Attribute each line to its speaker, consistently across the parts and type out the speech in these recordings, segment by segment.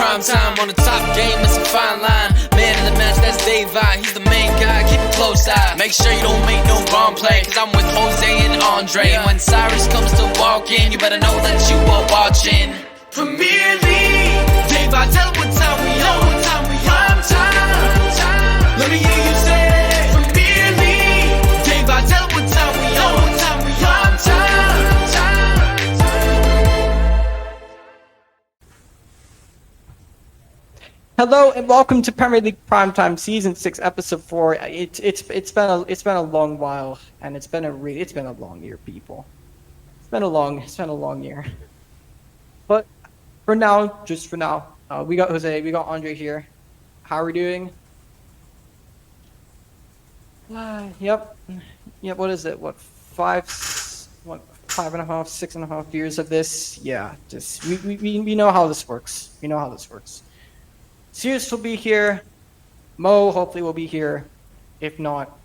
Speaker 1: prime time on the top game, it's a fine line. Man in the match, that's David, he's the main guy, keep a close eye. Make sure you don't make no wrong play, cause I'm with Jose and Andre. When Cyrus comes to walk in, you better know that you are watching Premier League. David, tell them what time we on. Prime time. Let me hear you say Premier League. David, tell them what time we on. Prime time.
Speaker 2: Hello and welcome to Premier League Primetime Season 6, Episode 4. It's been a long while, and it's been a long year, people. It's been a long year. But for now, we got Jose, we got Andre here. How are we doing? Yep. What is it? 5.5, 6.5 years of this? Yeah. Just we know how this works. Sirius will be here. Mo hopefully will be here. If not,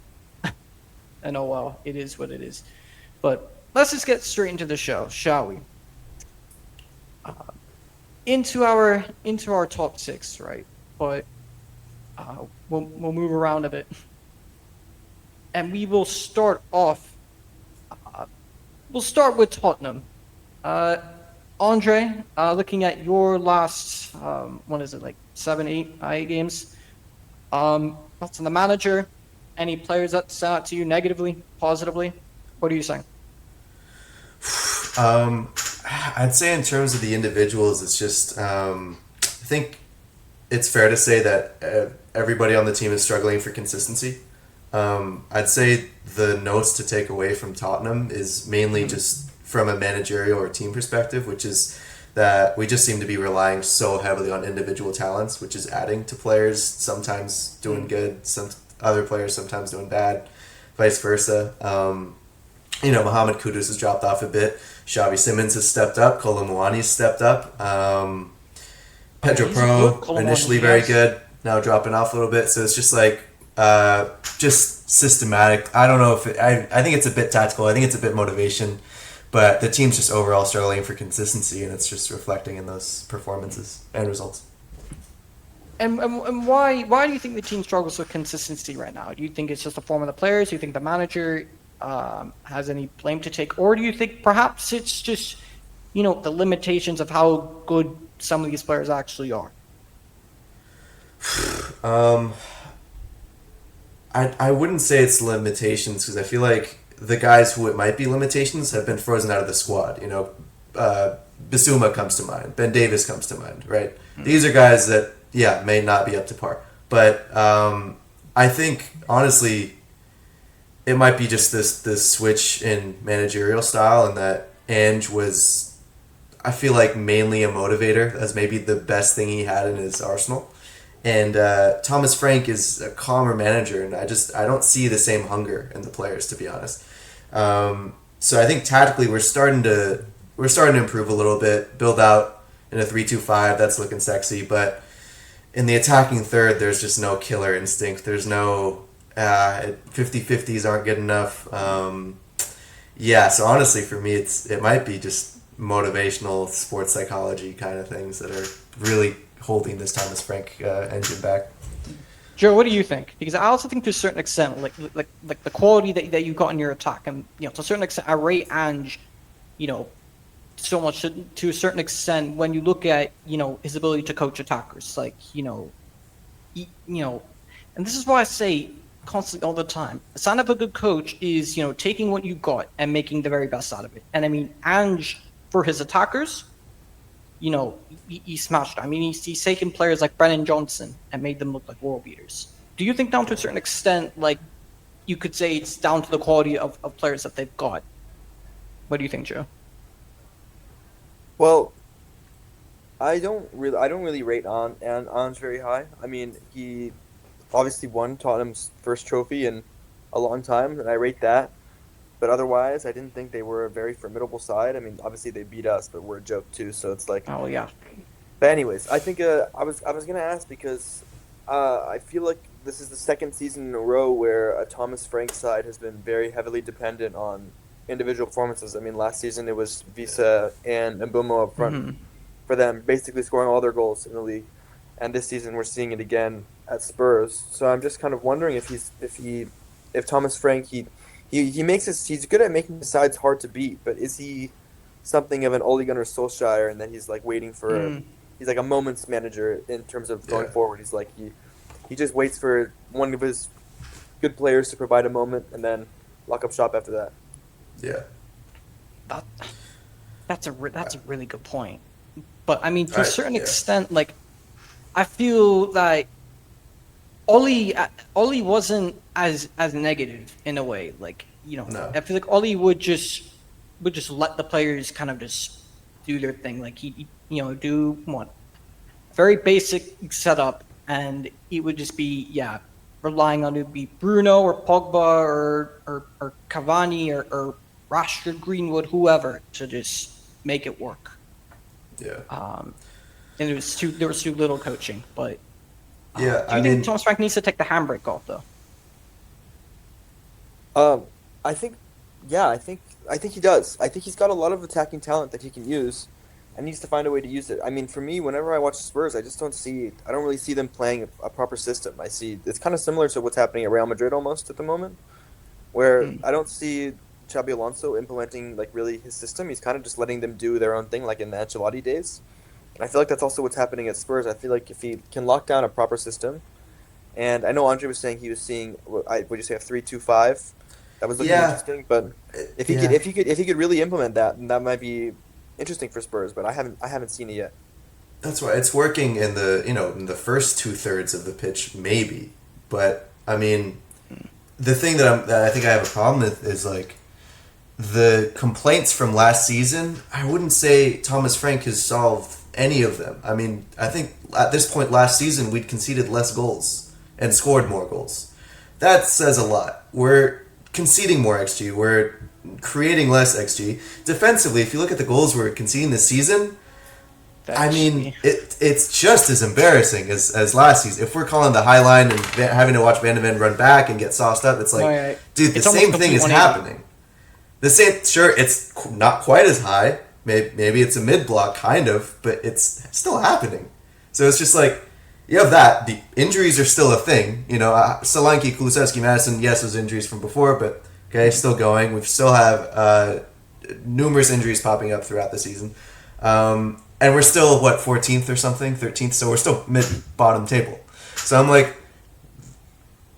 Speaker 2: and oh well, it is what it is. But let's just get straight into the show, shall we? Into our top 6, right? But we'll move around a bit, and we will start off. We'll start with Tottenham. Andre, looking at your last, 7, 8 games. Thoughts on the manager? Any players that stand out to you negatively, positively? What are you saying?
Speaker 3: I'd say in terms of the individuals, it's just, I think it's fair to say that everybody on the team is struggling for consistency. I'd say the notes to take away from Tottenham is mainly just from a managerial or team perspective, which is that we just seem to be relying so heavily on individual talents, which is adding to players, sometimes doing good, some other players sometimes doing bad, vice versa. Mohamed Kudus has dropped off a bit. Xavi Simons has stepped up. Kolo Muani's stepped up. Pedro Pro, initially very good, now dropping off a little bit. So it's just just systematic. I don't know if I think it's a bit tactical. I think it's a bit motivation. But the team's just overall struggling for consistency, and it's just reflecting in those performances and results.
Speaker 2: And why do you think the team struggles with consistency right now? Do you think it's just the form of the players? Do you think the manager has any blame to take? Or do you think perhaps it's just, the limitations of how good some of these players actually are?
Speaker 3: I wouldn't say it's limitations, because I feel like the guys who it might be limitations have been frozen out of the squad. Bissouma comes to mind. Ben Davies comes to mind, right? Mm-hmm. These are guys that, may not be up to par. But I think, honestly, it might be just this switch in managerial style, and that Ange was, I feel like, mainly a motivator, as maybe the best thing he had in his arsenal. And Thomas Frank is a calmer manager, and I don't see the same hunger in the players, to be honest. So I think tactically we're starting to improve a little bit, build out in a 3-2-5. That's looking sexy, but in the attacking third, there's just no killer instinct. There's no 50-50s aren't good enough. So honestly, for me, it might be just motivational sports psychology kind of things that are really holding this Thomas Frank engine back.
Speaker 2: Joe, what do you think? Because I also think to a certain extent, like the quality that you got in your attack, and to a certain extent, I rate Ange, so much to a certain extent when you look at his ability to coach attackers, and this is why I say constantly all the time, a sign of a good coach is taking what you got and making the very best out of it. And I mean, Ange for his attackers, he smashed it. I mean, he's taken players like Brennan Johnson and made them look like world beaters. Do you think down to a certain extent, you could say it's down to the quality of players that they've got? What do you think, Joe?
Speaker 4: Well, I don't really rate Ange very high. I mean, he obviously won Tottenham's first trophy in a long time, and I rate that. But otherwise, I didn't think they were a very formidable side. I mean, obviously they beat us, but we're a joke too. So it's like,
Speaker 2: oh yeah.
Speaker 4: But anyways, I think I was gonna ask because I feel like this is the second season in a row where a Thomas Frank side has been very heavily dependent on individual performances. I mean, last season it was Visa and Mbeumo up front. Mm-hmm. for them, basically scoring all their goals in the league. And this season we're seeing it again at Spurs. So I'm just kind of wondering if Thomas Frank he's good at making the sides hard to beat, but is he something of an Ole Gunnar Solskjaer, and then he's like waiting for he's like a moments manager in terms of going forward. He's like he just waits for one of his good players to provide a moment and then lock up shop after that.
Speaker 3: Yeah.
Speaker 2: That's a really good point. But I mean, to a certain extent, like, I feel like Oli wasn't as negative in a way. Like, you know,
Speaker 3: No.
Speaker 2: I feel like Oli would just let the players kind of just do their thing. Like, he do what very basic setup, and it would just be relying on it would be Bruno or Pogba or Cavani or Rashford, Greenwood, whoever, to just make it work.
Speaker 3: Yeah.
Speaker 2: And there was too little coaching, but do you
Speaker 3: I
Speaker 2: think
Speaker 3: mean,
Speaker 2: Thomas Frank needs to take the handbrake off though?
Speaker 4: I think he does. I think he's got a lot of attacking talent that he can use, and needs to find a way to use it. I mean, for me, whenever I watch Spurs, I don't really see them playing a proper system. I see it's kind of similar to what's happening at Real Madrid almost at the moment, where I don't see Xabi Alonso implementing like really his system. He's kind of just letting them do their own thing, like in the Ancelotti days. And I feel like that's also what's happening at Spurs. I feel like if he can lock down a proper system, and I know Andre was saying he was seeing would you say a 3-2-5? That was looking interesting, but if he could really implement that, then that might be interesting for Spurs. But I haven't seen it yet.
Speaker 3: That's why it's working in the first 2/3 of the pitch, maybe. But I mean, the thing that I think I have a problem with is like the complaints from last season. I wouldn't say Thomas Frank has solved any of them. I mean, I think at this point last season we'd conceded less goals and scored more goals. That says a lot. We're conceding more XG. We're creating less XG. Defensively, if you look at the goals we're conceding this season, I mean, it's just as embarrassing as last season. If we're calling the high line and having to watch Van de Ven run back and get sauced up, it's like, dude, the same thing is happening. The same, sure, it's not quite as high. Maybe it's a mid-block, kind of, but it's still happening. So it's just like, you have that. The injuries are still a thing. You know, Solanke, Kulusevski, Madison, yes, those injuries from before, but okay, still going. We still have numerous injuries popping up throughout the season. And we're still, 14th or something? 13th? So we're still mid-bottom table. So I'm like,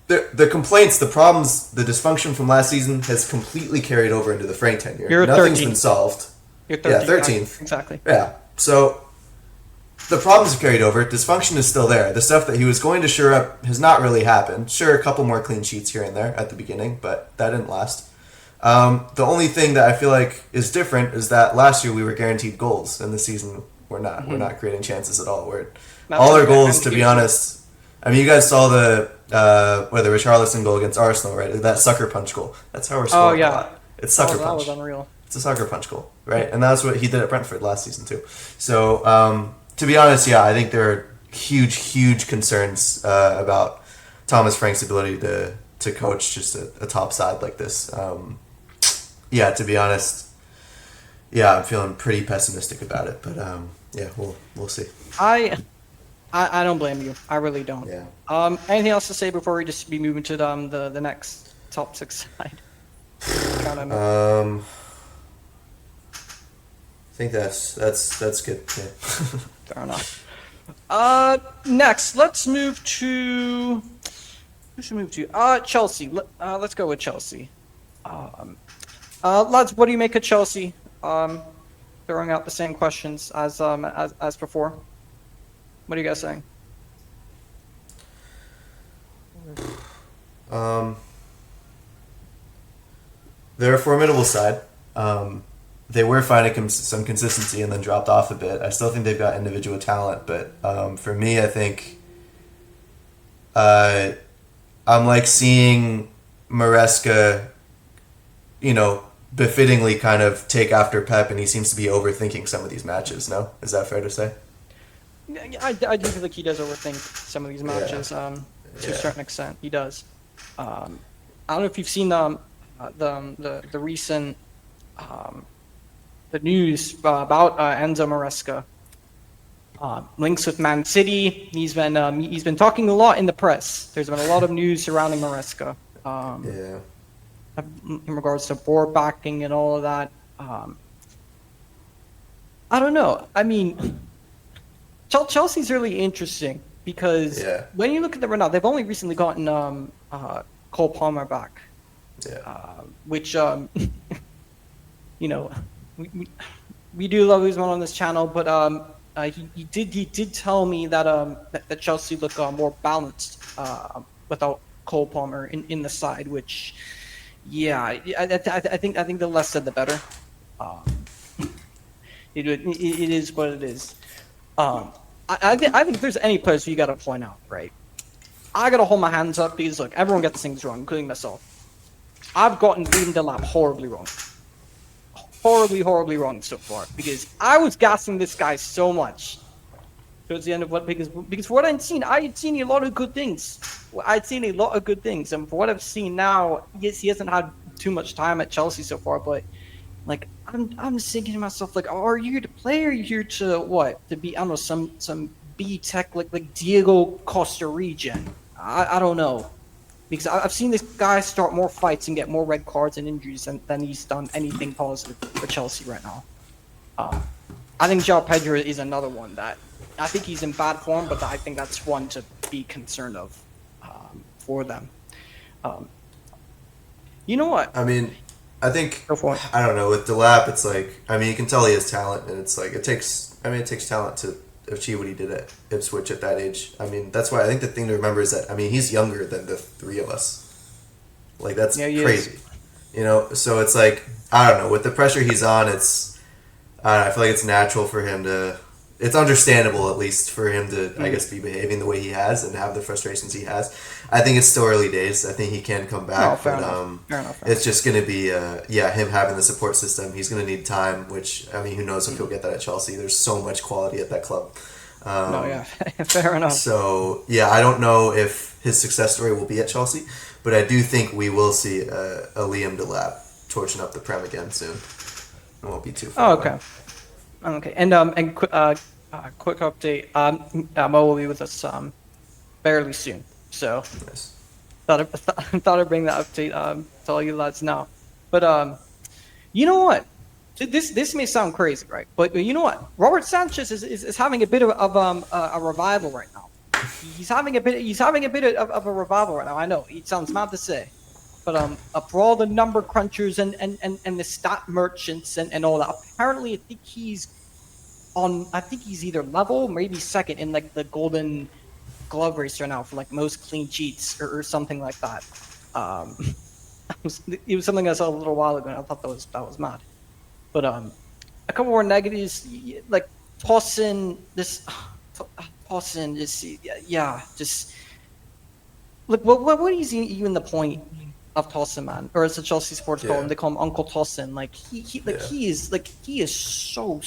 Speaker 3: the complaints, the problems, the dysfunction from last season has completely carried over into the Frank tenure. Nothing's been solved.
Speaker 2: You're 13th.
Speaker 3: Yeah, 13th.
Speaker 2: Exactly.
Speaker 3: Yeah. So the problems have carried over. Dysfunction is still there. The stuff that he was going to shore up has not really happened. Sure, a couple more clean sheets here and there at the beginning, but that didn't last. The only thing that I feel like is different is that last year we were guaranteed goals, and this season we're not. Mm-hmm. We're not creating chances at all. All our goals, to be honest. I mean, you guys saw the Richarlison goal against Arsenal, right? That sucker punch goal. That's how we're scoring a lot. It's sucker punch.
Speaker 2: That was unreal.
Speaker 3: It's a sucker punch goal, right? And that's what he did at Brentford last season too. So, to be honest, I think there are huge concerns about Thomas Frank's ability to coach just a top side like this. To be honest, I'm feeling pretty pessimistic about it. But we'll see.
Speaker 2: I don't blame you. I really don't.
Speaker 3: Yeah.
Speaker 2: Anything else to say before we just be moving to the next top 6 side?
Speaker 3: I think that's good. Yeah.
Speaker 2: Fair enough. Next, let's move to. Who should we move to? Chelsea. Let's go with Chelsea. Lads, what do you make of Chelsea? Throwing out the same questions as before. What are you guys saying?
Speaker 3: They're a formidable side. They were finding some consistency and then dropped off a bit. I still think they've got individual talent, but for me, I think I'm like seeing Maresca, befittingly kind of take after Pep, and he seems to be overthinking some of these matches. No, is that fair to say?
Speaker 2: I do feel like he does overthink some of these matches to a certain extent. He does. I don't know if you've seen the recent the news about Enzo Maresca. Links with Man City. He's been talking a lot in the press. There's been a lot of news surrounding Maresca.
Speaker 3: Yeah.
Speaker 2: In regards to board backing and all of that. I don't know. I mean, Chelsea's really interesting because when you look at the Ronaldo, they've only recently gotten Cole Palmer back.
Speaker 3: Yeah.
Speaker 2: Which you know, we do love Usman on this channel, but he did tell me that that Chelsea look more balanced without Cole Palmer in the side, which I think the less said the better. It is what it is. I think if there's any players you got to point out, right? I got to hold my hands up because look, everyone gets things wrong, including myself. I've gotten Liam Delap horribly wrong. Horribly wrong so far because I was gassing this guy so much towards the end of because for what I'd seen, I had seen a lot of good things. And for what I've seen now, yes, he hasn't had too much time at Chelsea so far, but like I'm just thinking to myself, like, are you here to play or are you here to what? To be, I don't know, some B tech like Diego Costa regen. I don't know. Because I've seen this guy start more fights and get more red cards and injuries than he's done anything positive for Chelsea right now. I think João Pedro is another one that I think he's in bad form, but I think that's one to be concerned of for them. You know what?
Speaker 3: I mean, I think, I don't know, with Delap, it's like, I mean, you can tell he has talent, and it's like, it takes talent to achieve what he did at Ipswich at that age. I mean, that's why I think the thing to remember is that, I mean, he's younger than the three of us. Like, that's crazy. You know, so it's like, I don't know, with the pressure he's on, it's, I feel like it's natural for him to, it's understandable at least for him to, I guess, be behaving the way he has and have the frustrations he has. I think it's still early days. I think he can come back.
Speaker 2: No, fair enough.
Speaker 3: It's just going to be, him having the support system. He's going to need time, which, I mean, who knows if he'll get that at Chelsea. There's so much quality at that club.
Speaker 2: Fair enough.
Speaker 3: So, I don't know if his success story will be at Chelsea, but I do think we will see a Liam Delap torching up the Prem again soon. It won't be too far away.
Speaker 2: Okay, and quick update. Mo will be with us fairly soon, so
Speaker 3: nice.
Speaker 2: thought I'd bring that update to all you lads now. But you know what? This may sound crazy, right? But you know what? Robert Sanchez is having a bit of a revival right now. He's having a bit of a revival right now. I know it sounds mad to say, but for all the number crunchers and the stat merchants and all that, apparently I think he's either level, maybe second in like the Golden Glove race right now for like most clean sheets or something like that. It was something I saw a little while ago and I thought that was mad. But a couple more negatives, like Tossin, just look. What is even the point of Tossin, man? Or as the Chelsea sports call him, they call him Uncle Tossin. Like he is so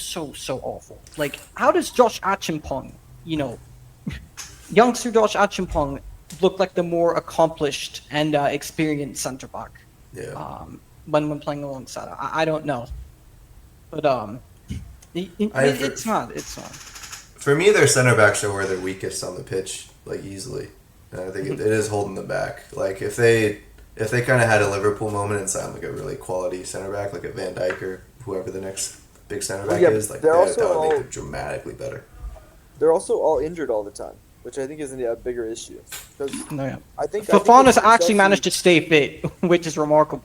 Speaker 2: awful. Like, how does Josh Achimpong, youngster Josh Achimpong, look like the more accomplished and experienced centre back?
Speaker 3: Yeah.
Speaker 2: When playing alongside, I don't know. But it's not.
Speaker 3: For me, their center backs are where they're weakest on the pitch, like easily. And I think it is holding them back. Like if they kind of had a Liverpool moment and signed like a really quality center back, like a Van Dijk or whoever the next big center back is, like that would make it dramatically better.
Speaker 4: They're also all injured all the time, which I think is a bigger issue. I think
Speaker 2: Fofana's actually managed to stay fit, which is remarkable.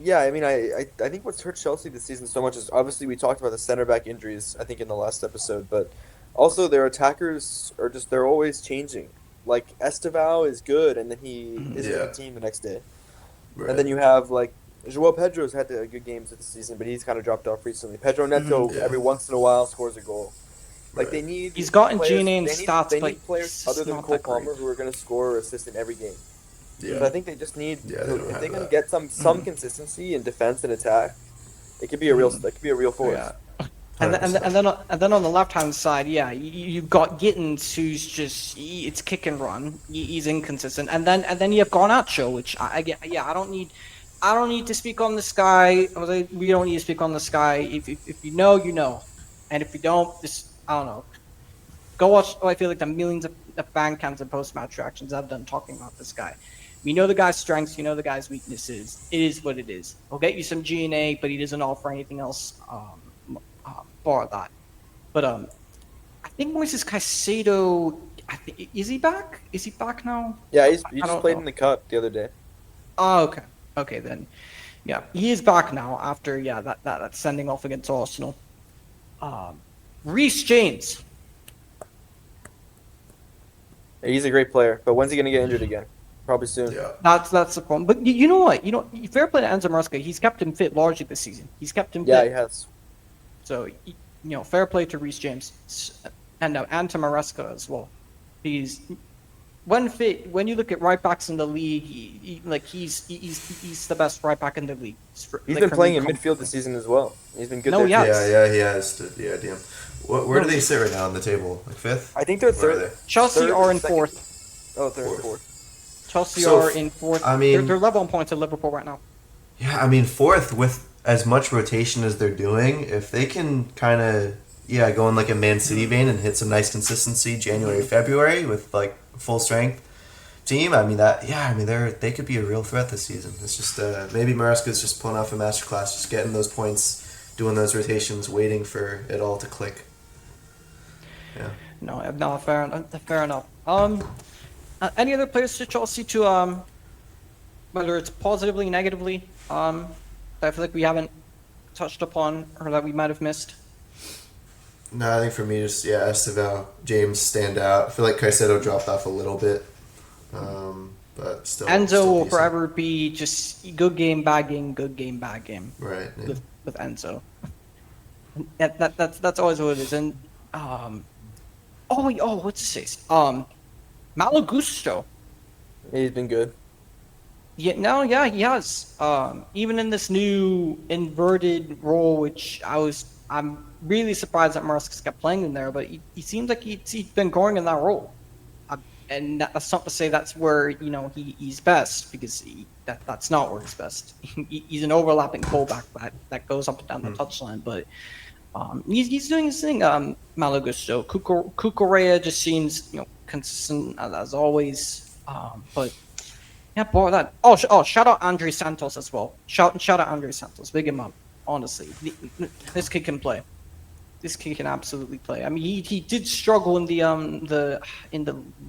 Speaker 4: Yeah, I mean, I think what's hurt Chelsea this season so much is obviously we talked about the center back injuries, I think, in the last episode, but also their attackers they're always changing. Like Estevao is good, and then he isn't in the team the next day. Right. And then you have like João Pedro's had good games this season, but he's kind of dropped off recently. Pedro Neto every once in a while scores a goal. Like they need.
Speaker 2: He's gotten Gene and stats,
Speaker 4: they
Speaker 2: but
Speaker 4: need players other than Cole Palmer who are going to score or assist in every game.
Speaker 3: Yeah.
Speaker 4: So I think they just need if they're going to get some consistency in defense and attack, it could be a real force.
Speaker 2: Yeah. And then on the left hand side, you've got Gittins, who's just it's kick and run. He's inconsistent, and then you have Garnacho, which I don't need to speak on this guy. We don't need to speak on this guy. If you know, you know, and if you don't, just I don't know. Go watch. I feel like the millions of fan cams and post-match reactions I've done talking about this guy. We know the guy's strengths. You know the guy's weaknesses. It is what it is. He'll get you some G&A, but he doesn't offer anything else bar that. But I think Moises Caicedo. Is he back? Is he back now?
Speaker 4: Yeah, he just played in the cup the other day.
Speaker 2: Oh, okay. Okay, then. Yeah, he is back now after that sending off against Arsenal. Reece James.
Speaker 4: He's a great player, but when's he gonna get injured again? Probably soon.
Speaker 3: Yeah.
Speaker 2: That's the problem. But you know what? Fair play to Enzo Maresca. He's kept him fit largely this season. He's kept him fit.
Speaker 4: Yeah, he has.
Speaker 2: So, fair play to Reece James and to Maresca as well. He's when fit. When you look at right backs in the league, he's the best right back in the league.
Speaker 4: He's been playing in midfield this season as well. He's been good.
Speaker 2: No,
Speaker 4: there.
Speaker 2: yeah.
Speaker 3: Yeah, he has. Yeah, damn. Where do they sit right now on the table? Like fifth?
Speaker 4: I think they're
Speaker 3: Where are
Speaker 4: third.
Speaker 3: they?
Speaker 2: Chelsea
Speaker 4: Third
Speaker 2: are
Speaker 4: or
Speaker 2: in
Speaker 4: second.
Speaker 2: fourth.
Speaker 4: Oh, third,
Speaker 3: Fourth.
Speaker 4: fourth.
Speaker 2: Chelsea
Speaker 3: So,
Speaker 2: are in fourth.
Speaker 3: I mean-
Speaker 2: they're level on points at Liverpool right now.
Speaker 3: Yeah, I mean fourth with as much rotation as they're doing, if they can kind of go in like a Man City vein and hit some nice consistency January, February with like full strength team. I mean they could be a real threat this season. It's just maybe Maresca's just pulling off a masterclass, just getting those points, doing those rotations, waiting for it all to click. Yeah.
Speaker 2: No, fair enough. Any other players to Chelsea to whether it's positively, negatively, that I feel like we haven't touched upon or that we might have missed?
Speaker 3: No, I think for me, just Estevao, James stand out. I feel like Caicedo dropped off a little bit, but still.
Speaker 2: Enzo
Speaker 3: still
Speaker 2: will
Speaker 3: decent.
Speaker 2: forever be just good game, bad game, good game, bad game
Speaker 3: Right. Yeah.
Speaker 2: with Enzo. That's always what it is. And what's his face? Malo Gusto.
Speaker 4: He's been good.
Speaker 2: He has. Even in this new inverted role, which I'm really surprised that Maresca's kept playing in there, but he seems like he's been growing in that role. And that's not to say that's where he's best, because that's not where he's best. He's an overlapping fullback that goes up and down the touchline, but he's doing his thing. Malo Gusto, Cucurella just seems consistent as always. But yeah, boy, that. Shout out Andre Santos as well. Shout out Andre Santos. Big him up. Honestly, this kid can play. This kid can absolutely play. I mean, he did struggle in the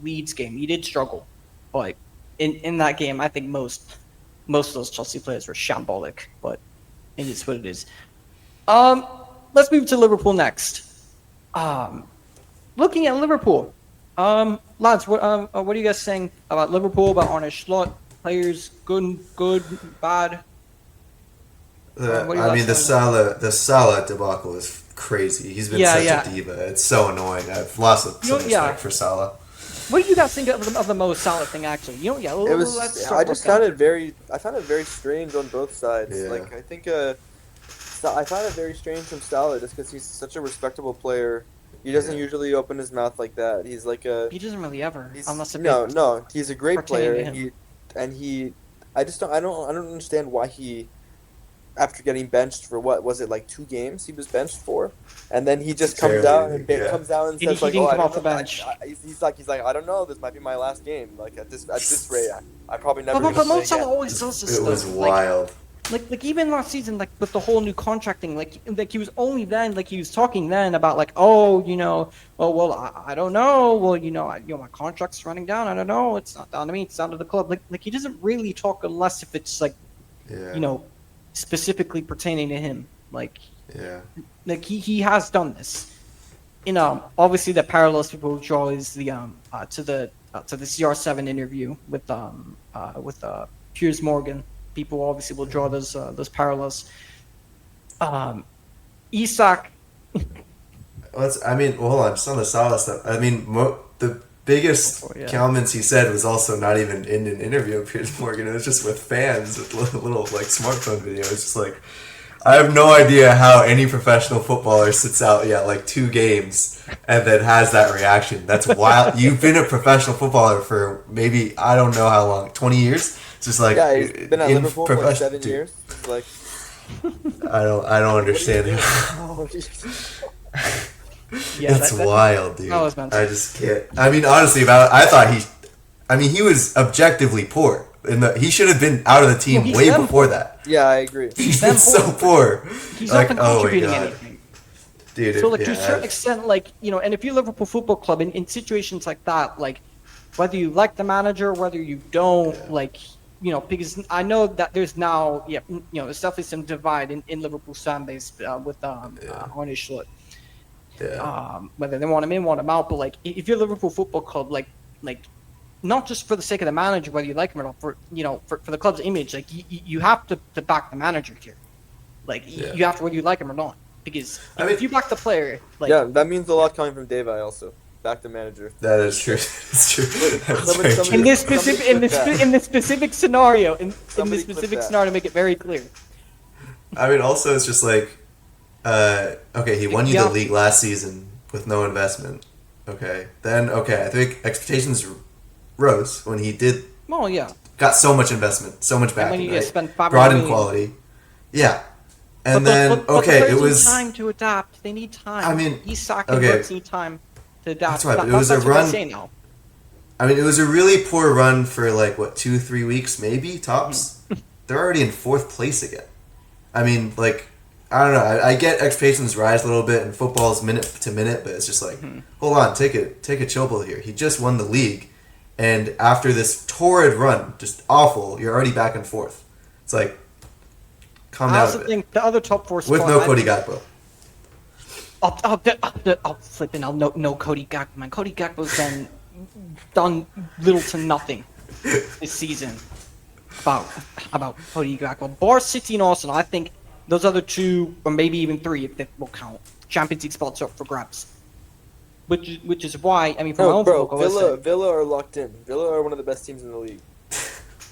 Speaker 2: Leeds game. He did struggle, but in that game, I think most of those Chelsea players were shambolic. But it is what it is. Let's move to Liverpool next. Looking at Liverpool, lads, what are you guys saying about Liverpool? About Arne Slot? Players good, bad?
Speaker 3: The Salah debacle is crazy. He's been such a diva. It's so annoying. I've lost some respect for Salah.
Speaker 2: What do you guys think of the Mo Salah thing? Actually,
Speaker 4: It was. I found it very strange on both sides.
Speaker 3: Yeah.
Speaker 4: Like I think I found it very strange from Salah just because he's such a respectable player. He doesn't usually open his mouth like that. He's like
Speaker 2: he doesn't really ever, unless
Speaker 4: he's a great player, and I don't understand why he, after getting benched for what was it, like 2 games he was benched for, and then he just comes out and says
Speaker 2: he
Speaker 4: like,
Speaker 2: didn't
Speaker 4: oh,
Speaker 2: come
Speaker 4: I
Speaker 2: off the
Speaker 4: don't know.
Speaker 2: bench.
Speaker 4: He's like I don't know, this might be my last game. Like at this rate, I probably never.
Speaker 2: But Mo
Speaker 4: play
Speaker 2: Salah
Speaker 4: again.
Speaker 2: always does this
Speaker 3: It
Speaker 2: stuff.
Speaker 3: was wild.
Speaker 2: Like even last season, like with the whole new contract thing, like he was only then, like he was talking then about like, I don't know, my contract's running down, I don't know, it's not down to me, it's down to the club. Like he doesn't really talk unless if it's like, specifically pertaining to him. Like he has done this. Obviously the parallels people draw is the to the CR7 interview with Piers Morgan. People obviously will draw those parallels. Isak.
Speaker 3: Hold on, just on the Salah stuff. I mean, the biggest comments he said was also not even in an interview with Piers Morgan. It was just with fans with little like smartphone video. It's just like, I have no idea how any professional footballer sits out like 2 games and then has that reaction. That's wild. You've been a professional footballer for maybe, I don't know how long, 20 years. It's just like,
Speaker 4: he's been at Liverpool for like 7 years. It's like,
Speaker 3: I don't understand it.
Speaker 2: Yeah,
Speaker 3: It's wild, dude.
Speaker 2: that was mental.
Speaker 3: I just can't. I mean, honestly, he was objectively poor. He should have been out of the team
Speaker 2: Well,
Speaker 3: way
Speaker 2: them
Speaker 3: before
Speaker 2: poor.
Speaker 3: that.
Speaker 4: Yeah, I agree.
Speaker 3: He's
Speaker 2: them
Speaker 3: been so poor.
Speaker 2: He's
Speaker 3: Like,
Speaker 2: not been
Speaker 3: oh my
Speaker 2: contributing
Speaker 3: God.
Speaker 2: anything.
Speaker 3: Dude,
Speaker 2: So, like, to a
Speaker 3: yeah.
Speaker 2: certain extent, like, you know, and if you're Liverpool Football Club, in situations like that, like, whether you like the manager, whether you don't, like, you know, because I know that there's now, there's definitely some divide in Liverpool fan base with Arne Slot.
Speaker 3: Yeah.
Speaker 2: Whether they want him in, want him out, but, like, if you're Liverpool Football Club, like, not just for the sake of the manager, whether you like him or not, for the club's image, like, you have to back the manager here. Like, you have to, whether you like him or not. Because if you back the player, like...
Speaker 4: Yeah, that means a lot coming from Dave. I also back the manager.
Speaker 3: That is true. It's true. That's
Speaker 4: Somebody-
Speaker 3: very true.
Speaker 2: In this specific scenario,
Speaker 4: Somebody clip that.
Speaker 2: to make it very clear.
Speaker 3: I mean, also, it's just like, okay, he won you
Speaker 2: Yeah.
Speaker 3: the league last season with no investment. Okay. Then, I think expectations rose when he
Speaker 2: Oh yeah.
Speaker 3: got so much investment, so much
Speaker 2: And
Speaker 3: backing,
Speaker 2: when you
Speaker 3: right?
Speaker 2: spend 5
Speaker 3: Brought in
Speaker 2: million.
Speaker 3: quality. Yeah. And
Speaker 2: But
Speaker 3: then,
Speaker 2: the players
Speaker 3: it
Speaker 2: need
Speaker 3: was...
Speaker 2: time to adapt. They need time.
Speaker 3: I mean,
Speaker 2: Isak and
Speaker 3: okay.
Speaker 2: Brooks need time to adapt.
Speaker 3: That's right, but it was a
Speaker 2: that's what I
Speaker 3: run-
Speaker 2: say now.
Speaker 3: I mean, it was a really poor run for, like, 2-3 weeks, maybe, tops? They're already in 4th place again. I mean, like, I don't know. I get expectations rise a little bit, and football's minute to minute, but it's just like, hold on, take a chill pill here. He just won the league, and after this torrid run, just awful, you're already back in 4th. It's like, calm
Speaker 2: I
Speaker 3: down
Speaker 2: also
Speaker 3: a bit.
Speaker 2: think the other top 4
Speaker 3: With
Speaker 2: spot,
Speaker 3: no Cody Gakpo.
Speaker 2: I'll no Cody Gakpo, man. Cody Gakpo's done little to nothing this season about Cody Gakpo. Bar City and Arsenal, I think those other 2, or maybe even 3, if they will count, Champions League spots up for grabs. Which is why, I mean, for my own
Speaker 4: Bro,
Speaker 2: football,
Speaker 4: Villa are locked in. Villa are one of the best teams in the league.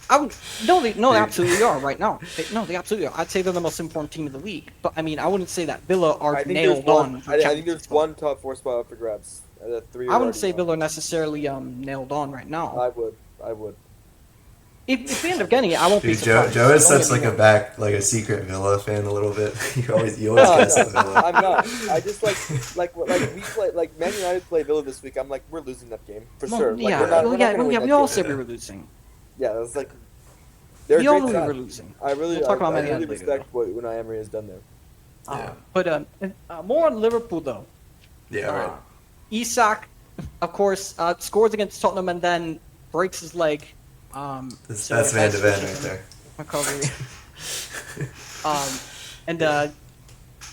Speaker 2: they absolutely are right now. They absolutely are. I'd say they're the most important team in the league. But I mean, I wouldn't say that Villa are
Speaker 4: I think
Speaker 2: nailed
Speaker 4: there's one.
Speaker 2: on. For
Speaker 4: I think
Speaker 2: Champions
Speaker 4: there's
Speaker 2: League
Speaker 4: one top 4 spot up for grabs. The 3
Speaker 2: I
Speaker 4: are
Speaker 2: wouldn't say
Speaker 4: already
Speaker 2: Villa are necessarily nailed on right now.
Speaker 4: I would.
Speaker 2: If we end up getting it, I won't be
Speaker 3: Dude, Joe
Speaker 2: surprised.
Speaker 3: is
Speaker 2: Don't
Speaker 3: such
Speaker 2: get me
Speaker 3: like
Speaker 2: wrong.
Speaker 3: a secret Villa fan a little bit. you always
Speaker 4: No,
Speaker 3: guess
Speaker 4: no,
Speaker 3: the Villa.
Speaker 4: I'm not. I just like we play like Man United play Villa this week. I'm like, we're losing that game for
Speaker 2: Well,
Speaker 4: sure. Like,
Speaker 2: yeah,
Speaker 4: we're not gonna win that
Speaker 2: we all
Speaker 4: game.
Speaker 2: said we were losing.
Speaker 4: Yeah, it was like they're
Speaker 2: We
Speaker 4: a
Speaker 2: all
Speaker 4: great
Speaker 2: knew we
Speaker 4: side.
Speaker 2: were losing.
Speaker 4: I really,
Speaker 2: We'll talk about
Speaker 4: I
Speaker 2: Man
Speaker 4: really
Speaker 2: United later,
Speaker 4: respect what Unai Emery has done there.
Speaker 3: Yeah.
Speaker 2: But more on Liverpool though.
Speaker 3: Yeah, right.
Speaker 2: Isak, of course, scores against Tottenham and then breaks his leg.
Speaker 3: That's
Speaker 2: so
Speaker 3: Van de Ven right there.
Speaker 2: Recovery.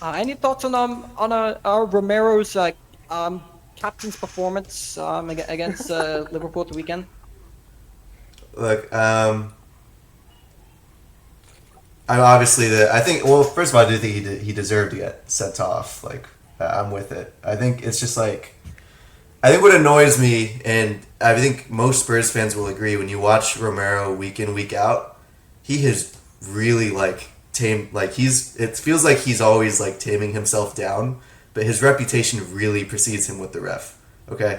Speaker 2: Any thoughts on Romero's captain's performance against Liverpool at the weekend?
Speaker 3: Look, I think. Well, first of all, I do think he deserved to get sent off. Like, I'm with it. I think it's just like, I think what annoys me, and I think most Spurs fans will agree, when you watch Romero week in, week out, he has really tamed. It feels like he's always taming himself down, but his reputation really precedes him with the ref. Okay,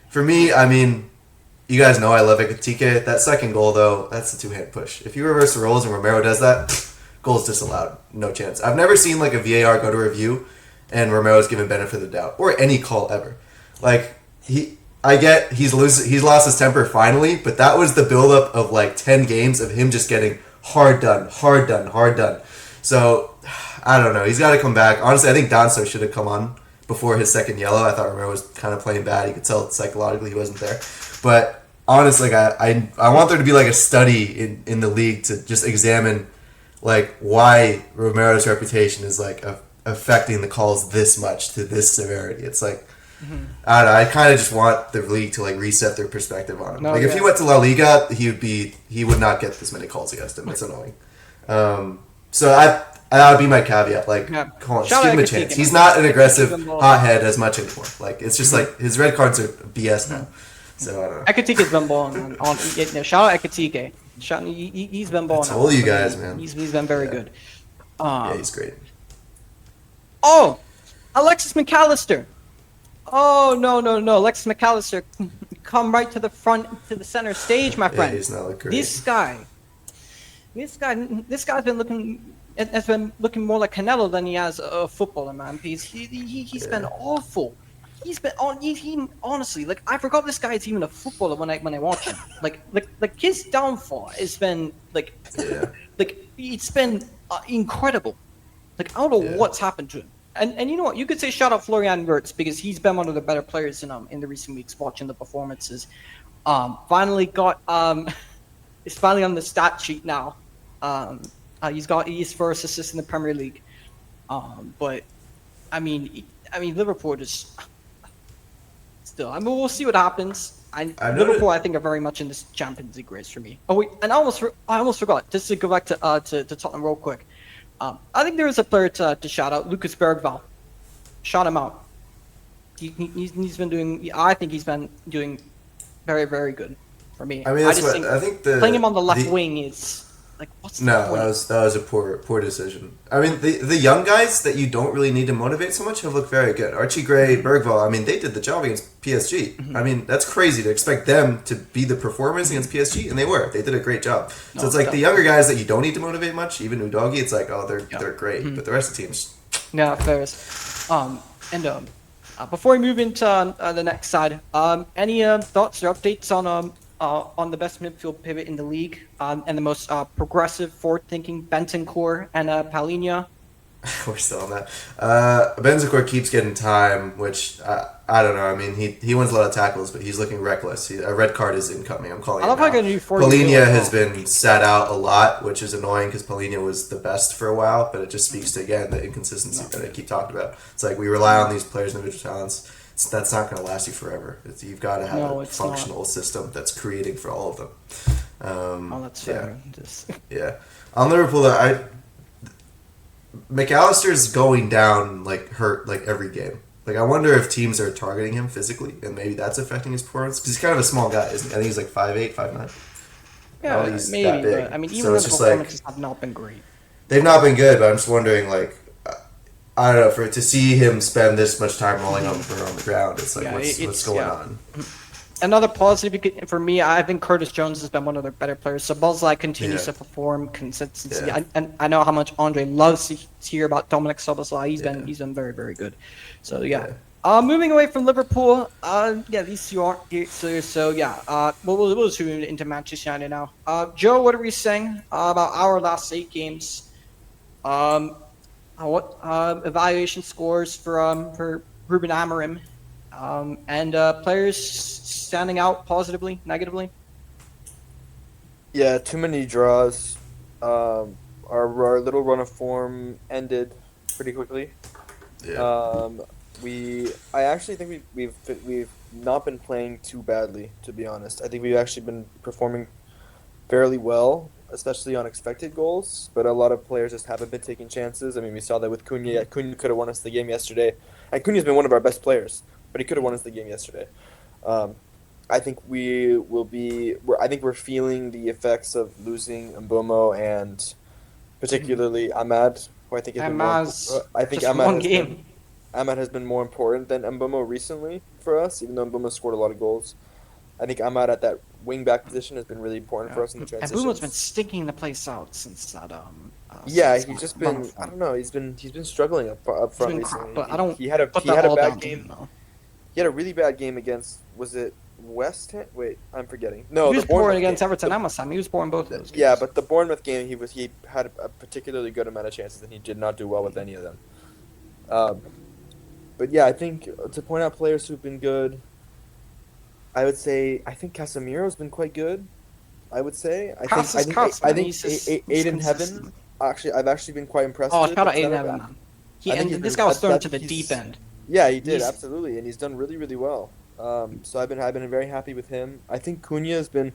Speaker 3: for me, I mean, you guys know I love Ekitike. That second goal, though, that's a 2-hand push. If you reverse the roles and Romero does that, goal's disallowed. No chance. I've never seen a VAR go to review and Romero's given benefit of the doubt, or any call ever. I get he's lost his temper finally, but that was the buildup of 10 games of him just getting hard done. So I don't know. He's got to come back. Honestly, I think Danso should have come on before his second yellow. I thought Romero was kind of playing bad. You could tell psychologically he wasn't there. But honestly, I want there to be a study in the league to just examine why Romero's reputation is affecting the calls this much to this severity. It's I don't know. I kind of just want the league to reset their perspective on him. If he went to La Liga, he would not get this many calls against him. It's annoying. So that would be my caveat. Come on, just give him a chance. He's not an aggressive hothead as much anymore. It's just his red cards are BS now. So I don't know.
Speaker 2: Ekitike's been balling on shout out Ekitike. He's been balling.
Speaker 3: I told you guys, man.
Speaker 2: He's been very good.
Speaker 3: Yeah, he's great.
Speaker 2: Oh, Alexis McAllister. Oh no! Alexis McAllister, come right to the front, to the center stage, my friend.
Speaker 3: Yeah, he's not great.
Speaker 2: This guy's been looking has been looking more like Canelo than he has a footballer, man. Because he's been awful. He's been on. He honestly, like, I forgot this guy is even a footballer when I watch him. Like his downfall has been like it's been incredible. Like, I don't know what's happened to him. And you know what? You could say shout out Florian Wirtz because he's been one of the better players in the recent weeks. Watching the performances, finally got it's finally on the stat sheet now. He's got his first assist in the Premier League. But I mean Liverpool just still. I mean, we'll see what happens. Liverpool, I think, are very much in this Champions League race for me. Oh wait, and I almost forgot. Just to go back to Tottenham real quick. I think there is a player to shout out, Lucas Bergvall. Shout him out. He's been doing. I think he's been doing very, very good for me.
Speaker 3: I mean, I think
Speaker 2: playing him on the left wing is like, what's the point?
Speaker 3: that was a poor decision. I mean, the young guys that you don't really need to motivate so much have looked very good. Archie Gray, Bergvall. I mean, they did the job against PSG. Mm-hmm. I mean, that's crazy to expect them to be the performers against PSG, and they were. They did a great job. So it's like the younger guys that you don't need to motivate much. Even Udogie, it's like, oh, they're great, but the rest of the teams.
Speaker 2: Yeah, fair. Before we move into the next side, any thoughts or updates on the best midfield pivot in the league and the most progressive, forward-thinking Bentancur and Palhinha?
Speaker 3: We're still on that. Bentancur keeps getting time, which I don't know. I mean, he wins a lot of tackles, but he's looking reckless. A red card is incoming. I'm calling it now. Palhinha has been sat out a lot, which is annoying because Palhinha was the best for a while, but it just speaks to, again, the inconsistency that I keep talking about. It's like we rely on these players' individual talents. That's not going to last you forever. You've got to have a functional system that's creating for all of them.
Speaker 2: That's fair.
Speaker 3: Yeah. On Liverpool, McAllister's going down hurt every game. I wonder if teams are targeting him physically, and maybe that's affecting his performance because he's kind of a small guy, isn't he? I think he's 5'8", 5'9".
Speaker 2: Yeah,
Speaker 3: he's
Speaker 2: maybe.
Speaker 3: that big.
Speaker 2: But, I mean, even the performances have not been great.
Speaker 3: They've not been good, but I'm just wondering, I don't know, to see him spend this much time rolling over on the ground, it's what's going on?
Speaker 2: Another positive for me, I think Curtis Jones has been one of their better players. So Bosley continues to perform consistency. Yeah. And I know how much Andre loves to hear about Dominic Szoboszlai. He's been very, very good. So moving away from Liverpool, these two aren't here. So we'll zoom into Manchester United now. Joe, what are we saying about our last 8 games? What evaluation scores for Ruben Amorim, and players standing out positively, negatively?
Speaker 4: Yeah, too many draws. Our little run of form ended pretty quickly. Yeah. I actually think we've not been playing too badly, to be honest. I think we've actually been performing fairly well, especially on expected goals, but a lot of players just haven't been taking chances. I mean, we saw that with Cunha. Cunha could have won us the game yesterday, and Cunha's been one of our best players, but he could have won us the game yesterday. I think we're feeling the effects of losing Mbeumo and particularly Ahmad, who I think Ahmad has been more important than Mbeumo recently for us, even though Mbeumo scored a lot of goals. I think Ahmad at that wing-back position has been really important for us in the transition.
Speaker 2: And Mbeumo's been stinking the place out since that.
Speaker 4: He's just been. I don't know. He's been struggling up front recently.
Speaker 2: But I don't.
Speaker 4: He had a bad game. He had a really bad game against. Was it West Ham? Wait, I'm forgetting. No,
Speaker 2: he was poor against Everton and West Ham. He was poor in both of those games.
Speaker 4: Yeah, but the Bournemouth game, he had a particularly good amount of chances, and he did not do well with any of them. But yeah, I think to point out players who've been good, I would say I think Casemiro's been quite good. I think Aiden Heaven. Actually, I've actually been quite impressed.
Speaker 2: Oh, shout out Aiden Heaven, man. This guy was thrown to the deep end.
Speaker 4: Yeah, he did absolutely, and he's done really, really well. So I've been very happy with him. I think Cunha has been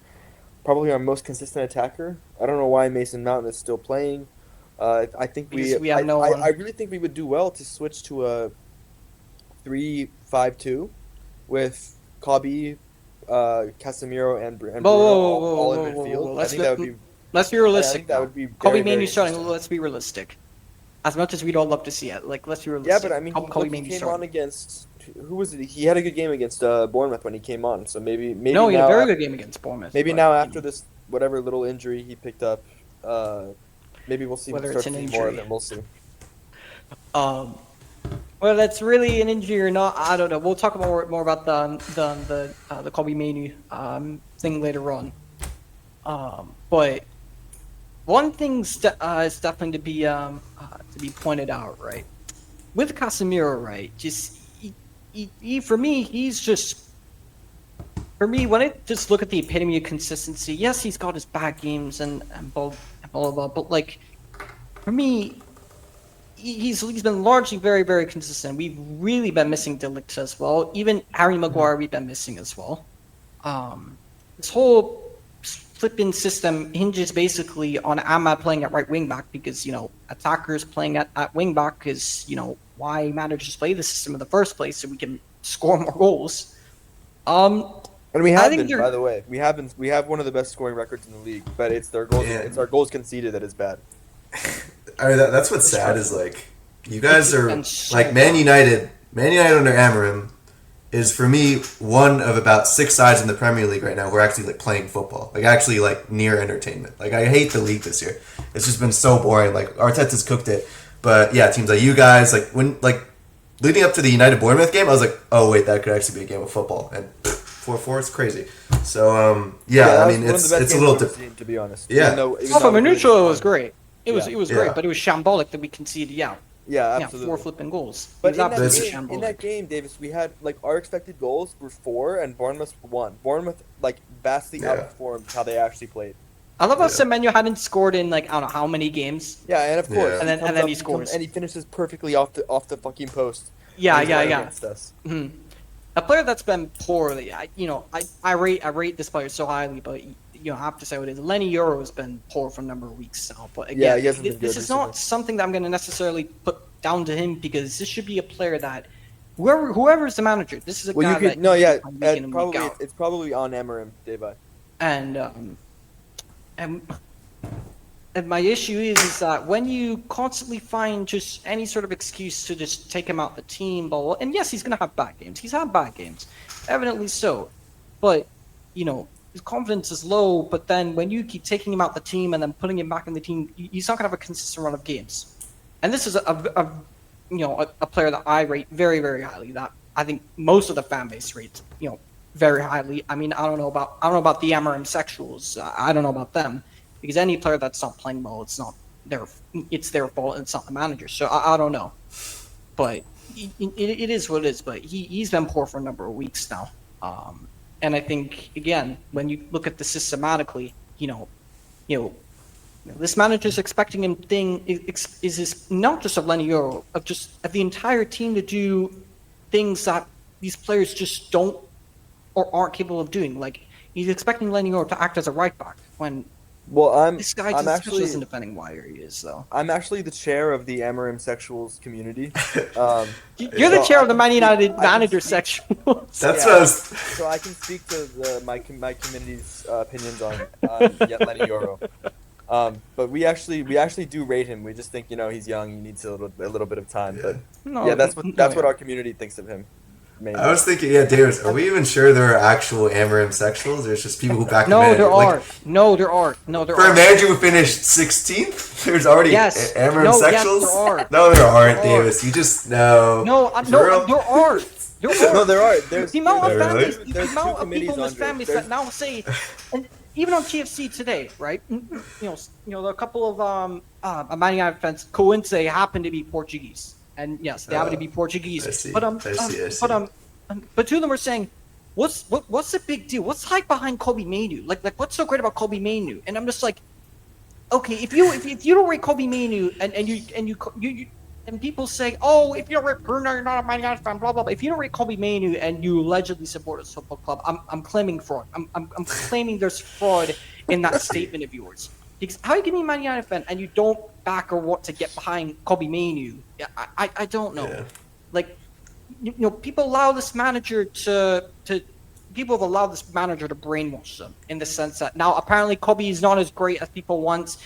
Speaker 4: probably our most consistent attacker. I don't know why Mason Mount is still playing. I think I really think we would do well to switch to a 3-5-2 with Kobe, Casemiro, and Bruno all in midfield. I think that would be.
Speaker 2: Let's be realistic.
Speaker 4: I think that would be.
Speaker 2: Kobe Mainoo starting. Let's be realistic. As much as we'd all love to see it, let's be realistic.
Speaker 4: Yeah, but I mean, he came on against. Who was it? He had a good game against Bournemouth when he came on. So maybe.
Speaker 2: No, he had a very good game against Bournemouth.
Speaker 4: Maybe now after this whatever little injury he picked up. Maybe we'll see
Speaker 2: Whether
Speaker 4: start
Speaker 2: it's an
Speaker 4: seeing more of
Speaker 2: injury.
Speaker 4: him. We'll see.
Speaker 2: Whether that's really an injury or not, I don't know. We'll talk more about the Kobe Mainu thing later on. But one thing's is definitely to be pointed out, right? With Casemiro, right? Just he for me, he's just. For me, when I just look at the epitome of consistency, yes, he's got his bad games and blah, blah, blah, but like, for me, he's been largely very, very consistent. We've really been missing Delict as well. Even Harry Maguire, we've been missing as well. This whole flipping system hinges basically on Ahmad playing at right wing back because, attackers playing at wing back because, why managers play the system in the first place so we can score more goals.
Speaker 4: And we have been, by the way. We have one of the best scoring records in the league, but it's their goals. Yeah. It's our goals conceded that is bad.
Speaker 3: I mean, that's what's sad is like you guys are like Man United. Man United under Amorim is for me one of about 6 sides in the Premier League right now who are actually like playing football, like actually like near entertainment. Like I hate the league this year. It's just been so boring. Like Arteta's cooked it, but yeah, teams like you guys like when like leading up to the United Bournemouth game, I was like, oh wait, that could actually be a game of football and. 4-4, it's crazy. So I mean it's a little
Speaker 4: to be honest.
Speaker 3: Yeah.
Speaker 2: From a neutral, it was great. It was great, but it was shambolic that we conceded. Yeah,
Speaker 4: absolutely.
Speaker 2: 4 flipping goals.
Speaker 4: But in that game, Davis, we had like our expected goals were 4 and Bournemouth 1. Bournemouth like vastly outperformed how they actually played.
Speaker 2: I love how Semenyo hadn't scored in like I don't know how many games.
Speaker 4: Yeah, and of course,
Speaker 2: and then he scores,
Speaker 4: and he finishes perfectly off the fucking post.
Speaker 2: Yeah.
Speaker 4: Against us.
Speaker 2: Mm-hmm. A player that's been poorly, I rate this player so highly, but I have to say what it is. Lenny Euro has been poor for a number of weeks now. But again, this is not something that I'm going to necessarily put down to him because this should be a player that whoever's the manager, this is a guy that
Speaker 4: it's probably on Amorim, Deva.
Speaker 2: And my issue is that when you constantly find just any sort of excuse to just take him out the team, and yes, he's going to have bad games. He's had bad games, evidently so. But, his confidence is low, but then when you keep taking him out the team and then putting him back in the team, he's not going to have a consistent run of games. And this is a player that I rate very, very highly, that I think most of the fan base rates, very highly. I mean, I don't know about the Amorim sexuals. I don't know about them. Because any player that's not playing well, it's their fault. It's not the manager. So I don't know, but it is what it is. But he's been poor for a number of weeks now, and I think again when you look at this systematically, this manager's expecting him is not just of Lenny Euro, of the entire team to do things that these players just don't or aren't capable of doing. Like he's expecting Lenny Euro to act as a right back when.
Speaker 4: Well,
Speaker 2: this guy just isn't defending why he is, though.
Speaker 4: I'm actually the chair of the Amorim sexuals community.
Speaker 2: You're the chair of the Man United manager sexuals.
Speaker 3: That's what I was...
Speaker 4: So I can speak to my community's opinions on Lenny Euro. But we actually do rate him. We just think he's young. He needs a little bit of time. But that's what our community thinks of him. Mainly.
Speaker 3: I was thinking, Davis, are we even sure there are actual Amorim sexuals, or it's just people who back the manager?
Speaker 2: No, there are.
Speaker 3: For a manager who finished 16th, there's already Amorim sexuals?
Speaker 2: Yes, there are.
Speaker 3: No, there aren't, Davis. You just know.
Speaker 2: No, there are.
Speaker 4: No, there are. There's
Speaker 2: the amount of
Speaker 4: families,
Speaker 2: the amount of people in this family that now say, and even on TFC today, right? A couple of Man United fans coincidentally happen to be Portuguese. And yes, they happen to be Portuguese.
Speaker 3: I see.
Speaker 2: But but two of them are saying, what's the big deal? What's hype behind Kobe Mainu? Like what's so great about Kobe Mainu? And I'm just like, okay, if you don't rate Kobe Mainu and you and people say, oh, if you don't rate Bruno, you're not a Man United fan, blah blah blah. If you don't rate Kobe Mainu and you allegedly support a football club, I'm claiming fraud. I'm claiming there's fraud in that statement of yours. Because how you can be a Man United fan and you don't back or want to get behind Kobe Mainu? I don't know. Yeah. Like, people allow this manager people have allowed this manager to brainwash them in the sense that now apparently Kobe is not as great as people once,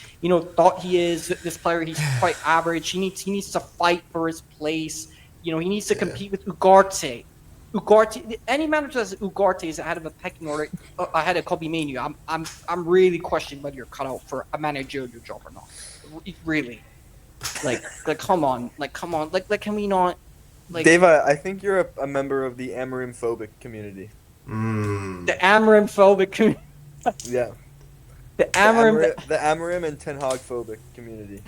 Speaker 2: thought he is. This player, he's quite average. He needs to fight for his place. He needs to compete with Ugarte. Any manager that says Ugarte is ahead of a pecking order, ahead of Kobe Mainu, I'm really questioning whether you're cut out for a managerial job or not. really, like come on, can we not? Like,
Speaker 4: Dave, I think you're a member of the Amorim phobic community.
Speaker 2: the Amorim phobic community.
Speaker 4: Yeah.
Speaker 2: The
Speaker 4: Amorim and Ten Hag phobic community.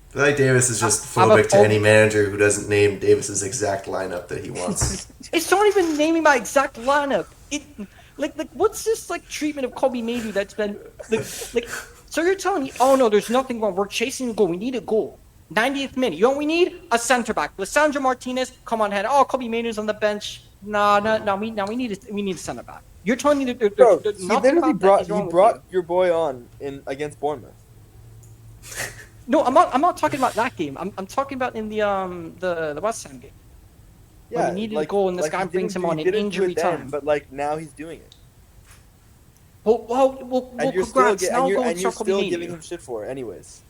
Speaker 3: I feel like Davis is just
Speaker 2: I'm a
Speaker 3: phobic to any manager who doesn't name Davis's exact lineup that he wants.
Speaker 2: It's not even naming my exact lineup. Like what's this like treatment of Kobe Manu that's been like so you're telling me, oh no, there's nothing wrong. We're chasing a goal. We need a goal. 90th minute. You know what we need? A centre back. Lissandro Martinez, come on head. Oh, Kobe Manu's on the bench. No. We need a centre back. You're telling me that there's
Speaker 4: he
Speaker 2: nothing
Speaker 4: literally
Speaker 2: about
Speaker 4: brought your boy on against Bournemouth.
Speaker 2: No, I'm not talking about that game. I'm talking about in the West Ham game.
Speaker 4: Yeah,
Speaker 2: when he needed a goal and this guy brings him on in injury time.
Speaker 4: But like now he's doing it.
Speaker 2: Well,
Speaker 4: And you're
Speaker 2: congrats.
Speaker 4: still giving him shit for it, anyways.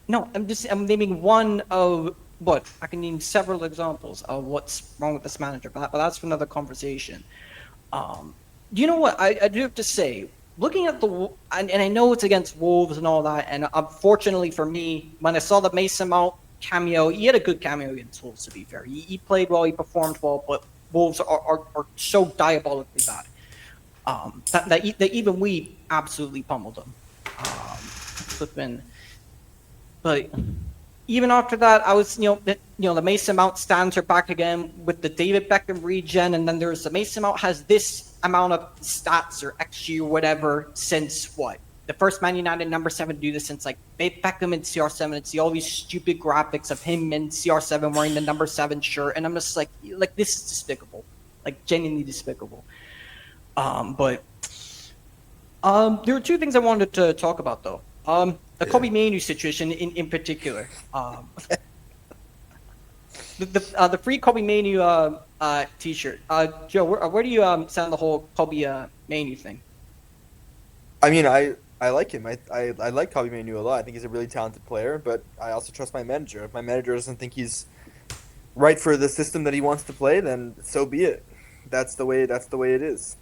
Speaker 2: No, I'm naming one of what I can name several examples of what's wrong with this manager, but that's for another conversation. You know what? I do have to say, looking at and I know it's against Wolves and all that, and unfortunately for me, when I saw the Mason Mount cameo, he had a good cameo against Wolves, to be fair. He played well, he performed well, but Wolves are so diabolically bad that even we absolutely pummeled them. But even after that, I was, the Mason Mount stands are back again with the David Beckham regen, and then there's the Mason Mount has this amount of stats or XG or whatever since what? The first Man United number 7 do this since like Beckham and CR7, and see all these stupid graphics of him and CR7 wearing the number 7 shirt, and I'm just like this is despicable, like genuinely despicable. But there were two things I wanted to talk about though. The Kobe Manu situation in particular. The free Kobe Manu T-shirt. Joe, where do you stand on the whole Kobe Manu thing?
Speaker 4: I mean, I like him. I like Kobe Manu a lot. I think he's a really talented player, but I also trust my manager. If my manager doesn't think he's right for the system that he wants to play, then so be it. That's the way it is.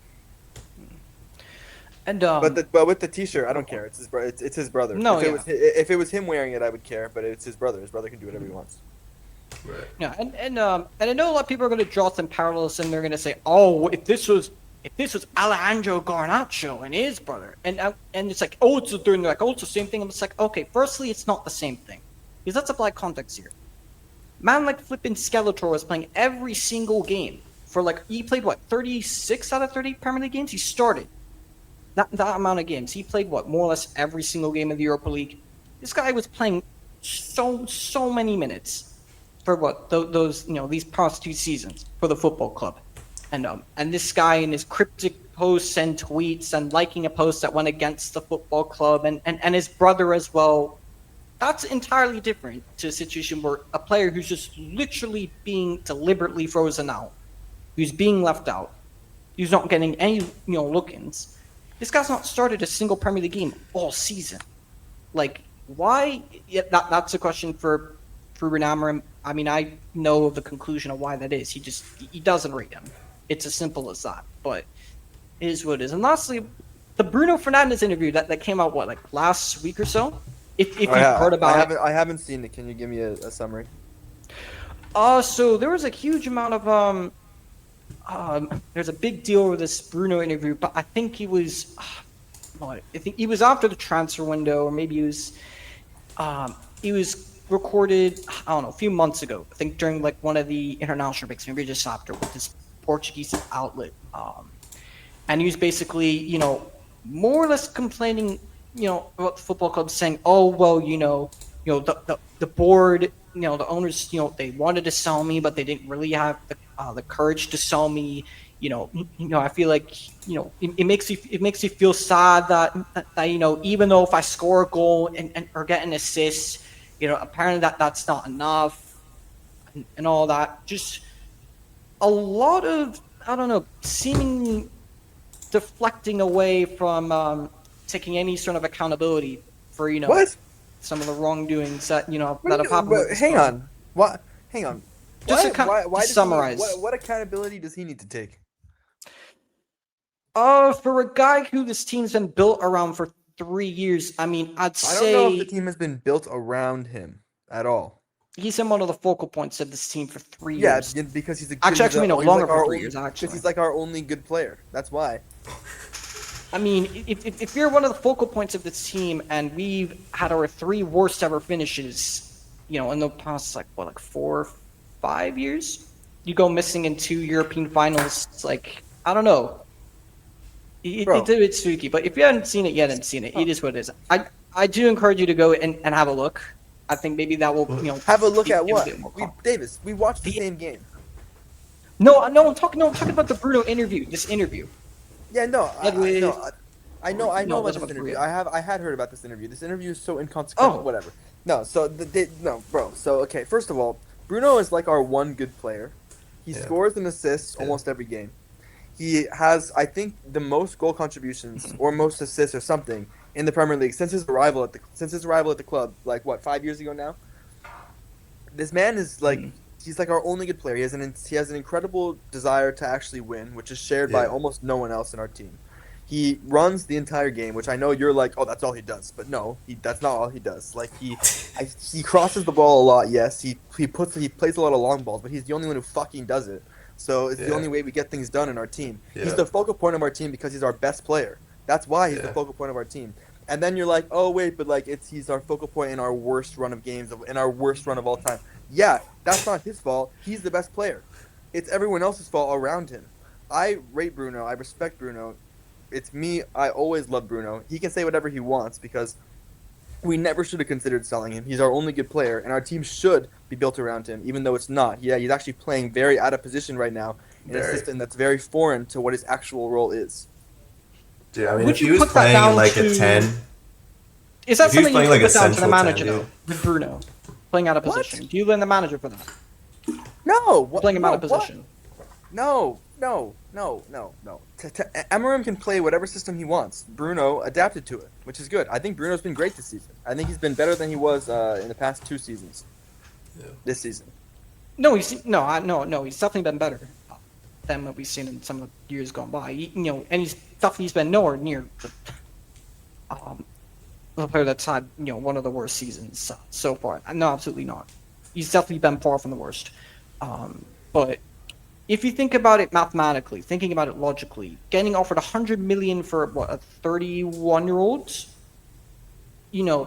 Speaker 2: And
Speaker 4: but with the T-shirt, I don't care. It's his brother.
Speaker 2: No,
Speaker 4: if it was him wearing it, I would care. But it's his brother. His brother can do whatever he wants.
Speaker 3: Right.
Speaker 2: Yeah, and I know a lot of people are going to draw some parallels, and they're going to say, oh, if this was Alejandro Garnacho and his brother, and it's like, oh, it's the same thing. I'm just like, okay, firstly, it's not the same thing, because let's apply context here. Man like flipping Skeletor was playing every single game for he played 36 out of 30 Premier League games. He started that amount of games. He played more or less every single game of the Europa League. This guy was playing so many minutes for those these past 2 seasons for the football club, and this guy in his cryptic posts and tweets and liking a post that went against the football club and his brother as well. That's entirely different to a situation where a player who's just literally being deliberately frozen out, who's being left out, who's not getting any look-ins. This guy's not started a single Premier League game all season. Why? Yeah, that's a question for Amorim. I mean, I know the conclusion of why that is. He doesn't rate him. It's as simple as that. But it is what it is. And lastly, the Bruno Fernandes interview that came out last week or so. If you've heard about it,
Speaker 4: I haven't seen it. Can you give me a summary?
Speaker 2: So there was a huge amount of there's a big deal with this Bruno interview, but I think he was after the transfer window, or maybe he was recorded, I don't know, a few months ago. I think during one of the international breaks, maybe just after, with this Portuguese outlet. And he was basically, more or less complaining, about the football club, saying, "Oh well, the board, the owners, they wanted to sell me, but they didn't really have the courage to sell me. I feel like, it makes you feel sad that even though if I score a goal and or get an assist, apparently that's not enough, and all that. Just a lot of, I don't know, seeming deflecting away from taking any sort of accountability for some of the wrongdoings that that have happened.
Speaker 4: Hang on. What? Hang on.
Speaker 2: Just
Speaker 4: why
Speaker 2: to summarize.
Speaker 4: What accountability does he need to take?
Speaker 2: For a guy who this team's been built around for 3 years, I mean, I'd
Speaker 4: I don't know if the
Speaker 2: say
Speaker 4: team has been built around him at all.
Speaker 2: he's been one of the focal points of this team for 3
Speaker 4: Yeah,
Speaker 2: years.
Speaker 4: because he's a
Speaker 2: Actually, no,
Speaker 4: he's
Speaker 2: longer
Speaker 4: our
Speaker 2: for 3
Speaker 4: only-
Speaker 2: years, actually.
Speaker 4: Because he's like our only good player. That's why.
Speaker 2: I mean, if you're one of the focal points of this team, and we've had our 3 worst ever finishes, in the past, 4 5 years? You go missing in 2 European finals, it's I don't know. It's a bit spooky, but if you haven't seen it yet and seen it, it is what it is. I do encourage you to go and have a look. I think maybe that will,
Speaker 4: Have a look at
Speaker 2: give
Speaker 4: what?
Speaker 2: a bit more
Speaker 4: Davis, we watched the same game.
Speaker 2: No, I'm talking about the Bruno interview. This interview.
Speaker 4: Yeah, no, I know
Speaker 2: No,
Speaker 4: about
Speaker 2: it
Speaker 4: this
Speaker 2: wasn't
Speaker 4: interview.
Speaker 2: real.
Speaker 4: I had heard about this interview. This interview is so inconsequential.
Speaker 2: Oh.
Speaker 4: Whatever. No, so no, bro. So okay, first of all, Bruno is like our one good player. He scores and assists almost every game. He has, I think, the most goal contributions or most assists or something in the Premier League since his arrival at the club. 5 years ago now. This man is he's like our only good player. He has an incredible desire to actually win, which is shared by almost no one else in our team. He runs the entire game, which I know you're like, oh, that's all he does, but no, that's not all he does. He crosses the ball a lot. Yes, he plays a lot of long balls, but he's the only one who fucking does it. So it's the only way we get things done in our team. Yeah. He's the focal point of our team because he's our best player. That's why he's the focal point of our team. And then you're like, oh wait, but he's our focal point in our worst run of games, in our worst run of all time. Yeah, that's not his fault. He's the best player. It's everyone else's fault around him. I rate Bruno. I respect Bruno. It's me. I always love Bruno. He can say whatever he wants because we never should have considered selling him. He's our only good player, and our team should be built around him, even though it's not. Yeah, he's actually playing very out of position right now in a system that's very foreign to what his actual role is.
Speaker 3: Dude, I mean,
Speaker 2: Would
Speaker 3: if he
Speaker 2: you
Speaker 3: was
Speaker 2: put that
Speaker 3: playing
Speaker 2: down
Speaker 3: in a
Speaker 2: to-
Speaker 3: 10,
Speaker 2: Is that
Speaker 3: If he was
Speaker 2: something you
Speaker 3: playing
Speaker 2: could
Speaker 3: like a
Speaker 2: put down to the
Speaker 3: central
Speaker 2: manager
Speaker 3: 10,
Speaker 2: though? With Bruno playing out of
Speaker 4: What?
Speaker 2: position. Do you blame the manager for that?
Speaker 4: No,
Speaker 2: Playing him out of
Speaker 4: what?
Speaker 2: position.
Speaker 4: No. Amarim can play whatever system he wants. Bruno adapted to it, which is good. I think Bruno's been great this season. I think he's been better than he was in the past 2 seasons.
Speaker 3: Yeah.
Speaker 4: This season.
Speaker 2: No, he's definitely been better than what we've seen in some of the years gone by. And he's been nowhere near the player that's had one of the worst seasons so far. No, absolutely not. He's definitely been far from the worst. But if you think about it mathematically, thinking about it logically, getting offered 100 million for a 31-year-old,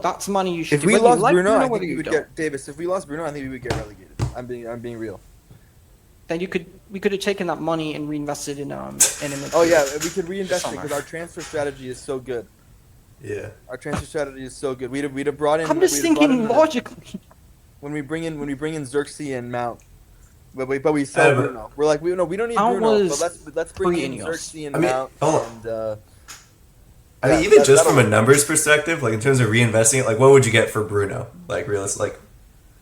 Speaker 2: that's money you should.
Speaker 4: If we lost Bruno, I think
Speaker 2: whether
Speaker 4: we
Speaker 2: you
Speaker 4: would
Speaker 2: don't.
Speaker 4: get Davis. If we lost Bruno, I think we would get relegated. I'm being real.
Speaker 2: Then we could have taken that money and reinvested in a midfield.
Speaker 4: Oh yeah, we could reinvest it
Speaker 2: Summer.
Speaker 4: because our transfer strategy is so good.
Speaker 3: yeah.
Speaker 4: Our transfer strategy is so good. We'd have brought in.
Speaker 2: I'm just
Speaker 4: we'd have brought
Speaker 2: thinking
Speaker 4: in-
Speaker 2: logically.
Speaker 4: when we bring in Xerxes and Mount, but we sell
Speaker 3: but-
Speaker 4: Bruno. We're like we don't need
Speaker 2: Mount
Speaker 4: Bruno,
Speaker 2: was
Speaker 4: but let's bring in
Speaker 2: pre-Ineos.
Speaker 4: Xerxes and
Speaker 3: I mean,
Speaker 4: Mount.
Speaker 3: hold on.
Speaker 4: And,
Speaker 3: I mean,
Speaker 4: yeah,
Speaker 3: even just
Speaker 4: that'll
Speaker 3: from a
Speaker 4: work.
Speaker 3: numbers perspective, in terms of reinvesting it, what would you get for Bruno? Realistic,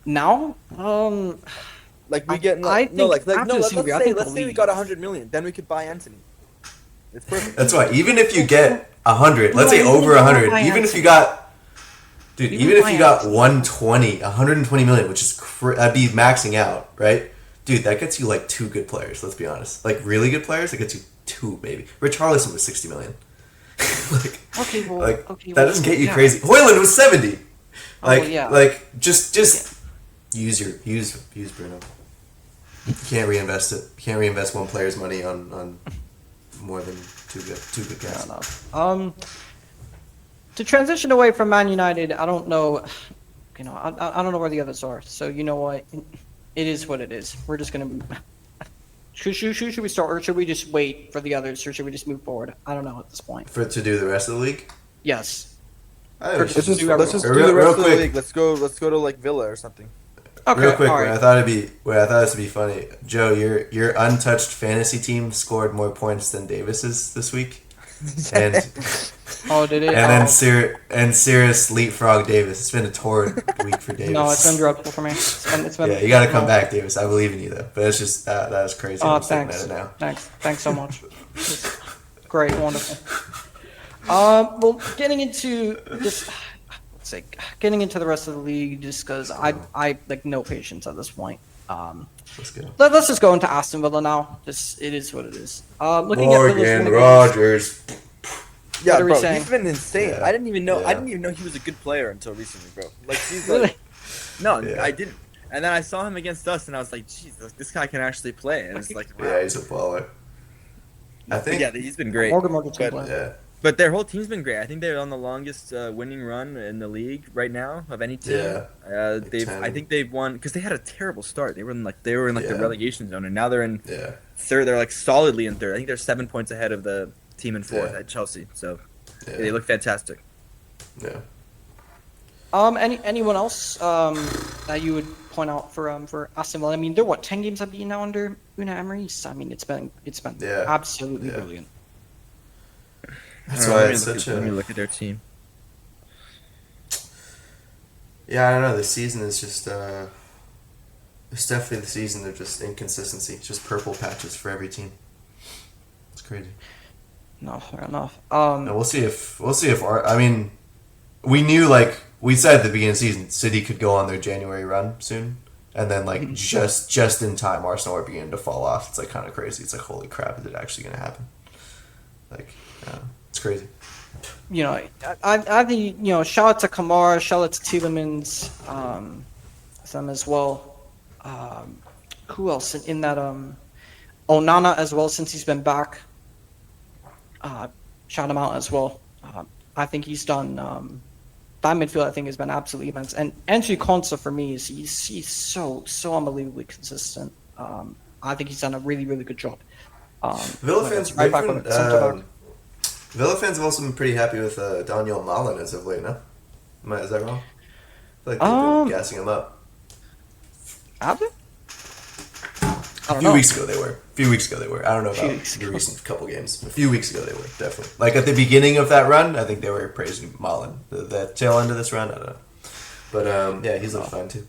Speaker 2: Now,
Speaker 4: we get
Speaker 2: I think after
Speaker 4: let's
Speaker 2: this year, I think
Speaker 4: say we
Speaker 2: leave.
Speaker 4: got 100 million, then we could buy Anthony. It's perfect.
Speaker 3: That's why. Even if you get 100, let's
Speaker 2: No,
Speaker 3: say
Speaker 2: I
Speaker 3: over
Speaker 2: wouldn't
Speaker 3: 100,
Speaker 2: buy
Speaker 3: even if
Speaker 2: Anthony.
Speaker 3: you got, dude,
Speaker 2: Even
Speaker 3: even if
Speaker 2: buy
Speaker 3: you got
Speaker 2: Anthony.
Speaker 3: 120 million, which is that'd be maxing out, right? Dude, that gets you 2 good players. Let's be honest, really good players. It gets you 2 maybe. Richarlison was 60 million.
Speaker 2: okay, well,
Speaker 3: that doesn't get you crazy. Hoyland was 70. Just use Bruno. You can't reinvest it. You can't reinvest one player's money on more than two good guys.
Speaker 2: Fair enough. To transition away from Man United, I don't know. I don't know where the others are. So you know what? It is what it is. We're just gonna. Should we start, or should we just wait for the others, or should we just move forward? I don't know at this point.
Speaker 3: To do the rest of the league.
Speaker 2: Yes.
Speaker 3: I
Speaker 2: Let's
Speaker 3: think
Speaker 2: just
Speaker 3: we
Speaker 2: do
Speaker 3: should-
Speaker 4: Let's just do
Speaker 3: Real-
Speaker 4: the
Speaker 3: real
Speaker 4: rest of the
Speaker 3: quick.
Speaker 4: league. Let's go to Villa or something.
Speaker 2: Okay.
Speaker 3: Real quick,
Speaker 2: all
Speaker 3: where I
Speaker 2: right.
Speaker 3: thought this would be funny. Joe, your untouched fantasy team scored more points than Davis's this week, and
Speaker 2: Oh, did it?
Speaker 3: then
Speaker 2: Oh.
Speaker 3: Cirrus leapfrog Davis. It's been a torrid week for Davis.
Speaker 2: No, it's been dreadful for me. It's been
Speaker 3: Yeah, you got to come back, Davis. I believe in you though. But it's just that is crazy.
Speaker 2: Oh,
Speaker 3: I'm just looking
Speaker 2: thanks.
Speaker 3: at it now.
Speaker 2: Thanks so much. It's great, wonderful. Well, getting into this, let's say, getting into the rest of the league, just because I no patience at this point.
Speaker 3: Let's go.
Speaker 2: Let's just go into Aston Villa now. It is what it is. Looking at Villa's win against-
Speaker 3: Rogers.
Speaker 4: Yeah,
Speaker 2: What are we
Speaker 4: bro,
Speaker 2: saying?
Speaker 4: he's been insane.
Speaker 3: Yeah.
Speaker 4: I didn't even know.
Speaker 3: Yeah.
Speaker 4: I didn't even know he was a good player until recently, bro. Like he's
Speaker 2: Really?
Speaker 4: like, no,
Speaker 3: Yeah.
Speaker 4: I didn't. And then I saw him against us, and I was like, "Jeez, this guy can actually play." And it's like, wow.
Speaker 3: Yeah, he's a baller. I
Speaker 4: But
Speaker 3: think.
Speaker 4: yeah, he's been great.
Speaker 2: Morgan's
Speaker 4: But-
Speaker 2: gonna play.
Speaker 3: Yeah.
Speaker 4: But their whole team's been great. I think they're on the longest winning run in the league right now of any team.
Speaker 3: Yeah.
Speaker 4: They've.
Speaker 3: 10.
Speaker 4: I think they've won because they had a terrible start. They were in the
Speaker 3: Yeah.
Speaker 4: relegation zone, and now they're in
Speaker 3: Yeah.
Speaker 4: third. They're like solidly in third. I think they're 7 points ahead of the team in fourth
Speaker 3: Yeah.
Speaker 4: at Chelsea. So
Speaker 3: Yeah.
Speaker 4: they look fantastic.
Speaker 3: Yeah.
Speaker 2: Anyone else that you would point out for Aston Villa? I mean, they're what 10 games unbeaten now under Unai Emery. So, I mean, it's been
Speaker 3: Yeah.
Speaker 2: absolutely
Speaker 3: Yeah.
Speaker 2: brilliant.
Speaker 3: That's
Speaker 4: Let
Speaker 3: why
Speaker 4: me
Speaker 3: it's
Speaker 4: look
Speaker 3: such
Speaker 4: at- Let me
Speaker 3: a.
Speaker 4: look at their team.
Speaker 3: Yeah, I don't know. The season is just. It's definitely the season of just inconsistency. It's just purple patches for every team. It's crazy.
Speaker 2: No, fair enough.
Speaker 3: And we'll see if I mean, we knew like we said at the beginning of the season, City could go on their January run soon, and then like just in time, Arsenal are beginning to fall off. It's like kind of crazy. It's like holy crap, is it actually going to happen? Like, it's crazy.
Speaker 2: You know, I think shout out to Kamara, shout out to Tielemans, them as well. Who else in that? Onana as well since he's been back. Shout him out as well. I think he's done. That midfield I think has been absolutely immense. And Andrew Konsa for me is he's so unbelievably consistent. I think he's done a really good job.
Speaker 3: Villa fans,
Speaker 2: right back on the centre back.
Speaker 3: Villa fans have also been pretty happy with Daniel Malin as of late. No, is that wrong? I feel like they've been gassing him up.
Speaker 2: Have they?
Speaker 3: A few weeks ago they were. I don't know about the recent couple games. A few weeks ago they were, definitely. Like at the beginning of that run, I think they were praising Malin. The tail end of this run, I don't know. But yeah, he's looked fine too.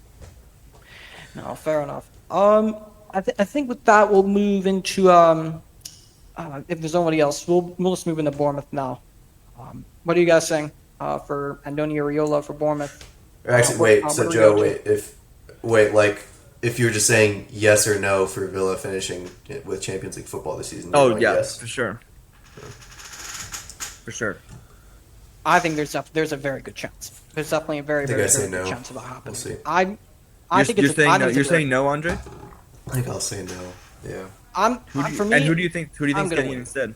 Speaker 2: No, fair enough. I think with that we'll move into if there's nobody else, we'll just move into Bournemouth now. What are you guys saying for Andoni Iraola for Bournemouth?
Speaker 3: Or actually, wait. So Joe, if you were just saying yes or no for Villa finishing with Champions League football this season.
Speaker 4: Oh yeah,
Speaker 3: yes.
Speaker 4: for sure. For sure.
Speaker 2: I think there's a very good chance. There's definitely a very good chance of that happening.
Speaker 3: We'll see.
Speaker 2: I think
Speaker 4: you're saying no. You're saying no, Andre?
Speaker 3: I think I'll say no. Yeah.
Speaker 4: Who do you think's getting in instead?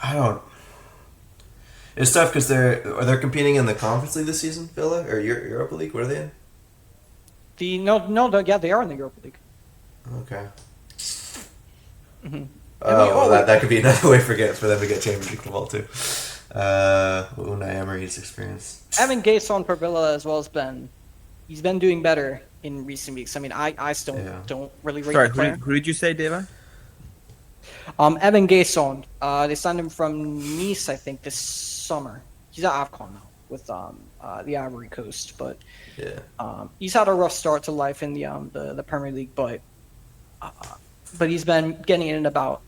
Speaker 3: I don't. It's tough because they're competing in the Conference League this season, Villa, or Europa League. What are they in?
Speaker 2: They are in the Europa League.
Speaker 3: Okay.
Speaker 2: Mm-hmm.
Speaker 3: That could be another way for them to get Champions League football too. Unai Emery's experience.
Speaker 2: Evan Gason for Villa as well he's been doing better in recent weeks. I mean, I still don't really rate the player.
Speaker 4: Who did you say, Deva?
Speaker 2: Evan Gason. They signed him from Nice, I think, this summer. He's at AFCON now with the Ivory Coast, but he's had a rough start to life in the Premier League, but he's been getting in and about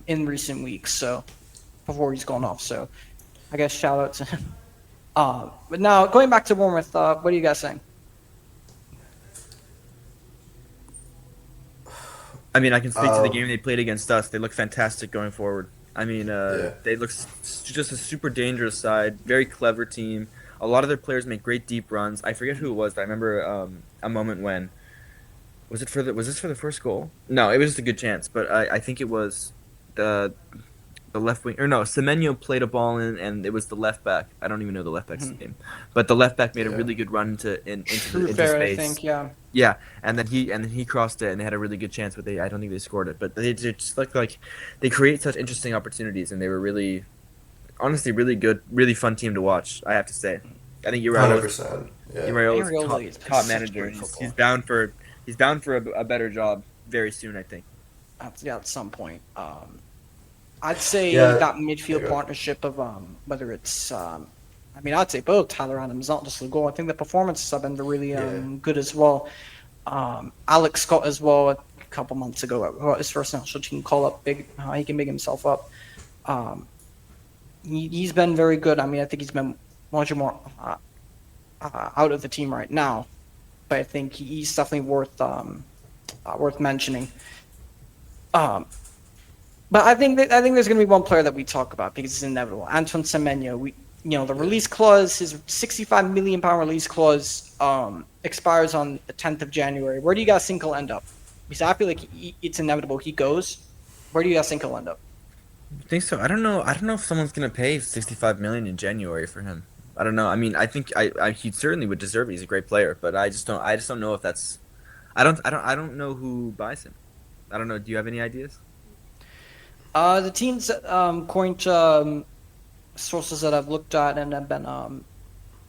Speaker 2: in recent weeks. So before he's gone off, so I guess shout out to him. But now going back to Bournemouth, what are you guys saying?
Speaker 4: I mean, I can speak to the game they played against us. They look fantastic going forward. I mean, they look just a super dangerous side, very clever team. A lot of their players make great deep runs. I forget who it was, but I remember a moment when was this for the first goal? No, it was just a good chance, but I think it was the left wing, or no, Semenyo played a ball in, and it was the left back. I don't even know the left back's name, but the left back made a really good run into space.
Speaker 2: I think, yeah.
Speaker 4: Yeah, and then he crossed it, and they had a really good chance, but I don't think they scored it. But they just look like they create such interesting opportunities, and they were really, honestly, really good, really fun team to watch. I have to say, I think Iraola's top manager. He's bound for a better job very soon, I think.
Speaker 2: At some point. I'd say that midfield partnership of whether it's I'd say both Tyler Adams, not just Lugo. I think the performances have been really good as well. Alex Scott as well a couple months ago, his first national team call up, big. He can make himself up. He's been very good. I mean, I think he's been much more out of the team right now, but I think he's definitely worth mentioning. But I think there's going to be one player that we talk about because it's inevitable. Antoine Semenyo. The release clause, his £65 million release clause, expires on the 10th of January. Where do you guys think he'll end up? Because I feel like it's inevitable he goes. Where do you guys think he'll end up?
Speaker 5: I think so. I don't know if someone's gonna pay 65 million in January for him. I don't know. I mean, I think he certainly would deserve it. He's a great player, but I just don't know if that's. I don't know who buys him. I don't know. Do you have any ideas?
Speaker 2: The teams, according to sources that I've looked at and have been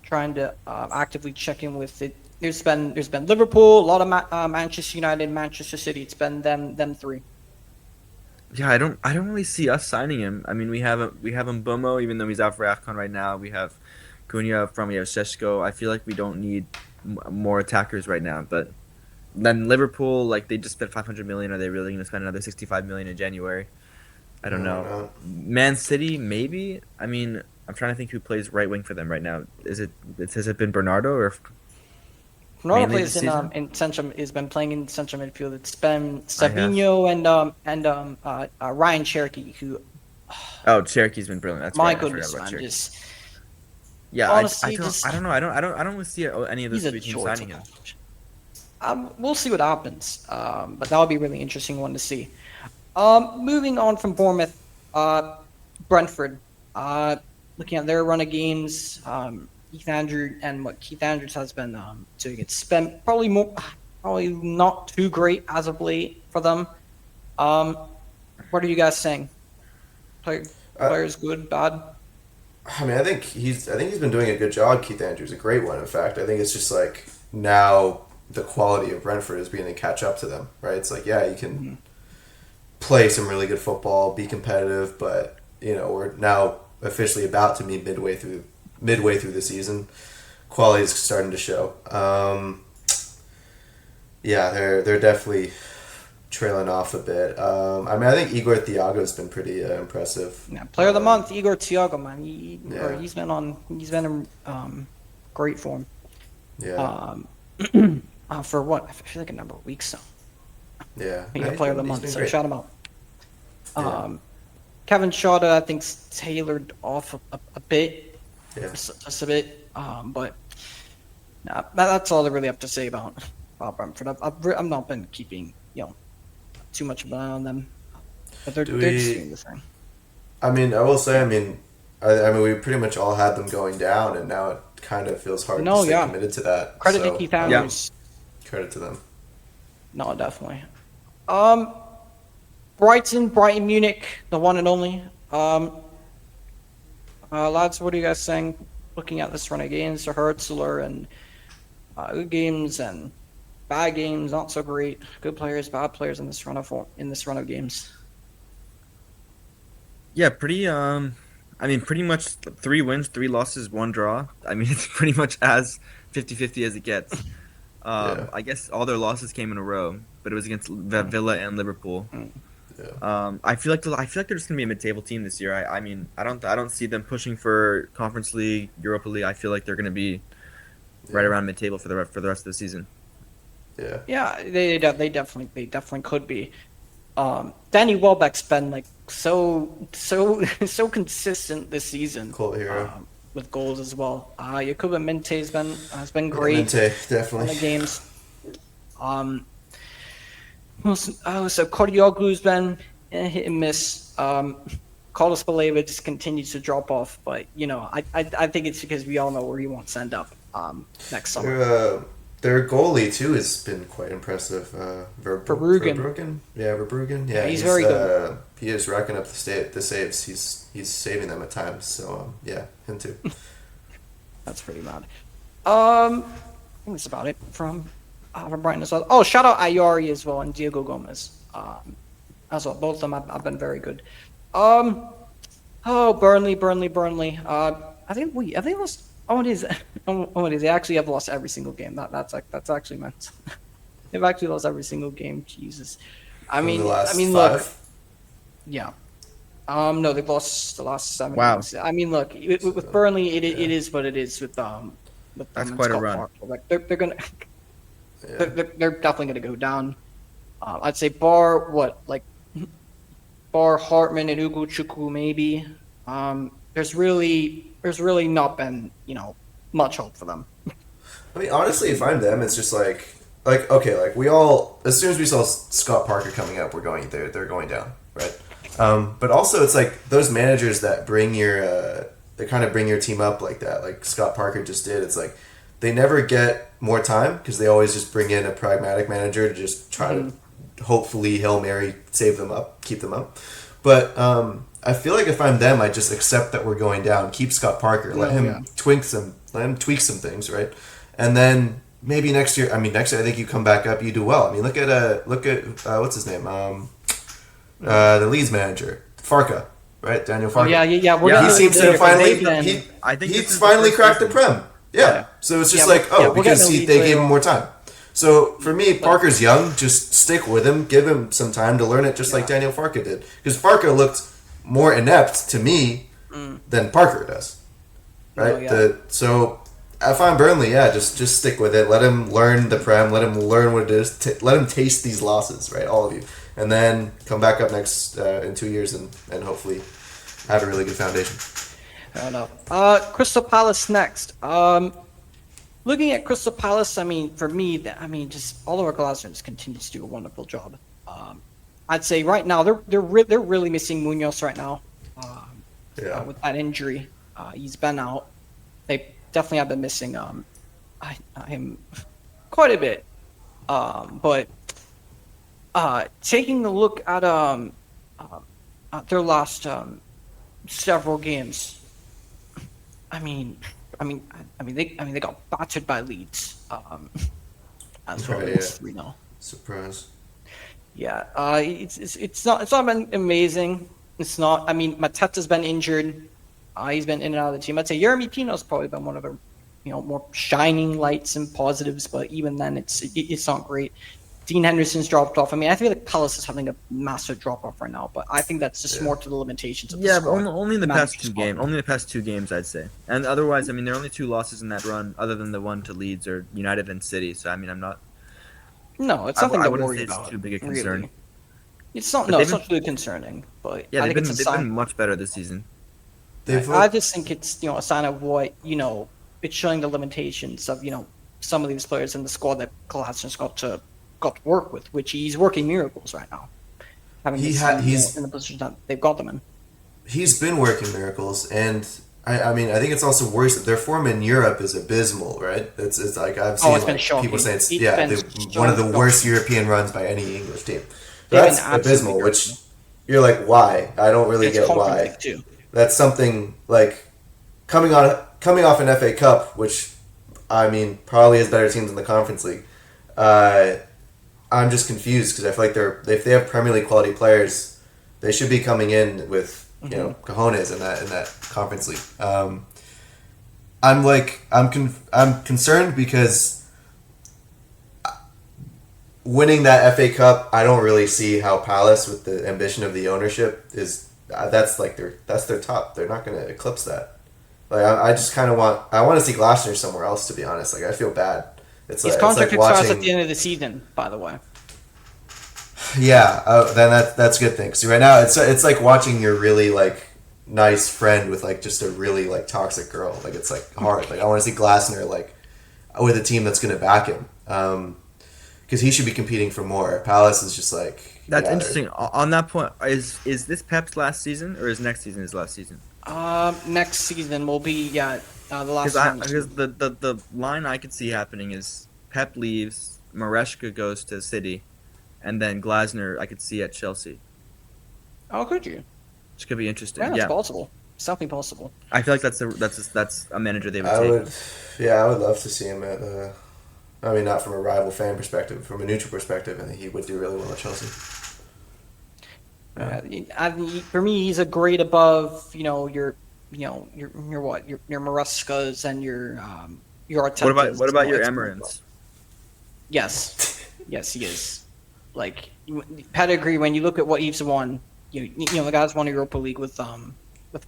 Speaker 2: trying to actively check in with it, there's been Liverpool, a lot of Manchester United, Manchester City. It's been them three.
Speaker 5: Yeah, I don't really see us signing him. I mean, we have Mbomo, even though he's out for AFCON right now. We have Cunha from Sheshko. I feel like we don't need more attackers right now. But then Liverpool, like they just spent 500 million. Are they really going to spend another 65 million in January? I don't know. Man City, maybe. I mean, I'm trying to think who plays right wing for them right now. Has it been Bernardo or?
Speaker 2: Ronaldo plays in central. Has been playing in central midfield. It's been Savinho and Ryan Cherokee who.
Speaker 5: Oh, Cherokee's been brilliant. That's
Speaker 2: my
Speaker 5: right.
Speaker 2: goodness, man! Just
Speaker 5: honestly, I don't know. I don't really see any of those three teams signing him.
Speaker 2: We'll see what happens. But that would be a really interesting one to see. Moving on from Bournemouth, Brentford. Looking at their run of games, Keith Andrews has been doing. It's spent probably not too great as of late for them. What are you guys saying? Players good, bad?
Speaker 3: I mean, I think he's been doing a good job. Keith Andrews, a great one. In fact, I think it's just like now the quality of Brentford is beginning to catch up to them. Right? It's like you can play some really good football, be competitive, but we're now officially about to be midway through the season. Quality is starting to show. They're definitely trailing off a bit. I mean, I think Igor Thiago's been pretty impressive.
Speaker 2: Yeah, player of the month, Igor Thiago, man. He's been in great form.
Speaker 3: Yeah.
Speaker 2: For what? I feel like a number of weeks now.
Speaker 3: Yeah.
Speaker 2: Being a player of the month, so shout him out.
Speaker 3: Yeah.
Speaker 2: Kevin Schade, I think, tailored off a bit.
Speaker 3: Yeah.
Speaker 2: Just a bit. But that's all I really have to say about Brentford. I've not been keeping too much of an eye on them, but they're just doing the thing.
Speaker 3: I mean, I will say, I mean, we pretty much all had them going down, and now it kind of feels hard to stay committed to that.
Speaker 2: Credit to Keith Andrews.
Speaker 3: Yeah. Credit to them.
Speaker 2: No, definitely. Brighton, Munich, the one and only. Lads, what are you guys saying? Looking at this run of games, the Hertzler and good games and bad games, not so great. Good players, bad players in this run of games.
Speaker 5: Yeah, pretty. I mean, pretty much 3 wins, 3 losses, 1 draw. I mean, it's pretty much as 50-50 as it gets. I guess all their losses came in a row, but it was against Villa and Liverpool.
Speaker 3: Yeah.
Speaker 5: I feel like they're just gonna be a mid-table team this year. I mean, I don't see them pushing for Conference League, Europa League. I feel like they're gonna be right around mid-table for the rest of the season.
Speaker 3: Yeah.
Speaker 2: Yeah, they definitely could be. Danny Welbeck's been like so consistent this season.
Speaker 3: Cult hero.
Speaker 2: With goals as well. Yakuba Minte has been great.
Speaker 3: Minte, definitely.
Speaker 2: In the games. So Kodioglu's been hit and miss. Carlos Baleva just continues to drop off, but I think it's because we all know where he wants to end up next summer.
Speaker 3: Their goalie too has been quite impressive.
Speaker 2: Verbruggen.
Speaker 3: Yeah, Verbruggen. Yeah,
Speaker 2: he's very good.
Speaker 3: He is racking up the saves. He's saving them at times. So him too.
Speaker 2: That's pretty bad. I think that's about it from Brighton as well. Oh, shout out Ayari as well and Diego Gomez. As well, both of them have been very good. Burnley. I think they lost. It is. They actually have lost every single game. That's actually meant. They've actually lost every single game. Jesus. I mean, look. Yeah. No, they've lost the last 7 games. I mean, look, with Burnley, it is what it is. With
Speaker 5: that's quite a run.
Speaker 2: Park. Like they're gonna. They're definitely gonna go down. I'd say bar what like bar Hartman and Ugo Chukwu maybe. There's really not been much hope for them.
Speaker 3: I mean, honestly, if I'm them, it's just like okay, like we all, as soon as we saw Scott Parker coming up, they're going down, right? But also it's like those managers that bring they kind of bring your team up like that, like Scott Parker just did. It's like they never get more time because they always just bring in a pragmatic manager to just try to hopefully Hail Mary save them up, keep them up. But I feel like if I'm them, I just accept that we're going down, keep Scott Parker, let him tweak some things, right? And then maybe next year I think you come back up, you do well. I mean, look at what's his name? The Leeds manager, Farka, right? Daniel Farka.
Speaker 2: Yeah.
Speaker 3: He seems to finally
Speaker 5: He's
Speaker 3: finally cracked the Prem. Yeah. So it's just because they gave him more time. So for me, Parker's young. Just stick with him. Give him some time to learn it, just like Daniel Farka did. Because Farka looked more inept to me than Parker does. Right. So if I'm Burnley, just stick with it. Let him learn the Prem. Let him learn what it is. Let him taste these losses. Right, all of you, and then come back up next in 2 years and hopefully have a really good foundation.
Speaker 2: I don't know. Crystal Palace next. Looking at Crystal Palace, I mean, for me, just Oliver Glasner just continues to do a wonderful job. I'd say right now they're really missing Munoz right now. With that injury, he's been out. They definitely have been missing him quite a bit. But taking a look at their last several games, they got battered by Leeds. As well as 3-0.
Speaker 3: Surprise.
Speaker 2: Yeah, it's not been amazing. It's not. I mean, Mateta's been injured. He's been in and out of the team. I'd say Jeremy Pino's probably been one of the more shining lights and positives, but even then, it's not great. Dean Henderson's dropped off. I mean, I feel like Palace is having a massive drop off right now, but I think that's just more to the limitations of the squad.
Speaker 5: But only in the past two games. Only the past 2 games, I'd say. And otherwise, I mean, there are only 2 losses in that run, other than the one to Leeds or United and City. So I mean, I'm not.
Speaker 2: No, it's nothing
Speaker 5: I
Speaker 2: to
Speaker 5: wouldn't
Speaker 2: worry
Speaker 5: say it's
Speaker 2: about.
Speaker 5: too big a concern.
Speaker 2: Really. It's not. It's not really concerning, but
Speaker 5: yeah,
Speaker 2: I think
Speaker 5: they've been much better this season.
Speaker 2: I just think it's a sign of what it's showing the limitations of some of these players in the squad that Glasner's got to work with, which he's working miracles right now. He's in the position that they've got them in.
Speaker 3: He's been working miracles, and I mean I think it's also worse that their form in Europe is abysmal, right? It's like I've seen people say it's one of the worst European runs by any English team. That's abysmal, which you're like, why? I don't really get why. That's something like coming off an FA Cup, which I mean probably has better teams in the Conference League. I'm just confused because I feel like if they have Premier League quality players, they should be coming in with cojones in that Conference League. I'm concerned because winning that FA Cup, I don't really see how Palace, with the ambition of the ownership, is that's their top. They're not going to eclipse that. Like I just kind of want to see Glasner somewhere else, to be honest. Like I feel bad.
Speaker 2: His contract expires at the end of the season, by the way.
Speaker 3: Yeah, then that's a good thing. So right now it's like watching your really like nice friend with like just a really like toxic girl. Like it's like hard. Like I want to see Glasner like with a team that's going to back him, because he should be competing for more. Palace is just like
Speaker 5: that's interesting. On that point, is this Pep's last season or is next season his last season?
Speaker 2: Next season will be the last one.
Speaker 5: Because the line I could see happening is Pep leaves, Maresca goes to City, and then Glasner I could see at Chelsea.
Speaker 2: Oh, could you?
Speaker 5: Which could be interesting.
Speaker 2: Yeah, it's possible. It's definitely possible.
Speaker 5: I feel like that's a manager they would take.
Speaker 3: I would love to see him at. I mean, not from a rival fan perspective, from a neutral perspective, I think he would do really well at Chelsea.
Speaker 2: For me, he's a grade above, your Marescas and your Artetas.
Speaker 5: What about your Emerans?
Speaker 2: Yes, he is. Like pedigree. When you look at what he's won, the guy's won a Europa League with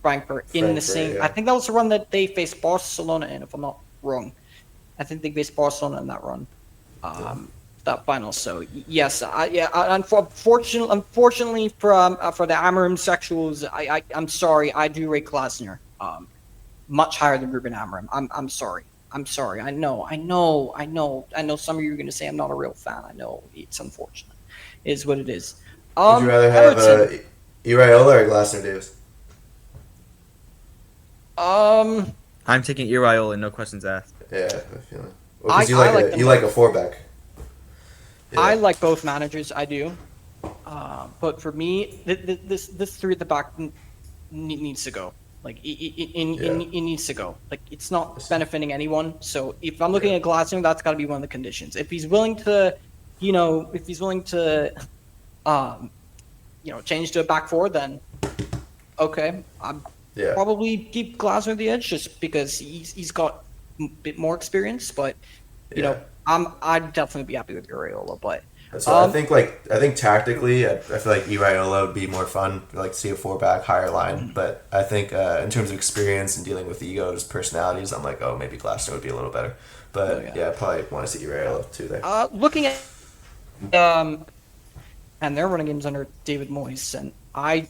Speaker 2: Frankfurt in the same. Yeah. I think that was the run that they faced Barcelona in, if I'm not wrong. I think they faced Barcelona in that run. that final. So yes, unfortunately for the Amorim sexuals, I'm sorry, I do rate Glasner much higher than Ruben Amorim. I'm sorry. I know. Some of you are going to say I'm not a real fan. I know it's unfortunate. It is what it is.
Speaker 3: Would you rather have Iraola or Glasner Davis?
Speaker 5: I'm taking Iraola, no questions asked.
Speaker 3: Yeah, I feel it. Well, because you like a four-back. Yeah.
Speaker 2: I like both managers. I do, but for me, this three at the back needs to go. Like it needs to go. Like it's not benefiting anyone. So if I'm looking at Glasner, that's got to be one of the conditions. If he's willing to, change to a back four, then okay, probably keep Glasner the edge just because he's got a bit more experience. But I'd definitely be happy with Iraola. But
Speaker 3: so I think tactically, I feel like Iraola would be more fun. Like see a four back higher line, but I think in terms of experience and dealing with egos, personalities, I'm like, oh, maybe Glasner would be a little better. But I probably want to see Iraola too there.
Speaker 2: Looking at and they're running games under David Moyes, and I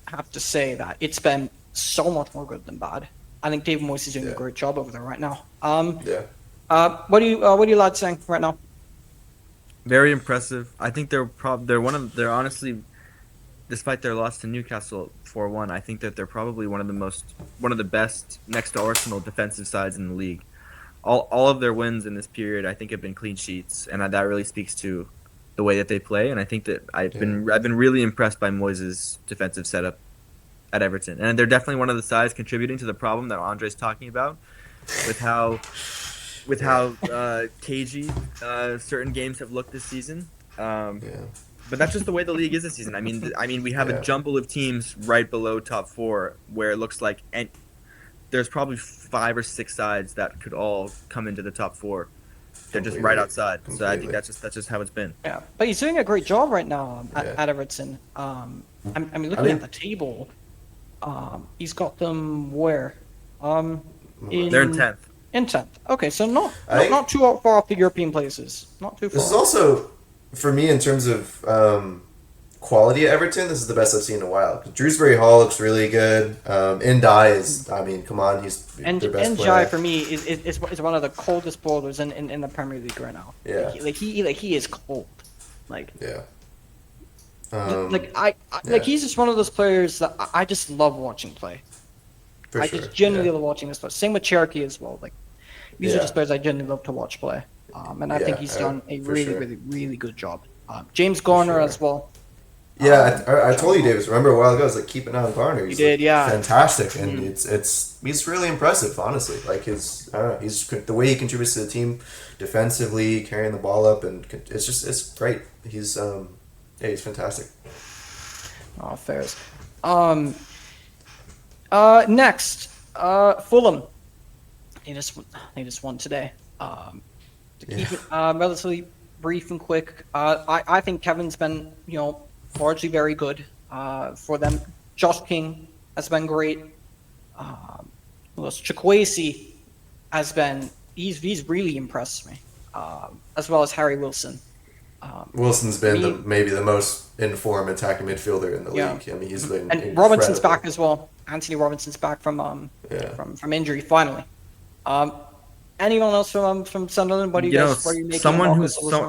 Speaker 2: have to say that it's been so much more good than bad. I think David Moyes is doing a great job over there right now. What are you lads saying right now?
Speaker 5: Very impressive. I think they're honestly, despite their loss to Newcastle 4-1, I think that they're probably one of the best next to Arsenal defensive sides in the league. All of their wins in this period, I think, have been clean sheets, and that really speaks to the way that they play. And I think that I've been really impressed by Moyes' defensive setup at Everton, and they're definitely one of the sides contributing to the problem that Andre's talking about, with how cagey certain games have looked this season. But that's just the way the league is this season. I mean, we have a jumble of teams right below top four where it looks like there's probably 5 or 6 sides that could all come into the top four. They're just right outside. So I think that's just how it's been. Yeah,
Speaker 2: but he's doing a great job right now at Everton. Looking at the table, he's got them where?
Speaker 5: They're in 10th.
Speaker 2: In 10th. Okay, so not too far off the European places. Not too far.
Speaker 3: This is also, for me, in terms of quality at Everton, this is the best I've seen in a while. Drewsbury Hall looks really good. Ndai is, come on, he's their best player.
Speaker 2: Ndai, for me, is one of the coldest bowlers in the Premier League right now.
Speaker 3: Yeah.
Speaker 2: He is cold. He's just one of those players that I just love watching play. I just genuinely love watching this play. Same with Cherokee as well. These are just players I genuinely love to watch play. And I think he's done a really good job. James Garner as well.
Speaker 3: Yeah, I told you, Davis. Remember a while ago, I was like, keep an eye on Garner. He's fantastic, and he's really impressive, honestly. He's the way he contributes to the team defensively, carrying the ball up, and it's great. He's fantastic.
Speaker 2: Oh, fairs. Next, Fulham. They just won today. To keep it relatively brief and quick, I think Kevin's been largely very good for them. Josh King has been great. Chukwueze has been he's really impressed me, as well as Harry Wilson.
Speaker 3: Wilson's been maybe the most informed attacking midfielder in the league. He's been incredible.
Speaker 2: Robinson's back as well. Anthony Robinson's back from injury finally. Anyone else from Sunderland? What do you guys? What are you making?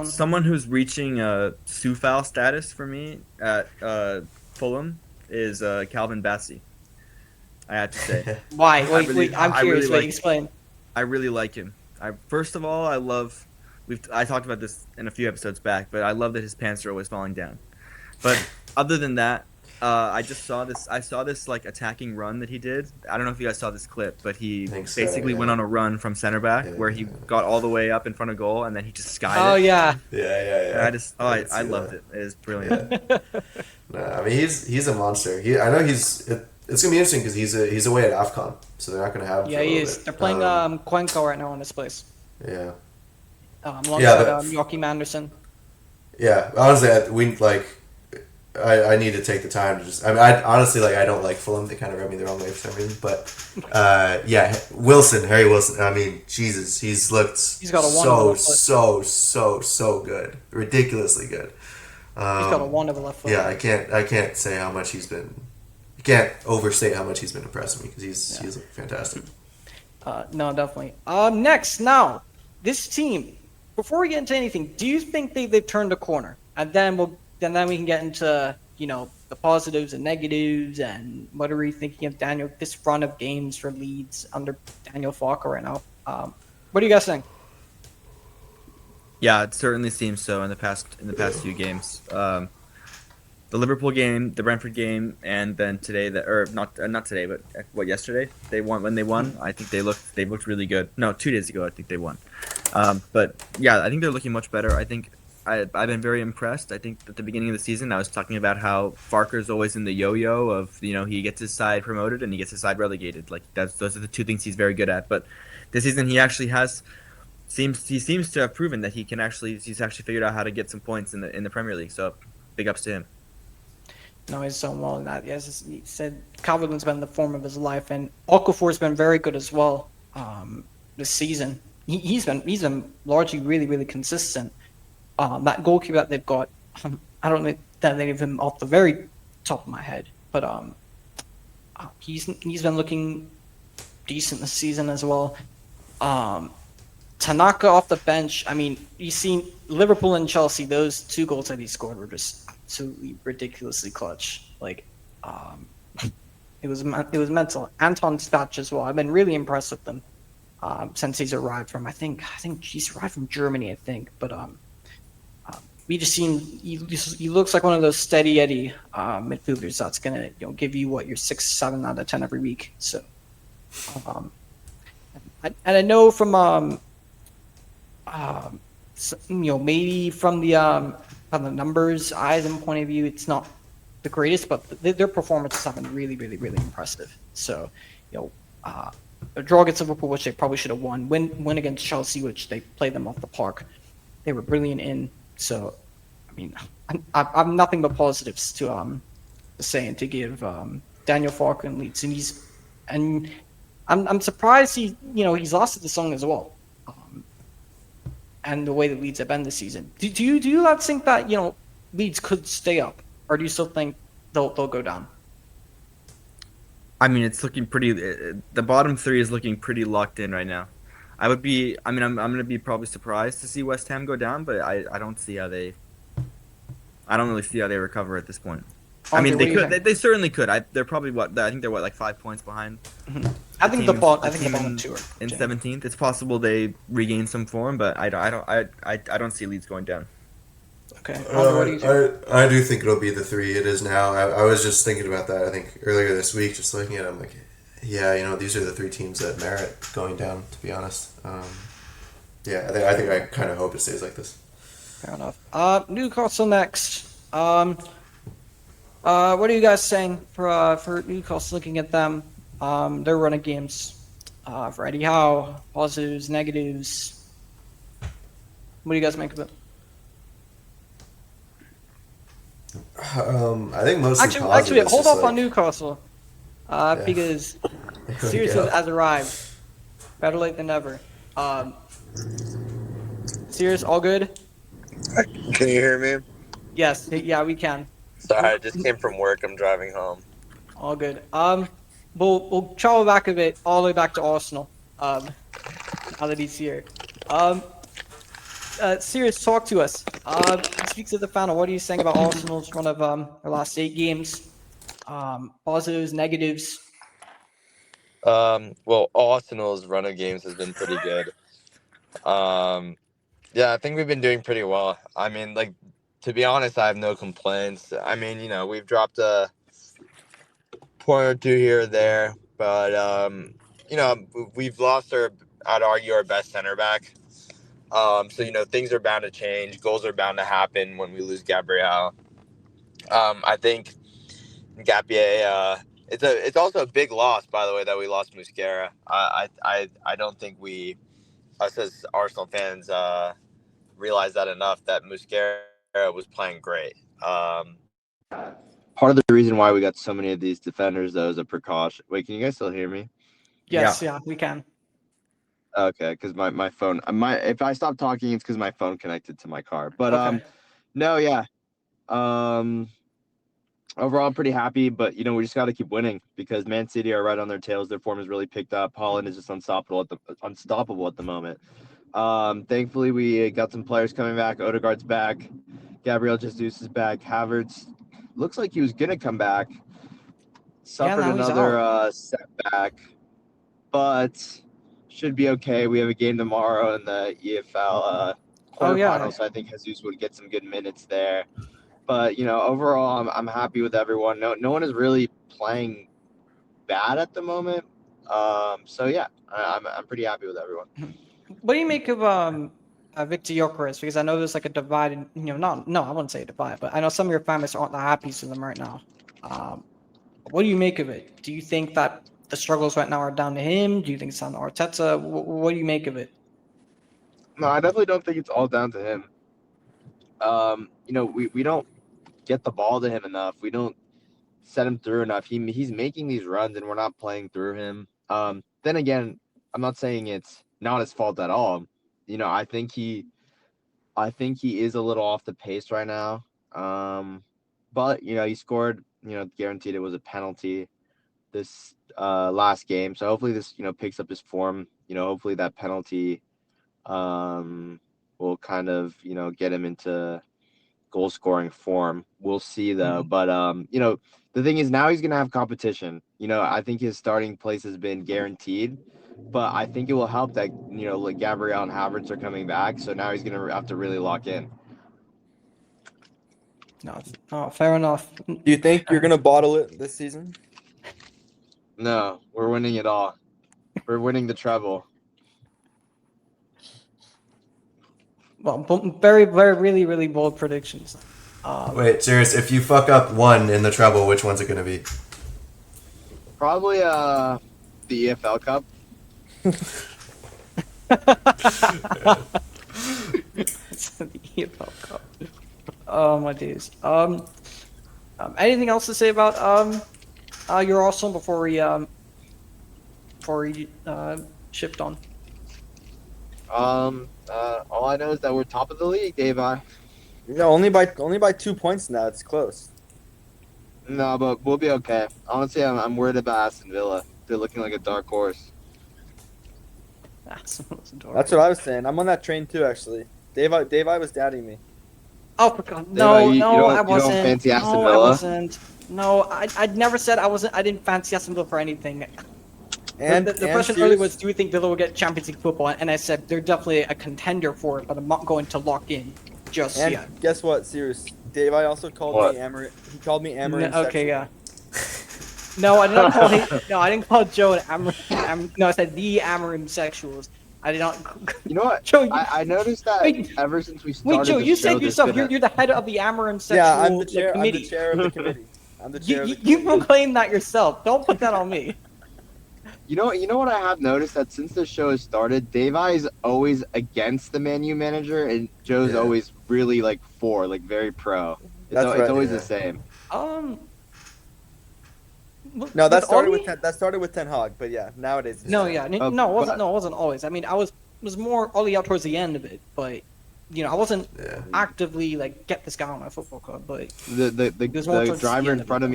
Speaker 5: Someone who's reaching Sufal status for me at Fulham is Calvin Bassey. I have to say.
Speaker 2: Why? Wait, I'm curious. Explain.
Speaker 5: I really like him. First of all, I talked about this in a few episodes back, but I love that his pants are always falling down. But other than that, I saw this attacking run that he did. I don't know if you guys saw this clip, but he basically went on a run from center back where he got all the way up in front of goal and then he just skied it.
Speaker 2: Oh yeah.
Speaker 3: Yeah.
Speaker 2: And
Speaker 5: I loved it. It is brilliant.
Speaker 3: He's a monster. I know it's gonna be interesting because he's away at AFCON, so they're not gonna have him.
Speaker 2: Yeah, he is. They're playing Cuenca right now in this place.
Speaker 3: Yeah.
Speaker 2: Alongside Joachim Anderson.
Speaker 3: Yeah, honestly, I need to take the time to just. I mean, I honestly I don't like Fulham. They kind of rub me the wrong way for some reason. But yeah, Harry Wilson. I mean, Jesus, he's looked
Speaker 2: He's got a one
Speaker 3: so good, ridiculously good.
Speaker 2: He's got a wonderful left foot.
Speaker 3: Yeah, I can't say how much he's been. You can't overstate how much he's been impressing me because he's fantastic.
Speaker 2: No, definitely. Next, now this team. Before we get into anything, do you think they've turned a corner? And then we can get into the positives and negatives and what are we thinking of this run of games for Leeds under Daniel Farke right now? What do you guys think?
Speaker 5: Yeah, it certainly seems so in the past few games. The Liverpool game, the Brentford game, and then today not today, but yesterday they won. When they won, I think they looked really good. No, 2 days ago I think they won. But yeah, I think they're looking much better. I think I've been very impressed. I think at the beginning of the season I was talking about how Farker's always in the yo-yo of he gets his side promoted and he gets his side relegated. Like those are the two things he's very good at. But this season he actually seems to have proven that he's actually figured out how to get some points in the Premier League. So big ups to him.
Speaker 2: No, he's done well in that. Yes, he said Calvert-Lewin's been the form of his life, and Okafor's been very good as well this season. He's been largely really, really consistent. That goalkeeper that they've got, I don't know that they have him off the very top of my head, but he's been looking decent this season as well. Tanaka off the bench. I mean, you've seen Liverpool and Chelsea. Those 2 goals that he scored were just absolutely ridiculously clutch. Like, it was mental. Anton Stach as well. I've been really impressed with them since he's arrived from. I think he's arrived from Germany. I think, but we just seen he looks like one of those steady Eddie midfielders that's gonna give you your 6, 7 out of 10 every week. So, and I know from maybe from the numbers eyes and point of view, it's not the greatest, but their performances have been really, really, really impressive. So, a draw against Liverpool, which they probably should have won. Win against Chelsea, which they played them off the park. They were brilliant in. So, I mean, I've nothing but positives to say and to give Daniel Farke and Leeds, and I'm surprised he's lost at the song as well, and the way that Leeds have been this season. Do you not think that Leeds could stay up, or do you still think they'll go down?
Speaker 5: I mean, it's looking pretty. The bottom 3 is looking pretty locked in right now. I'm going to be probably surprised to see West Ham go down, but I don't see how they. I don't really see how they recover at this point. I mean, they could. They certainly could. They're probably I think they're like 5 points behind.
Speaker 2: Mm-hmm. I think the bottom 2 are
Speaker 5: in 17th. It's possible they regain some form, but I don't see Leeds going down.
Speaker 2: Okay. What do you think?
Speaker 3: I do think it'll be the 3 it is now. I was just thinking about that. I think earlier this week, just looking at it, I'm like, yeah, these are the 3 teams that merit going down. To be honest, yeah, I think I kind of hope it stays like this.
Speaker 2: Fair enough. Newcastle next. What are you guys saying for Newcastle? Looking at them, their run of games. For Eddie Howe, positives, negatives. What do you guys make of it?
Speaker 3: I think mostly
Speaker 2: actually, hold off on Newcastle, because Sirius has arrived. Better late than never. Sirius, all good?
Speaker 6: Can you hear me?
Speaker 2: Yes, yeah, we can.
Speaker 6: Sorry, I just came from work. I'm driving home.
Speaker 2: All good. We'll travel back a bit, all the way back to Arsenal. Now that he's here. Sirius, talk to us. Speak to the final. What are you saying about Arsenal's run of their last 8 games? Positives, negatives.
Speaker 6: Well, Arsenal's run of games has been pretty good. Yeah, I think we've been doing pretty well. I mean, to be honest, I have no complaints. I mean, we've dropped a point or 2 here or there, but we've lost I'd argue, our best center back. So things are bound to change. Goals are bound to happen when we lose Gabriel. I think Gapier. It's also a big loss, by the way, that we lost Musquera. I don't think us as Arsenal fans realize that enough, that Musquera was playing great. Part of the reason why we got so many of these defenders, though, is a precaution. Wait, can you guys still hear me?
Speaker 2: Yes, yeah, we can.
Speaker 6: Okay, because my phone, if I stop talking, it's because my phone connected to my car. But
Speaker 2: Okay.
Speaker 6: no, yeah. Overall, I'm pretty happy, but we just got to keep winning because Man City are right on their tails. Their form has really picked up. Haaland is just unstoppable at the moment. Thankfully, we got some players coming back. Odegaard's back. Gabriel Jesus is back. Havertz looks like he was gonna come back. Suffered
Speaker 2: now he's
Speaker 6: another setback, but should be okay. We have a game tomorrow in the EFL quarterfinals, so I think Jesus would get some good minutes there. But overall, I'm happy with everyone. No one is really playing bad at the moment. So yeah, I'm pretty happy with everyone.
Speaker 2: What do you make of Victor Gyökeres? Because I know there's like a divide. I wouldn't say a divide, but I know some of your fans aren't that happy with them right now. What do you make of it? Do you think that the struggles right now are down to him? Do you think it's on Arteta? What do you make of it?
Speaker 6: No, I definitely don't think it's all down to him. We don't get the ball to him enough. We don't set him through enough. He's making these runs and we're not playing through him. Then again, I'm not saying it's not his fault at all. I think he is a little off the pace right now. But he scored, guaranteed it was a penalty this last game. So hopefully this, picks up his form. Hopefully that penalty will kind of, get him into goal scoring form. We'll see though. But the thing is now he's gonna have competition. I think his starting place has been guaranteed, but I think it will help that like Gabriel and Havertz are coming back. So now he's gonna have to really lock in.
Speaker 2: No, fair enough.
Speaker 4: Do you think you're gonna bottle it this season?
Speaker 6: No, we're winning it all. We're winning the treble.
Speaker 2: Well, very, very, really, really bold predictions.
Speaker 3: Wait, serious? If you fuck up one in the treble, which one's it going to be?
Speaker 6: Probably the EFL Cup.
Speaker 2: It's the EFL Cup. Oh my days. Anything else to say about your Arsenal before we shift on?
Speaker 6: All I know is that we're top of the league, Dave.
Speaker 4: No, only by 2 points now. It's close.
Speaker 6: No, but we'll be okay. Honestly, I'm worried about Aston Villa. They're looking like a dark horse.
Speaker 2: That's
Speaker 4: what I was saying. I'm on that train too, actually. Dave, I was doubting me.
Speaker 2: Oh, for God. No, I wasn't.
Speaker 6: You don't fancy Aston Villa?
Speaker 2: I wasn't. No, I'd never said I wasn't. I didn't fancy Aston Villa for anything. And the question earlier was, do you think Villa will get Champions League football? And I said they're definitely a contender for it, but I'm not going to lock in just yet.
Speaker 4: Guess what, Sirius? Dave, I also called me Amarin. He called me Amarin.
Speaker 2: Okay, yeah. No, I did not call him. No, I didn't call Joe an Amarin. No, I said the Amarin sexuals. I did not.
Speaker 6: You know what?
Speaker 2: Joe,
Speaker 6: I noticed that ever since we started.
Speaker 2: Wait, Joe, you said yourself you're the head of the Amarin sexual committee.
Speaker 4: I'm the chair of the committee. I'm the chair of the committee.
Speaker 2: You proclaimed that yourself. Don't put that on me.
Speaker 6: You know what I have noticed, that since the show has started, Dave is always against the Man U manager, and Joe's always really for, very pro. It's always the same.
Speaker 4: No, that started with Ten Hag, but yeah, nowadays.
Speaker 2: No, yeah, it wasn't always. I mean, I was more Ollie out towards the end of it, but I wasn't actively get this guy on my football club. But
Speaker 6: the driver in front of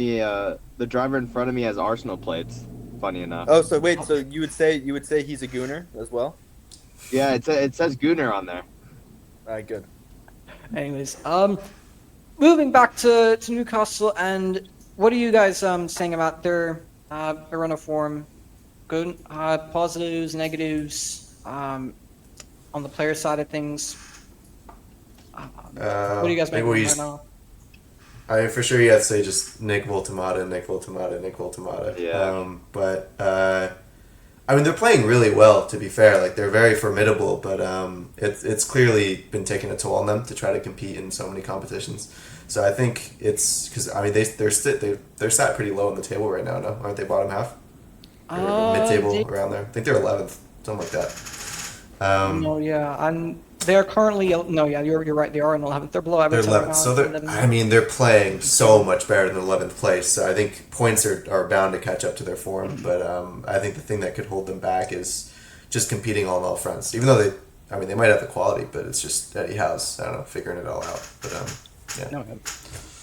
Speaker 6: me, has Arsenal plates. Funny enough.
Speaker 4: Oh, so wait, so you would say he's a gooner as well?
Speaker 6: Yeah, it says gooner on there.
Speaker 4: All right, good.
Speaker 2: Anyways, moving back to Newcastle, and what are you guys saying about their run of form? Good, positives, negatives, on the player side of things. What do you guys make right now?
Speaker 3: For sure you have to say just Nick Voltemata.
Speaker 6: Yeah.
Speaker 3: But they're playing really well, to be fair. They're very formidable, but it's clearly been taking a toll on them to try to compete in so many competitions. So I think it's because they're sat pretty low on the table right now. No, aren't they bottom half? Or mid-table around there? I think they're 11th, something like that.
Speaker 2: No, yeah, They're currently no, yeah, you're right. They are in 11th. They're below
Speaker 3: They're
Speaker 2: Everton.
Speaker 3: 11th. So they're playing so much better than 11th place. So I think points are bound to catch up to their form. But I think the thing that could hold them back is just competing on all fronts. Even though they might have the quality, but it's just Eddie Howe's, I don't know, figuring it all out. But yeah.
Speaker 2: No,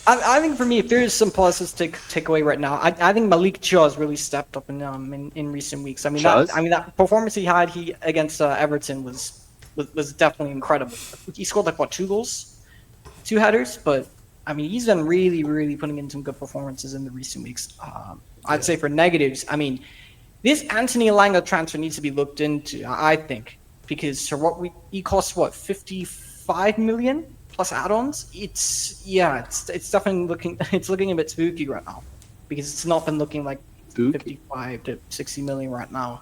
Speaker 2: I think for me, if there is some pluses to take away right now, I think Malik Chia has really stepped up in recent weeks. I mean, that performance he had against Everton was definitely incredible. He scored like 2 goals, 2 headers, but I mean he's been really, really putting in some good performances in the recent weeks. I'd say for negatives, I mean this Anthony Elanga transfer needs to be looked into. I think because he costs 55 million plus add-ons. It's definitely looking a bit spooky right now because it's not been looking like 55 to 60 million right now.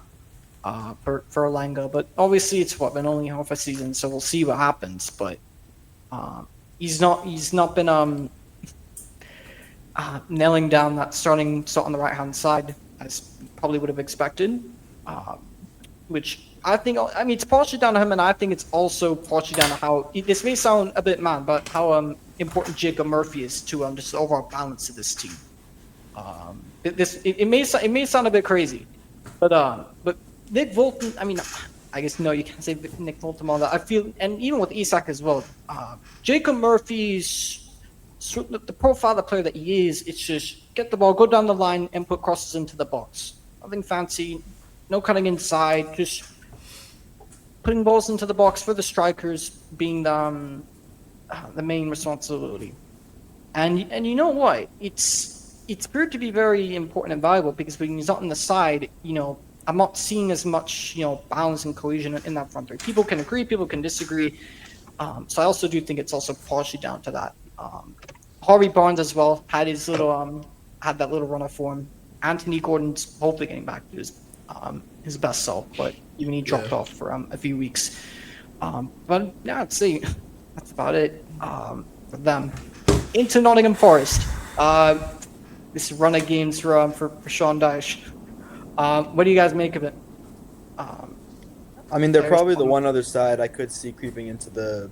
Speaker 2: For Elanga, but obviously it's been only half a season, so we'll see what happens. But he's not been nailing down that starting slot on the right hand side as probably would have expected. Which I think, I mean, it's partially down to him, and I think it's also partially down to how this may sound a bit mad, but how important Jacob Murphy is to just the overall balance of this team. It may sound a bit crazy, but Nick Bolton, I mean, I guess no, you can't say Nick Bolton on that. I feel, and even with Isak as well, Jacob Murphy's the profile of the player that he is. It's just get the ball, go down the line, and put crosses into the box. Nothing fancy, no cutting inside, just putting balls into the box for the strikers being the main responsibility. And you know what? It's proved to be very important and valuable because when he's not on the side, I'm not seeing as much, balance and cohesion in that front three. People can agree, people can disagree. So I also do think it's also partially down to that. Harvey Barnes as well had his had that little run of form. Anthony Gordon's hopefully getting back to his best self, but even he dropped off for a few weeks. But yeah, let's see. That's about it for them. Into Nottingham Forest. This run of games for Sean Dyche. What do you guys make of it?
Speaker 4: I mean, they're probably the one other side I could see creeping into the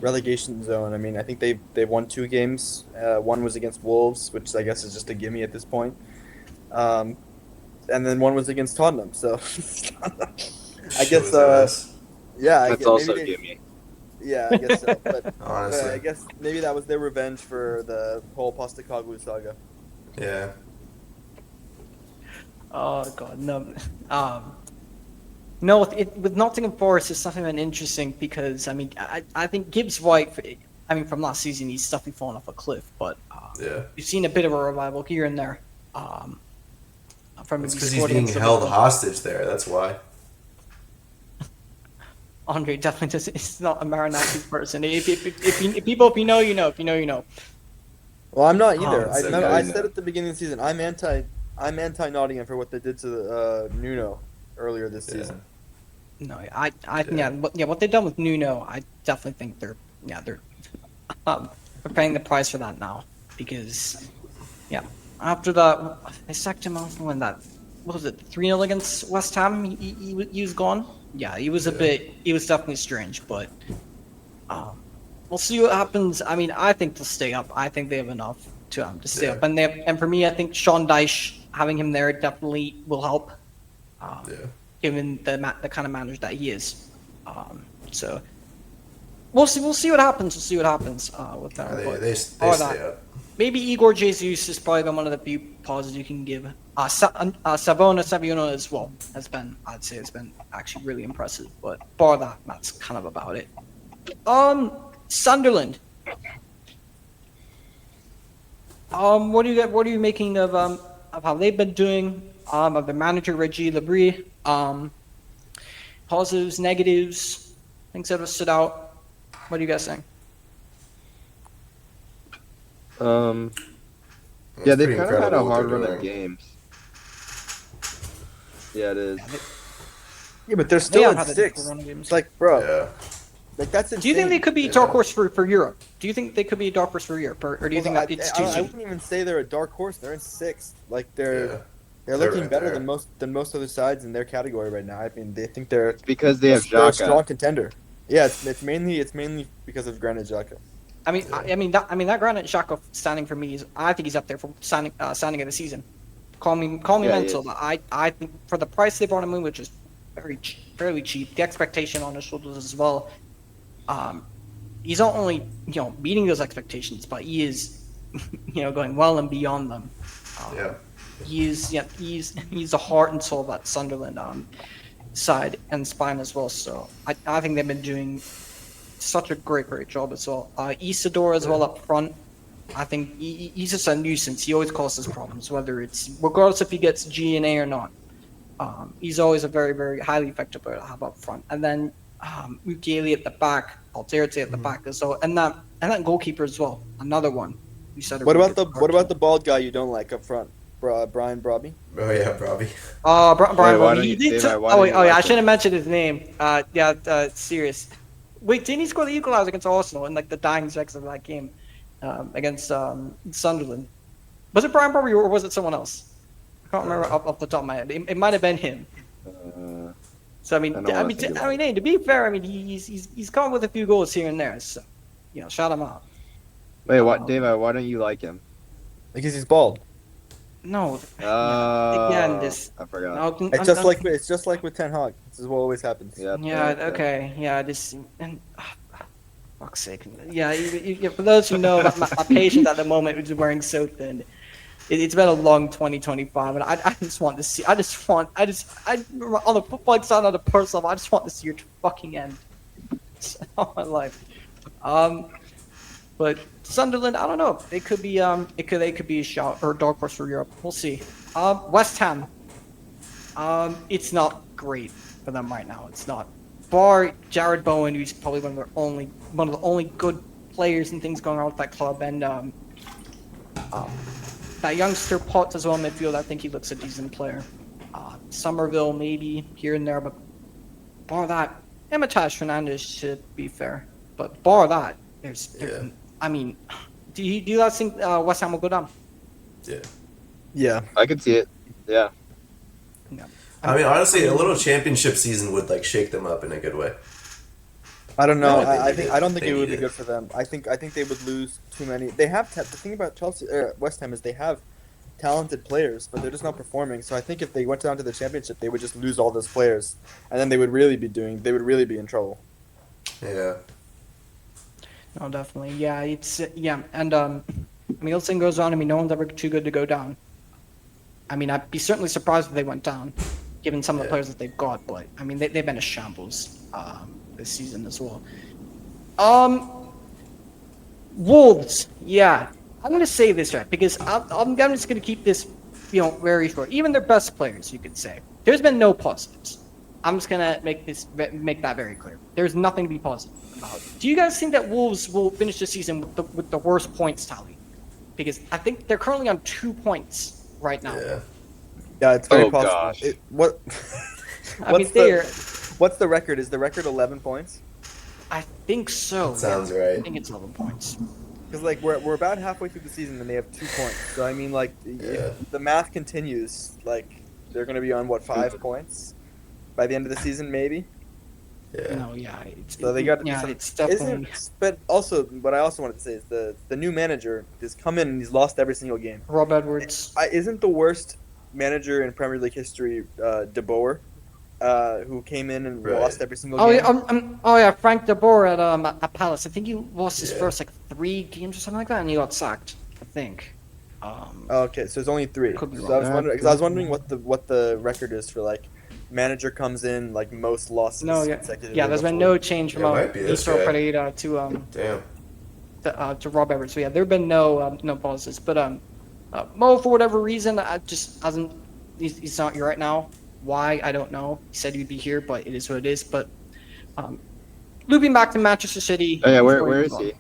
Speaker 4: relegation zone. I mean, I think they've won 2 games. One was against Wolves, which I guess is just a gimme at this point. And then one was against Tottenham. So I guess, yeah,
Speaker 5: that's also a gimme.
Speaker 4: Yeah, I guess so. But,
Speaker 3: Honestly,
Speaker 4: I guess maybe that was their revenge for the whole Postecoglou saga.
Speaker 3: yeah.
Speaker 2: Oh God, no. No, with Nottingham Forest, it's something been interesting because I mean, I think Gibbs White. I mean, from last season, he's definitely fallen off a cliff, but we've seen a bit of a revival here and there. From
Speaker 3: It's because he's being held hostage there. That's why.
Speaker 2: Andre definitely does. It's not a Marinakis person. If you know, you know. If you know, you know.
Speaker 4: Well, I'm not either.
Speaker 3: I
Speaker 4: I said at the beginning of the season, I'm anti Nottingham for what they did to Nuno earlier this season.
Speaker 2: No, what they've done with Nuno, I definitely think they're paying the price for that now because after that they sacked him off when that what was it 3-0 against West Ham he was gone. Yeah, he was definitely strange, but we'll see what happens. I mean, I think they'll stay up. I think they have enough to stay up, and for me, I think Sean Dyche having him there definitely will help. Given the kind of manager that he is, so we'll see what happens. We'll see what happens with that.
Speaker 3: They stay up.
Speaker 2: Maybe Igor Jesus has probably been one of the few pauses you can give. Saviona as well has been actually really impressive, but bar that, that's kind of about it. Sunderland. What are you making of how they've been doing? Of the manager Reggie Labrie. Positives, negatives, things that have stood out. What are you guys saying?
Speaker 5: Yeah, they've kind of had a hard run of games. Yeah, it is.
Speaker 4: Yeah, but they're still at 6. It's like, bro, like that's insane.
Speaker 2: Do you think they could be a dark horse for Europe? Do you think they could be a dark horse for Europe, or do you think that it's too soon?
Speaker 4: I wouldn't even say they're a dark horse. They're in 6th. Like they're looking
Speaker 3: right
Speaker 4: better
Speaker 3: there.
Speaker 4: than most other sides in their category right now. I mean, they think they're
Speaker 5: It's because they have
Speaker 4: they're a
Speaker 5: Xhaka.
Speaker 4: strong contender. Yeah, it's mainly because of Granit Xhaka.
Speaker 2: I mean that Granit Xhaka signing for me is, I think he's up there for signing of the season. Call me
Speaker 5: Yeah, he
Speaker 2: mental,
Speaker 5: is.
Speaker 2: but I think for the price they brought him in, which is fairly cheap, the expectation on his shoulders as well. He's not only meeting those expectations, but he is going well and beyond them.
Speaker 3: Yeah.
Speaker 2: He's the heart and soul of that Sunderland side and spine as well. So I think they've been doing such a great job as well. Isidore as well up front. I think he's just a nuisance. He always causes problems, regardless if he gets G and A or not. He's always a very highly effective player to have up front. And then Mukiele at the back, Alderete at the back as well, and that goalkeeper as well. Another one. You said.
Speaker 4: What about the bald guy you don't like up front, Brian Brobby?
Speaker 3: Oh yeah, Robbie.
Speaker 2: Brian.
Speaker 5: Why
Speaker 2: Brobby,
Speaker 5: don't
Speaker 2: he
Speaker 5: you-
Speaker 2: did.
Speaker 5: David, why
Speaker 2: Oh
Speaker 5: don't
Speaker 2: wait,
Speaker 5: you
Speaker 2: oh yeah,
Speaker 5: like
Speaker 2: I
Speaker 5: him?
Speaker 2: should have mentioned his name. Serious. Wait, didn't he score the equalizer against Arsenal in like the dying seconds of that game against Sunderland? Was it Brian Brobby or was it someone else? I can't remember off the top of my head. It might have been him. So I mean,
Speaker 5: I know what I'm thinking
Speaker 2: hey, to be fair, I mean he's come with a few goals here and there. So shout him out.
Speaker 5: Wait, what, David? Why don't you like him?
Speaker 4: Because he's bald.
Speaker 2: No.
Speaker 5: Oh,
Speaker 2: Again, this.
Speaker 5: I forgot.
Speaker 2: No,
Speaker 4: It's just like with Ten Hag. This is what always happens.
Speaker 5: Yeah.
Speaker 2: Okay. Yeah. This. And fuck's sake. Yeah. For those who know, my patient at the moment is wearing so thin. It's been a long 2025, and I just want to see. On the football side, on the personal level, I just want to see your fucking end. It's all my life. But Sunderland, I don't know. They could be they could be a shout or a dark horse for Europe. We'll see. West Ham. It's not great for them right now. It's not. Bar Jared Bowen, who's probably one of the only good players and things going on with that club, and that youngster Potts as well in midfield. I think he looks a decent player. Somerville maybe here and there, but bar that, and Matthias Fernandes should be fair. But bar that, there's I mean, do you guys think West Ham will go down?
Speaker 3: Yeah.
Speaker 4: Yeah.
Speaker 5: I could see it. Yeah.
Speaker 2: No.
Speaker 3: I mean, honestly, a little championship season would like shake them up in a good way.
Speaker 4: I don't know.
Speaker 3: No,
Speaker 4: I
Speaker 3: they
Speaker 4: don't think
Speaker 3: they
Speaker 4: it would
Speaker 3: need
Speaker 4: be good for them. I think they would lose too many. They have the thing about West Ham is they have talented players, but they're just not performing. So I think if they went down to the championship, they would just lose all those players, and then they would really be in trouble.
Speaker 3: Yeah.
Speaker 2: No, definitely. Yeah, and I mean, those thing goes on. I mean, no one's ever too good to go down. I mean, I'd be certainly surprised if they went down, given some of the players that they've got. But I mean, they've been a shambles this season as well. Wolves. Yeah, I'm gonna say this right because I'm just gonna keep this, very short. Even their best players, you could say, there's been no positives. I'm just gonna make that very clear. There's nothing to be positive about. Do you guys think that Wolves will finish the season with the worst points tally? Because I think they're currently on 2 points right now.
Speaker 3: Yeah.
Speaker 4: Yeah, it's very
Speaker 5: Oh,
Speaker 4: possible.
Speaker 5: gosh.
Speaker 4: What's the record? Is the record 11 points?
Speaker 2: I think so.
Speaker 3: That sounds
Speaker 2: yeah.
Speaker 3: right.
Speaker 2: I think it's 11 points.
Speaker 4: Because like we're about halfway through the season and they have 2 points. So I mean, like, if the math continues, like they're gonna be on 5 points by the end of the season, maybe.
Speaker 3: Yeah.
Speaker 2: No, yeah.
Speaker 4: So they got to do
Speaker 2: yeah,
Speaker 4: some,
Speaker 2: it's definitely
Speaker 4: but also, what I also wanted to say is the new manager has come in and he's lost every single game.
Speaker 2: Rob Edwards.
Speaker 4: Isn't the worst manager in Premier League history De Boer, who came in and
Speaker 3: Right.
Speaker 4: lost every single
Speaker 2: Oh
Speaker 4: game?
Speaker 2: yeah, Frank de Boer at Palace. I think he lost his
Speaker 3: Yeah.
Speaker 2: first 3 games or something like that, and he got sacked. I think.
Speaker 4: Okay, so it's only 3.
Speaker 2: Could be
Speaker 4: So I was
Speaker 2: wrong.
Speaker 4: wondering, because I was wondering what the record is for like manager comes in like most losses.
Speaker 2: No, yeah,
Speaker 4: consecutively
Speaker 2: yeah. There's been
Speaker 4: before.
Speaker 2: no change from
Speaker 3: Yeah, it might be this
Speaker 2: Vitor
Speaker 3: guy.
Speaker 2: Pereira
Speaker 3: Damn.
Speaker 2: to Rob Edwards. So yeah, there've been no pauses. But Mo, for whatever reason, just hasn't. He's not here right now. Why, I don't know. He said he'd be here, but it is what it is. But looping back to Manchester City.
Speaker 5: Oh yeah,
Speaker 2: before we
Speaker 5: where
Speaker 2: move
Speaker 5: is
Speaker 2: on.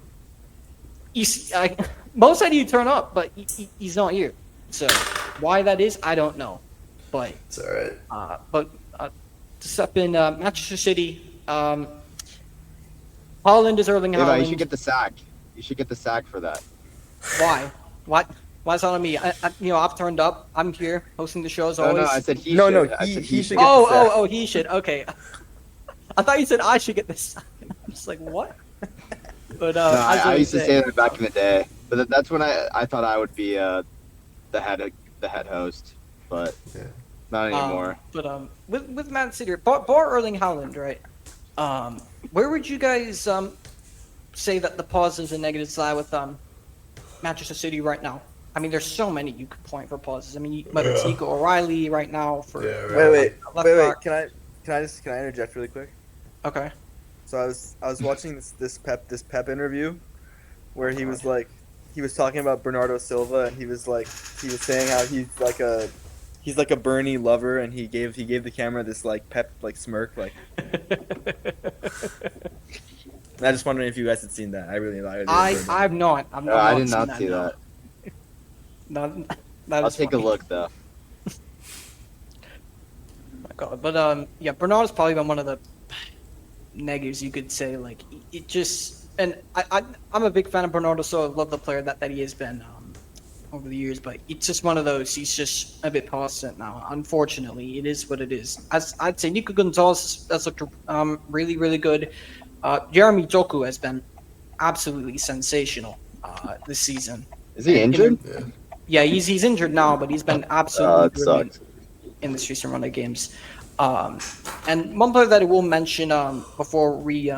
Speaker 5: he?
Speaker 2: Mo said he'd turn up, but he's not here. So why that is, I don't know. But
Speaker 3: It's all right.
Speaker 2: to step in Manchester City, Haaland is Erling
Speaker 5: Eva,
Speaker 2: Haaland.
Speaker 5: you should get the sack. You should get the sack for that.
Speaker 2: Why? What? Why is that on me? I've turned up. I'm here hosting the show as
Speaker 5: No,
Speaker 2: always.
Speaker 5: I said he
Speaker 4: No,
Speaker 5: should.
Speaker 4: no,
Speaker 5: I said
Speaker 4: he should get the sack.
Speaker 2: Oh, he should. Okay. I thought you said I should get this. I'm just like, what? But
Speaker 7: No,
Speaker 2: as
Speaker 7: I
Speaker 2: was
Speaker 7: used to say
Speaker 2: saying,
Speaker 7: that back in the day, but that's when I thought I would be the head host, but
Speaker 3: Yeah.
Speaker 7: not anymore.
Speaker 2: But with Man City, bar Erling Haaland, right? Where would you guys say that the positives and negatives lie with Manchester City right now? I mean, there's so many you could point for positives. I mean, whether it's Nico O'Reilly right now for
Speaker 3: Yeah, right.
Speaker 4: Wait.
Speaker 2: back.
Speaker 4: Can I interject really quick?
Speaker 2: Okay.
Speaker 4: So I was watching this Pep interview, where he was talking about Bernardo Silva, and he was saying how he's like a Bernie lover, and he gave the camera this like Pep like smirk like. I'm just wondering if you guys had seen that.
Speaker 2: I've not. I'm
Speaker 7: No,
Speaker 2: not.
Speaker 7: I did
Speaker 2: seen
Speaker 7: not see
Speaker 2: no.
Speaker 7: that.
Speaker 2: That
Speaker 7: I'll
Speaker 2: is
Speaker 7: take a
Speaker 2: funny.
Speaker 7: look though.
Speaker 2: My God, but yeah, Bernardo's probably been one of the negatives you could say. Like it just, and I'm a big fan of Bernardo, so I love the player that he has been over the years. But it's just one of those. He's just a bit past it now. Unfortunately, it is what it is. As I'd say, Nico Gonzalez has looked really, really good. Jeremy Doku has been absolutely sensational this season.
Speaker 7: Is he injured?
Speaker 2: Yeah, he's injured now, but he's been absolutely
Speaker 7: That
Speaker 2: brilliant
Speaker 7: sucks.
Speaker 2: in this recent run of games. And one player that I will mention before we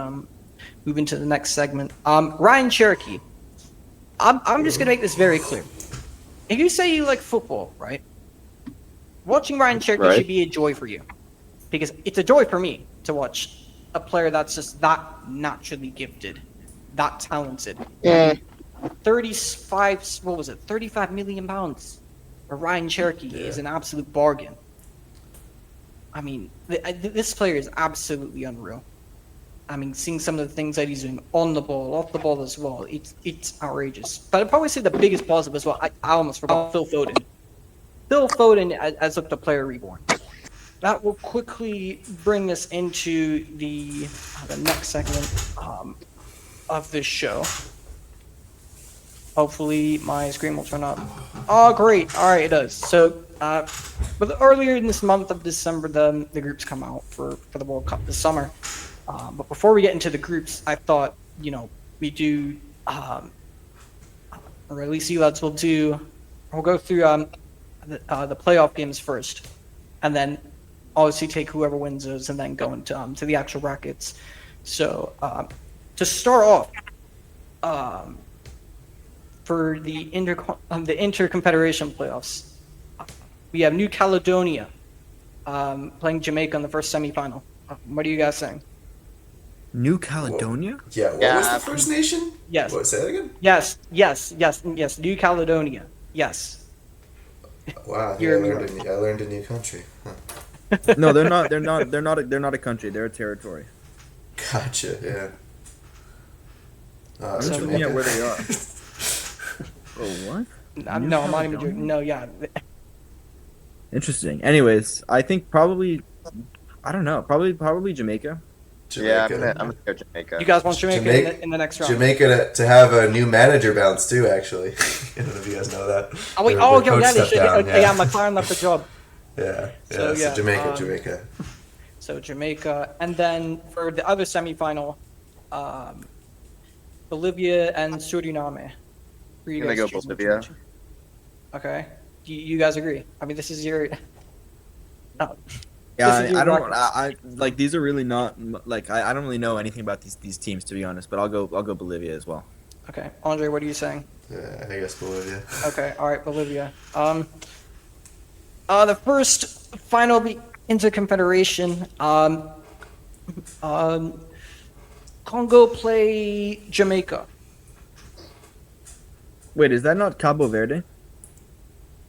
Speaker 2: move into the next segment, Ryan Cherokee. I'm just gonna make this very clear. If you say you like football, right? Watching Ryan Cherokee
Speaker 7: Right.
Speaker 2: should be a joy for you, because it's a joy for me to watch a player that's just that naturally gifted, that talented.
Speaker 7: Yeah.
Speaker 2: 35 million pounds for Ryan Cherokee is an absolute bargain. I mean, this player is absolutely unreal. I mean, seeing some of the things that he's doing on the ball, off the ball as well, it's outrageous. But I'd probably say the biggest positive as well, I almost forgot Phil Foden. Phil Foden has looked a player reborn. That will quickly bring us into the next segment of this show. Hopefully my screen will turn up. Oh, great. All right, it does. So, but earlier in this month of December, the groups come out for the World Cup this summer. But before we get into the groups, I thought, we do, or at least you lads will do, we'll go through the playoff games first. And then obviously take whoever wins those and then go into to the actual brackets. So, to start off, for the Interconfederation playoffs, we have New Caledonia playing Jamaica in the first semifinal. What are you guys saying?
Speaker 5: New Caledonia?
Speaker 3: Yeah, what was the first nation?
Speaker 2: Yes.
Speaker 3: What, say that again?
Speaker 2: Yes. New Caledonia. Yes.
Speaker 3: Wow,
Speaker 2: You're
Speaker 3: I
Speaker 2: right.
Speaker 3: learned a new country. Huh.
Speaker 5: No, they're not. They're not a country. They're a territory.
Speaker 3: Gotcha, yeah.
Speaker 5: I'm just looking
Speaker 3: Jamaica.
Speaker 5: at where they are. Oh, what?
Speaker 2: I'm not even joking. No, yeah.
Speaker 5: Interesting. Anyways, I think probably, I don't know, probably Jamaica.
Speaker 7: Yeah, I'm
Speaker 3: Jamaica.
Speaker 7: gonna go Jamaica.
Speaker 2: You guys want Jamaica,
Speaker 3: Jamaica-
Speaker 2: in the next round?
Speaker 3: Jamaica to have a new manager bounce too, actually. I don't know if you guys know that.
Speaker 2: Oh, wait.
Speaker 3: Their
Speaker 2: Oh,
Speaker 3: coach
Speaker 2: yeah, they
Speaker 3: stepped
Speaker 2: should.
Speaker 3: down,
Speaker 2: Yeah, McLaren left the job.
Speaker 3: Yeah,
Speaker 2: So,
Speaker 3: so
Speaker 2: yeah,
Speaker 3: Jamaica.
Speaker 2: So Jamaica, and then for the other semifinal, Bolivia and Suriname. Who you
Speaker 7: I'm gonna
Speaker 2: guys
Speaker 7: go
Speaker 2: choosing
Speaker 7: Bolivia.
Speaker 2: between? Okay. Do you guys agree? I mean, this is your. Oh.
Speaker 5: Yeah,
Speaker 2: This is your
Speaker 5: I don't.
Speaker 2: bracket.
Speaker 5: I like these are really not like I don't really know anything about these teams, to be honest. But I'll go Bolivia as well.
Speaker 2: Okay, Andre, what are you saying?
Speaker 3: Yeah, I guess Bolivia.
Speaker 2: Okay, all right, Bolivia. The first final be Interconfederation. Congo play Jamaica.
Speaker 5: Wait, is that not Cabo Verde?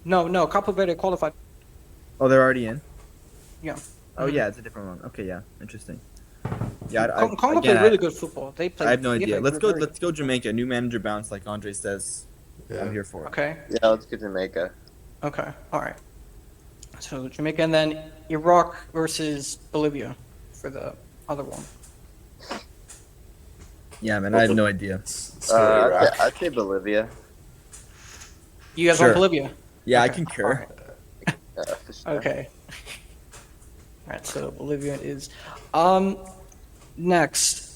Speaker 2: No, Capo Verde qualified.
Speaker 5: Oh, they're already in.
Speaker 2: Yeah.
Speaker 5: Oh yeah, it's a different one. Okay, yeah, interesting. Yeah,
Speaker 2: Congo
Speaker 5: again,
Speaker 2: play really good football. They play.
Speaker 5: I have no
Speaker 2: they
Speaker 5: idea.
Speaker 2: play
Speaker 5: Let's
Speaker 2: very-
Speaker 5: go Jamaica. New manager bounce, like Andre says.
Speaker 3: Yeah.
Speaker 5: I'm here for it.
Speaker 2: Okay.
Speaker 7: Yeah, let's go Jamaica.
Speaker 2: Okay. All right. So Jamaica and then Iraq versus Bolivia for the other one.
Speaker 5: Yeah, man, I have no idea.
Speaker 3: Let's go to Iraq.
Speaker 7: I'd say Bolivia.
Speaker 2: You guys
Speaker 5: Sure.
Speaker 2: want Bolivia?
Speaker 5: Yeah, I
Speaker 2: Okay,
Speaker 5: concur.
Speaker 7: For sure.
Speaker 2: Okay. All right. So Bolivia is. next,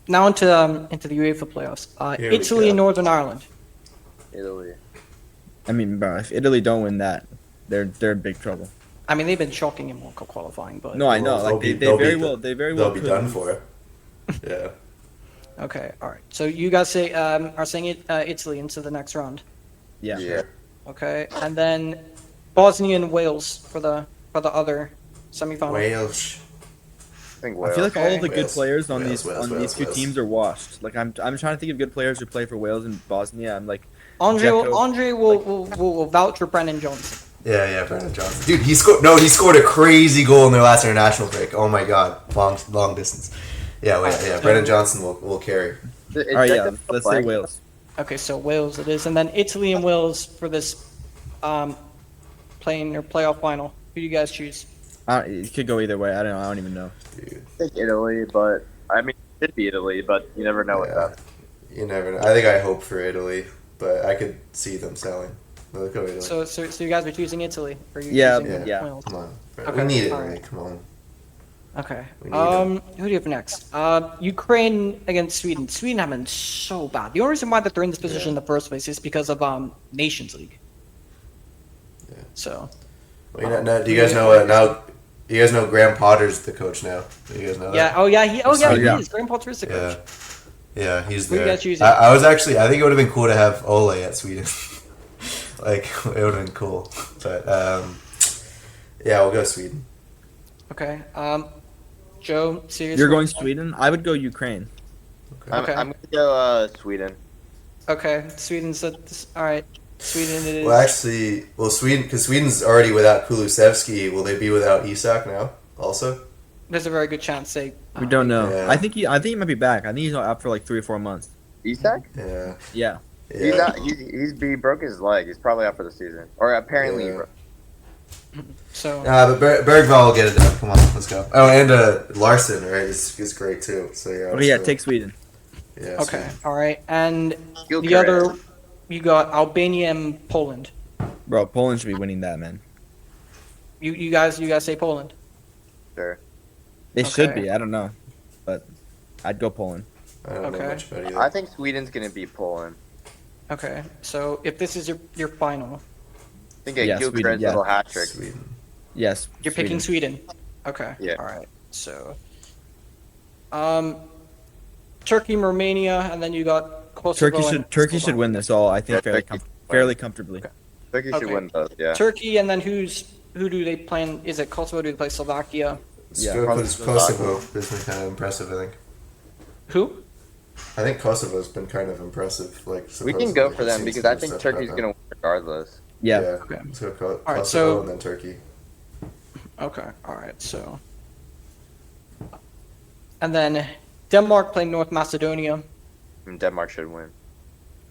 Speaker 2: now into the UEFA playoffs.
Speaker 3: Here we
Speaker 2: Italy
Speaker 3: go.
Speaker 2: and Northern Ireland.
Speaker 4: Italy.
Speaker 5: I mean, bro, if Italy don't win that, they're in big trouble.
Speaker 2: I mean, they've been shocking in World Cup qualifying, but
Speaker 5: No, I know.
Speaker 3: Well,
Speaker 5: Like they
Speaker 3: they'll
Speaker 5: very
Speaker 3: be-
Speaker 5: well
Speaker 3: They'll be
Speaker 5: could
Speaker 3: done
Speaker 5: lose.
Speaker 3: for it. Yeah.
Speaker 2: okay, all right. So you guys are saying Italy into the next round.
Speaker 5: Yeah.
Speaker 4: Yeah.
Speaker 2: Okay, and then Bosnia and Wales for the other semifinal.
Speaker 3: Wales.
Speaker 4: I think
Speaker 5: I feel like all
Speaker 2: Okay.
Speaker 5: of the good
Speaker 3: Wales.
Speaker 5: players on
Speaker 3: Wales,
Speaker 5: these
Speaker 3: Wales,
Speaker 5: on
Speaker 3: Wales,
Speaker 5: these two
Speaker 3: Wales.
Speaker 5: teams are washed. Like I'm trying to think of good players who play for Wales and Bosnia. I'm like,
Speaker 2: Andre
Speaker 5: Dzeko,
Speaker 2: will vouch for Brennan Johnson.
Speaker 3: Yeah, Brendan Johnson. Dude, he scored a crazy goal in their last international break. Oh my god, long distance. Yeah, Brendan Johnson will carry.
Speaker 5: all right, yeah, let's say Wales.
Speaker 2: Okay, so Wales it is, and then Italy and Wales for this playing their playoff final. Who do you guys choose?
Speaker 5: It could go either way. I don't know. I don't even know.
Speaker 3: Dude,
Speaker 7: I think Italy, but I mean, it could be Italy, but you never know with
Speaker 3: yeah.
Speaker 7: that.
Speaker 3: You never know. I hope for Italy, but I could see them selling. They'll go Italy.
Speaker 2: So you guys are choosing Italy? Or are you
Speaker 5: Yeah,
Speaker 2: choosing
Speaker 5: yeah.
Speaker 2: Wales?
Speaker 3: Come on.
Speaker 2: Okay,
Speaker 3: We need Italy.
Speaker 2: alright.
Speaker 3: Come on.
Speaker 2: Okay.
Speaker 3: We need
Speaker 2: Who do you have next? Ukraine against Sweden. Sweden have been so bad. The only reason why that they're in this position in the first place is because of Nations League.
Speaker 3: Yeah.
Speaker 2: So.
Speaker 3: Well, do you guys know now? You guys know Graham Potter's the coach now. Do you guys know
Speaker 2: Yeah.
Speaker 3: that?
Speaker 2: Oh yeah. He
Speaker 5: Yeah.
Speaker 2: is. Graham Potter's the coach.
Speaker 3: Yeah, he's
Speaker 2: Who you
Speaker 3: there.
Speaker 2: guys choosing?
Speaker 3: I was actually. I think it would have been cool to have Ole at Sweden. Like it would have been cool, but yeah, we'll go Sweden.
Speaker 2: Okay. Joe, seriously.
Speaker 5: You're going Sweden. I would go Ukraine.
Speaker 2: Okay.
Speaker 7: I'm gonna go Sweden.
Speaker 2: Okay. Sweden's all right. Sweden it is.
Speaker 3: Well, Sweden, because Sweden's already without Kulusevski. Will they be without Isak now? Also,
Speaker 2: There's a very good chance they.
Speaker 5: We don't know.
Speaker 3: Yeah.
Speaker 5: I think he might be back. I think he's out for like 3 or 4 months.
Speaker 7: Isak?
Speaker 3: yeah,
Speaker 5: Yeah.
Speaker 7: He's
Speaker 3: yeah.
Speaker 7: out. He broke his leg. He's probably out for the season, or apparently.
Speaker 3: Yeah.
Speaker 2: So.
Speaker 3: But Bergvall will get it done. Come on, let's go. Oh, and Larson, right? Is great too. So yeah.
Speaker 5: Okay, yeah.
Speaker 3: so-
Speaker 5: Take Sweden.
Speaker 3: Yeah.
Speaker 2: Okay.
Speaker 3: Sweden.
Speaker 2: All right. And
Speaker 7: Skill
Speaker 2: the
Speaker 7: correct.
Speaker 2: other, you got Albania and Poland.
Speaker 5: Bro, Poland should be winning that, man.
Speaker 2: You guys say Poland.
Speaker 7: Sure.
Speaker 5: They should
Speaker 2: Okay.
Speaker 5: be. I don't know, but I'd go Poland.
Speaker 3: I don't know
Speaker 2: Okay.
Speaker 3: much about either.
Speaker 7: I think Sweden's gonna beat Poland.
Speaker 2: Okay. So if this is your final,
Speaker 7: I think a
Speaker 5: Yeah,
Speaker 7: Gilchrist
Speaker 5: Sweden, yeah.
Speaker 7: little hat trick.
Speaker 3: Sweden.
Speaker 5: Yes.
Speaker 2: you're picking Sweden. Okay.
Speaker 7: Yeah.
Speaker 2: All right. So. Turkey, Romania, and then you got Kosovo.
Speaker 5: Turkey
Speaker 2: and
Speaker 5: should win this all. I think
Speaker 7: Yeah, Turkey.
Speaker 5: fairly comfortably.
Speaker 2: Okay.
Speaker 7: Turkey should
Speaker 2: Okay.
Speaker 7: win both. Yeah.
Speaker 2: Turkey, and then who do they play? Is it Kosovo? Do they play Slovakia?
Speaker 5: Yeah.
Speaker 3: Kosovo has been kind of impressive. I think.
Speaker 2: Who?
Speaker 3: I think Kosovo's been kind of impressive. Like
Speaker 7: We can go
Speaker 3: supposedly.
Speaker 7: for them
Speaker 3: I've seen
Speaker 7: because
Speaker 3: some
Speaker 7: I
Speaker 3: good
Speaker 7: think
Speaker 3: stuff
Speaker 7: Turkey's
Speaker 3: about
Speaker 7: gonna win regardless.
Speaker 5: Yeah.
Speaker 2: Okay.
Speaker 3: Let's go
Speaker 2: right,
Speaker 3: Kosovo
Speaker 2: so-
Speaker 3: and then Turkey.
Speaker 2: Okay. All right. So. And then Denmark playing North Macedonia.
Speaker 7: And Denmark should win.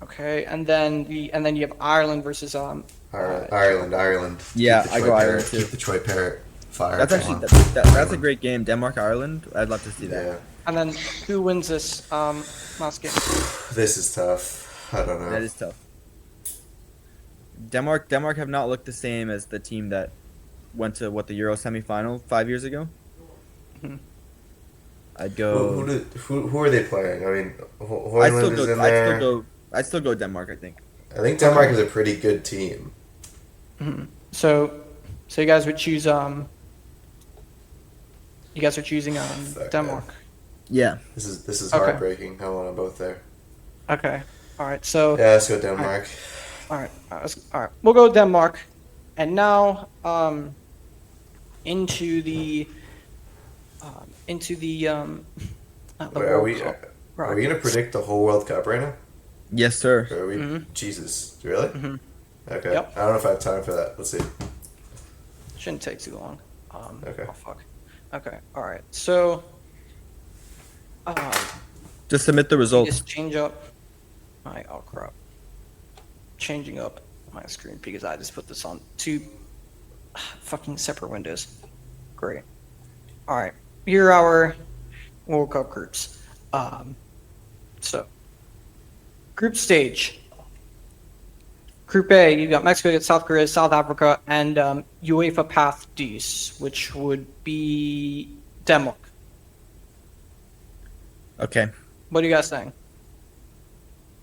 Speaker 2: Okay, and then you have Ireland versus
Speaker 3: Ireland.
Speaker 5: Yeah,
Speaker 3: Keep the
Speaker 5: I
Speaker 3: Troy
Speaker 5: go
Speaker 3: Parrott-
Speaker 5: Ireland, too.
Speaker 3: Keep the Troy Parrott fire.
Speaker 5: That's
Speaker 3: come
Speaker 5: actually
Speaker 3: on.
Speaker 5: that's a great game. Denmark Ireland. I'd love to see that.
Speaker 3: Yeah,
Speaker 2: and then who wins this last game?
Speaker 3: this is tough. I don't know.
Speaker 5: That is tough. Denmark have not looked the same as the team that went to the Euro semifinal 5 years ago.
Speaker 2: Mhm.
Speaker 5: I'd go.
Speaker 3: Who are they playing? I mean,
Speaker 5: I'd still
Speaker 3: Hoyland
Speaker 5: go.
Speaker 3: is in there.
Speaker 5: I'd still go Denmark. I think.
Speaker 3: I think Denmark is a pretty good team.
Speaker 2: So you guys would choose you guys are choosing
Speaker 3: Fuck,
Speaker 2: Denmark.
Speaker 5: Yeah.
Speaker 3: This is
Speaker 2: Okay.
Speaker 3: heartbreaking. I want them both there.
Speaker 2: Okay. All right. So
Speaker 3: Yeah, let's go Denmark.
Speaker 2: all right. All right. We'll go Denmark, and now into the not the
Speaker 3: Wait, are
Speaker 2: World
Speaker 3: we?
Speaker 2: Cup.
Speaker 3: Are we gonna predict the whole World Cup right now?
Speaker 5: Yes, sir.
Speaker 3: Or are we?
Speaker 2: Mhm.
Speaker 3: Jesus, really?
Speaker 2: Mhm.
Speaker 3: Okay.
Speaker 2: Yep.
Speaker 3: I don't know if I have time for that. Let's see.
Speaker 2: Shouldn't take too long.
Speaker 3: Okay.
Speaker 2: Oh fuck. Okay. All right. So.
Speaker 5: Just submit the results.
Speaker 2: Just change up my crap. Changing up my screen because I just put this on two fucking separate windows. Great. All right. Here are our World Cup groups. So group stage. Group A, you got Mexico, you got South Korea, South Africa, and UEFA Path Ds, which would be Denmark.
Speaker 5: Okay.
Speaker 2: What are you guys saying?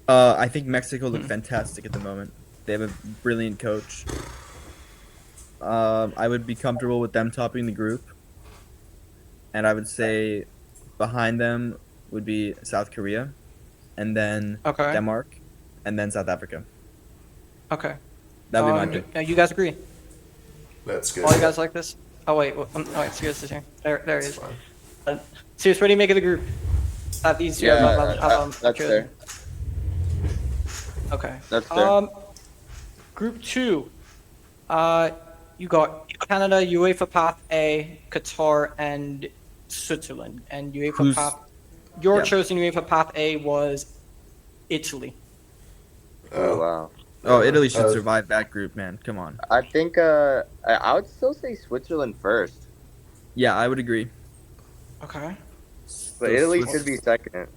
Speaker 5: I think Mexico look fantastic at the moment. They have a brilliant coach. I would be comfortable with them topping the group. And I would say behind them would be South Korea, and then
Speaker 2: Okay.
Speaker 5: Denmark, and then South Africa.
Speaker 2: Okay.
Speaker 5: That'd be my pick.
Speaker 2: You guys agree?
Speaker 3: That's good.
Speaker 2: All you guys like this? Oh wait, Sirius is here. There he
Speaker 3: That's
Speaker 2: is.
Speaker 3: fine.
Speaker 2: Sirius, what do you make of the group? These two have
Speaker 7: that's
Speaker 2: chosen.
Speaker 7: fair.
Speaker 2: Okay.
Speaker 7: That's fair.
Speaker 2: Group 2. You got Canada, UEFA Path A, Qatar, and Switzerland. And your
Speaker 5: Yeah.
Speaker 2: chosen UEFA Path A was Italy.
Speaker 7: Oh wow.
Speaker 5: Oh, Italy should survive that group, man. Come on.
Speaker 7: I think I would still say Switzerland first,
Speaker 5: Yeah, I would agree.
Speaker 2: Okay.
Speaker 7: but
Speaker 5: So
Speaker 7: Italy
Speaker 5: Swiss-
Speaker 7: should be second.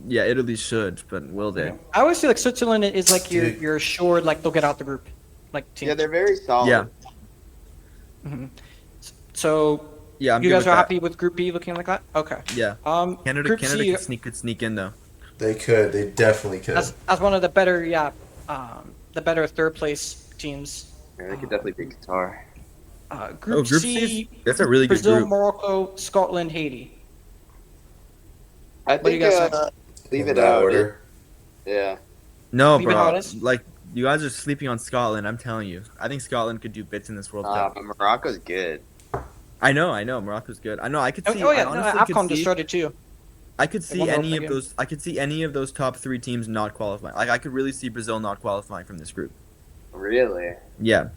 Speaker 5: Yeah, Italy should, but will they?
Speaker 2: I always feel like Switzerland is like
Speaker 3: Dude.
Speaker 2: you're assured like they'll get out the group, like team.
Speaker 7: Yeah, they're very solid.
Speaker 5: Yeah.
Speaker 2: So
Speaker 5: Yeah, I'm
Speaker 2: you
Speaker 5: good
Speaker 2: guys
Speaker 5: with
Speaker 2: are
Speaker 5: that.
Speaker 2: happy with Group B looking like that? Okay.
Speaker 5: Yeah. Canada
Speaker 2: Group C
Speaker 5: could sneak in though.
Speaker 3: They could. They definitely could.
Speaker 2: as one of the better the better third place teams.
Speaker 7: Yeah, they could definitely beat Qatar.
Speaker 2: Group
Speaker 5: Group
Speaker 2: C,
Speaker 5: That's a really good
Speaker 2: Brazil,
Speaker 5: group.
Speaker 2: Morocco, Scotland, Haiti.
Speaker 7: I
Speaker 2: do you
Speaker 7: think
Speaker 2: guys think?
Speaker 7: leave
Speaker 3: In
Speaker 7: it
Speaker 3: that
Speaker 7: out.
Speaker 3: order.
Speaker 7: Yeah.
Speaker 5: No,
Speaker 2: Leave it how
Speaker 5: bro.
Speaker 2: it is?
Speaker 5: Like you guys are sleeping on Scotland. I'm telling you. I think Scotland could do bits in this World Cup.
Speaker 7: But Morocco's good.
Speaker 5: I know. Morocco's good. I know. I could see.
Speaker 2: Oh yeah,
Speaker 5: I
Speaker 2: no,
Speaker 5: honestly
Speaker 2: AFCON
Speaker 5: could
Speaker 2: just
Speaker 5: see.
Speaker 2: started too.
Speaker 5: I could see
Speaker 2: one more
Speaker 5: any
Speaker 2: play
Speaker 5: of those. I could see any of those top 3 teams not qualifying. Like I could really see Brazil not qualifying from this group.
Speaker 7: Really?
Speaker 5: Yeah.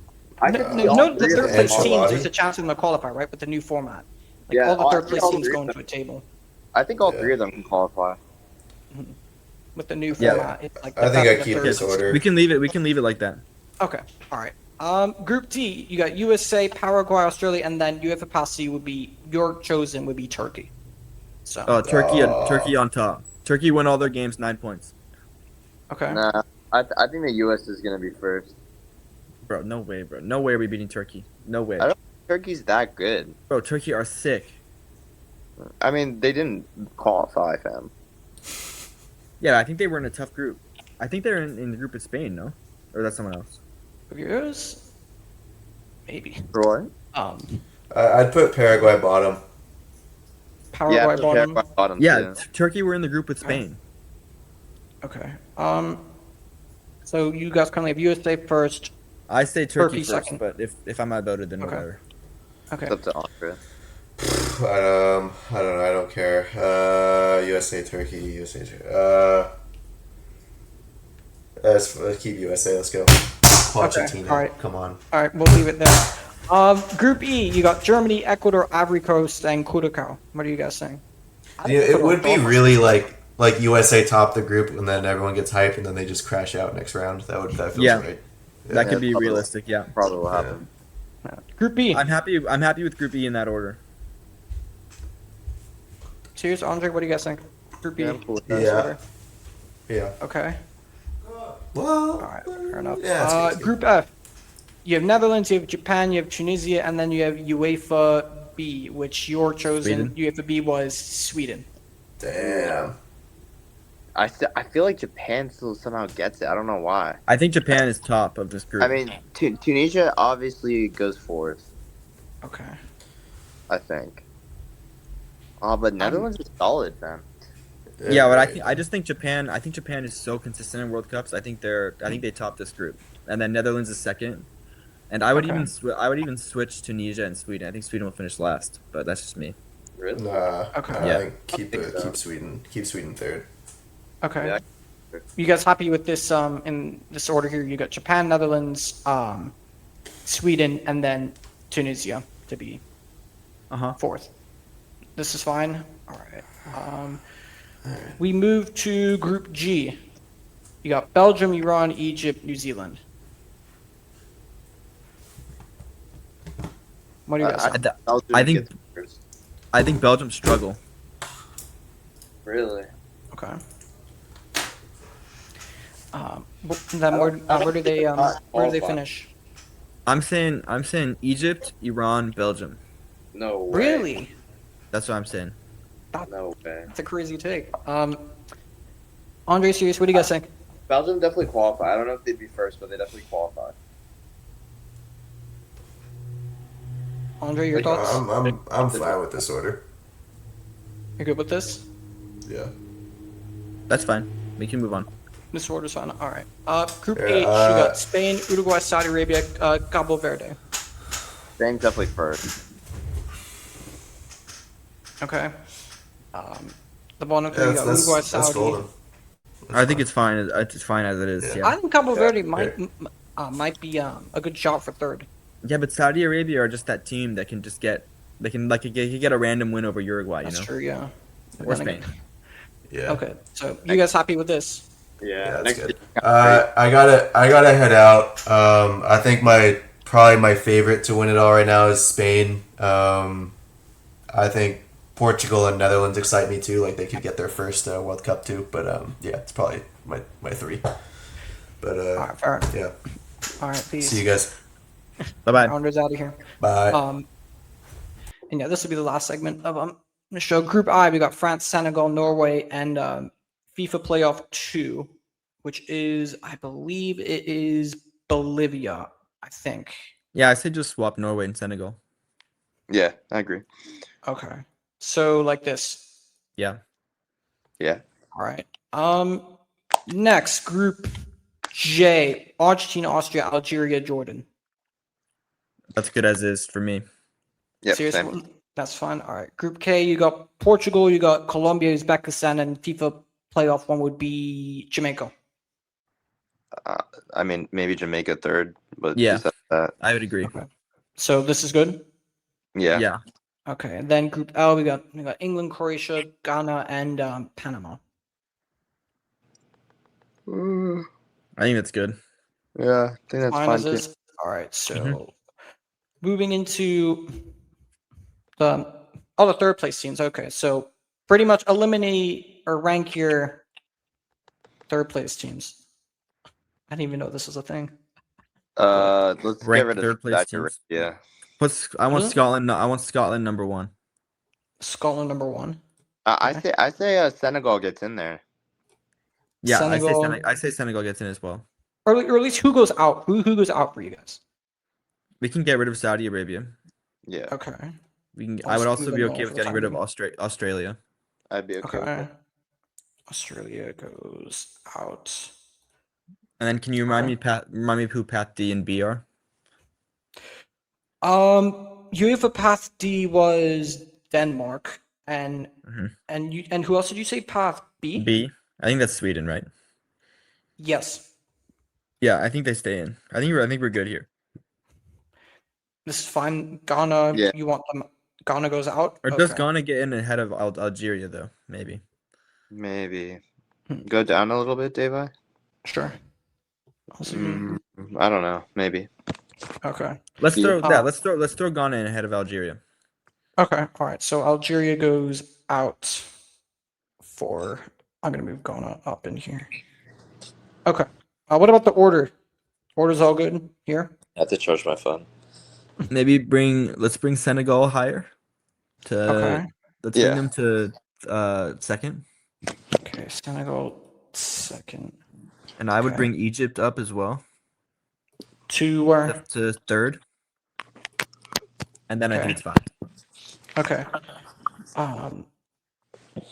Speaker 7: I could see
Speaker 2: No,
Speaker 7: all
Speaker 2: the
Speaker 7: three of
Speaker 2: third
Speaker 7: them.
Speaker 2: place
Speaker 3: Ancelotti.
Speaker 2: teams there's a chance in the qualifier, right? With the new format. Like
Speaker 7: Yeah,
Speaker 2: all the
Speaker 7: I
Speaker 2: third
Speaker 7: think
Speaker 2: place
Speaker 7: all
Speaker 2: teams
Speaker 7: three
Speaker 2: go
Speaker 7: of
Speaker 2: into
Speaker 7: them.
Speaker 2: a table.
Speaker 7: I think all
Speaker 3: Yeah.
Speaker 7: 3 of them can qualify.
Speaker 2: With the new
Speaker 5: Yeah.
Speaker 2: format. It's like
Speaker 3: I
Speaker 2: the
Speaker 3: think
Speaker 2: back
Speaker 3: I
Speaker 2: of
Speaker 3: keep
Speaker 2: the
Speaker 3: this
Speaker 2: third-
Speaker 3: order.
Speaker 5: We can leave it. We can leave it like that.
Speaker 2: Okay. All right. Group D, you got USA, Paraguay, Australia, and then UEFA Pass C would be your chosen would be Turkey. So
Speaker 5: Turkey on top. Turkey won all their games 9 points.
Speaker 2: okay.
Speaker 7: Nah, I think the U.S. is gonna be first.
Speaker 5: Bro, no way, bro. No way are we beating Turkey. No way.
Speaker 7: I don't- Turkey's that good.
Speaker 5: Bro, Turkey are sick.
Speaker 7: I mean, they didn't qualify, fam.
Speaker 5: Yeah, I think they were in a tough group. I think they're in the group with Spain, no? Or that's someone else.
Speaker 2: Of yours? Maybe.
Speaker 7: Roy?
Speaker 3: I'd put Paraguay bottom.
Speaker 2: Paraguay bottom.
Speaker 7: Paraguay bottom.
Speaker 5: Yeah,
Speaker 7: too.
Speaker 5: Turkey were in the group with Spain.
Speaker 2: Okay. So you guys currently have USA first.
Speaker 5: I say Turkey
Speaker 2: Turkey
Speaker 5: first,
Speaker 2: second.
Speaker 5: but if I'm outvoted, then
Speaker 2: Okay.
Speaker 5: whatever.
Speaker 2: Okay.
Speaker 7: It's up to Andre.
Speaker 3: I don't know. I don't care. USA, Turkey, USA. Let's keep USA. Let's go. Pochettino.
Speaker 2: all right.
Speaker 3: Come on.
Speaker 2: All right, we'll leave it there. Group E, you got Germany, Ecuador, Ivory Coast, and Curacao. What are you guys saying?
Speaker 3: You know, it would be really like USA top the group and then everyone gets hyped and then they just crash out next round. That feels
Speaker 5: Yeah.
Speaker 3: right.
Speaker 5: That
Speaker 7: Yeah,
Speaker 5: could be
Speaker 7: probably.
Speaker 5: realistic, yeah.
Speaker 7: Probably will happen.
Speaker 2: Group B.
Speaker 5: I'm happy with Group E in that order.
Speaker 2: Cheers, Andre. What do you guys think? Group B.
Speaker 7: Yeah, I'm cool with that.
Speaker 3: Yeah. Yeah.
Speaker 2: Okay.
Speaker 3: Well.
Speaker 2: All right. Fair enough.
Speaker 3: Yeah, it's good.
Speaker 2: Group F. You have Netherlands, you have Japan, you have Tunisia, and then you have UEFA B, which your chosen UEFA B was Sweden.
Speaker 3: Damn.
Speaker 7: I feel like Japan still somehow gets it. I don't know why.
Speaker 5: I think Japan is top of this group.
Speaker 7: I mean, Tunisia obviously goes fourth.
Speaker 2: Okay.
Speaker 7: I think. But Netherlands is solid, man.
Speaker 5: yeah, but I just think Japan. I think Japan is so consistent in World Cups. I think they top this group, and then Netherlands is second. And I would even switch Tunisia and Sweden. I think Sweden will finish last, but that's just me.
Speaker 7: Really?
Speaker 3: Nah.
Speaker 2: Okay.
Speaker 3: I
Speaker 5: Yeah.
Speaker 3: think keep Sweden. Keep Sweden third.
Speaker 2: Okay.
Speaker 7: Yeah.
Speaker 2: You guys happy with this in this order here? You got Japan, Netherlands, Sweden, and then Tunisia to be fourth. This is fine. All right. We move to Group G. You got Belgium, Iran, Egypt, New Zealand. What do you guys think?
Speaker 5: I think Belgium struggle.
Speaker 7: Really?
Speaker 2: Okay. Then where do they finish?
Speaker 5: I'm saying Egypt, Iran, Belgium.
Speaker 7: No way.
Speaker 2: Really?
Speaker 5: That's what I'm saying.
Speaker 7: No way.
Speaker 2: That's a crazy take. Andre, serious, what do you guys think?
Speaker 7: Belgium definitely qualify. I don't know if they'd be first, but they definitely qualify.
Speaker 2: Andre, your thoughts?
Speaker 3: I'm fine with this order.
Speaker 2: You're good with this?
Speaker 3: Yeah.
Speaker 5: That's fine. We can move on.
Speaker 2: This order's fine. All right. Group
Speaker 3: Yeah,
Speaker 2: H, you got Spain, Uruguay, Saudi Arabia, Cabo Verde.
Speaker 7: Spain's definitely first.
Speaker 2: Okay. The bottom three, you got Uruguay, Saudi.
Speaker 3: golden.
Speaker 5: I think it's fine. It's fine as it is.
Speaker 3: Yeah.
Speaker 5: Yeah.
Speaker 2: I think Cabo Verde
Speaker 3: fair.
Speaker 2: might be a good shot for third.
Speaker 5: Yeah, but Saudi Arabia are just that team that can just get. They can get a random win over Uruguay.
Speaker 2: That's
Speaker 5: you know.
Speaker 2: true, yeah.
Speaker 5: Or
Speaker 2: Then
Speaker 5: Spain.
Speaker 2: again-
Speaker 3: Yeah.
Speaker 2: Okay, so you guys happy with this?
Speaker 3: Yeah, that's
Speaker 7: next
Speaker 3: good. I gotta head out. I think probably my favorite to win it all right now is Spain. I think Portugal and Netherlands excite me too. Like they could get their first World Cup too. But yeah, it's probably my three. But
Speaker 2: All right, fair enough.
Speaker 3: yeah.
Speaker 2: All right, peace.
Speaker 3: See you guys.
Speaker 5: Bye bye.
Speaker 2: Rounders out of here.
Speaker 3: Bye.
Speaker 2: And yeah, this will be the last segment of the show. Group I, we got France, Senegal, Norway, and FIFA Playoff 2, which is, I believe it is Bolivia, I think.
Speaker 5: Yeah, I say just swap Norway and Senegal.
Speaker 7: Yeah, I agree.
Speaker 2: Okay. So like this.
Speaker 5: Yeah.
Speaker 7: Yeah.
Speaker 2: All right. Next, Group J, Argentina, Austria, Algeria, Jordan.
Speaker 5: That's good as is for me.
Speaker 7: Yeah.
Speaker 2: Seriously? That's fine. All right. Group K, you got Portugal, you got Colombia, Uzbekistan, and FIFA Playoff 1 would be Jamaica.
Speaker 7: I mean, maybe Jamaica third, but
Speaker 5: Yeah.
Speaker 7: besides that,
Speaker 5: I would agree.
Speaker 2: Okay. So this is good?
Speaker 7: yeah.
Speaker 5: Yeah.
Speaker 2: Okay. And then Group L, we got England, Croatia, Ghana, and Panama.
Speaker 5: I think that's good.
Speaker 7: Yeah, I think that's
Speaker 2: Fine
Speaker 7: fine.
Speaker 2: as
Speaker 7: Too.
Speaker 2: is. All right. So moving into the other third place teams. Okay. So pretty much eliminate or rank your third place teams. I didn't even know this was a thing.
Speaker 7: Let's
Speaker 5: Rank
Speaker 7: get rid of
Speaker 5: third place
Speaker 7: Saudi
Speaker 5: teams.
Speaker 7: Arabia.
Speaker 5: I want
Speaker 2: Really?
Speaker 5: Scotland. I want Scotland number 1.
Speaker 2: Scotland number 1.
Speaker 7: I say Senegal gets in there.
Speaker 5: Yeah,
Speaker 2: Senegal.
Speaker 5: I say Senegal gets in as well.
Speaker 2: Or at least who goes out? Who goes out for you guys?
Speaker 5: We can get rid of Saudi Arabia.
Speaker 7: Yeah,
Speaker 2: Okay.
Speaker 5: We can.
Speaker 2: I'll
Speaker 5: I would
Speaker 2: just
Speaker 5: also
Speaker 2: leave
Speaker 5: be
Speaker 2: them
Speaker 5: okay
Speaker 2: all
Speaker 5: with
Speaker 2: for
Speaker 5: getting
Speaker 2: time
Speaker 5: rid of
Speaker 2: being.
Speaker 5: Australia.
Speaker 7: I'd be okay. With
Speaker 2: Okay.
Speaker 7: that.
Speaker 2: Australia goes out.
Speaker 5: And then can you remind me who Path D and B are?
Speaker 2: UEFA Path D was Denmark, and
Speaker 5: Mhm.
Speaker 2: and who else did you say Path B?
Speaker 5: B. I think that's Sweden, right?
Speaker 2: Yes.
Speaker 5: Yeah, I think they stay in. I think we're good here.
Speaker 2: This is fine. Ghana,
Speaker 7: Yeah.
Speaker 2: you want them? Ghana goes out.
Speaker 5: Or does
Speaker 2: Okay.
Speaker 5: Ghana get in ahead of Algeria though? Maybe.
Speaker 7: Maybe
Speaker 2: Hmm.
Speaker 7: go down a little bit, Dave.
Speaker 2: Sure. Also,
Speaker 7: I don't know. Maybe.
Speaker 2: Okay.
Speaker 5: Let's throw
Speaker 2: Yeah.
Speaker 5: let's throw Ghana in ahead of Algeria.
Speaker 2: Okay. All right. So Algeria goes out for. I'm gonna move Ghana up in here. Okay. What about the order? Order's all good here.
Speaker 8: I have to charge my phone.
Speaker 5: Maybe let's bring Senegal higher.
Speaker 2: Okay.
Speaker 5: Let's
Speaker 7: Yeah.
Speaker 5: bring them to second.
Speaker 2: Okay. Senegal second.
Speaker 5: And I would
Speaker 2: Okay.
Speaker 5: bring Egypt up as well
Speaker 2: To where?
Speaker 5: to third. And then I
Speaker 2: Okay.
Speaker 5: think it's fine.
Speaker 2: Okay. All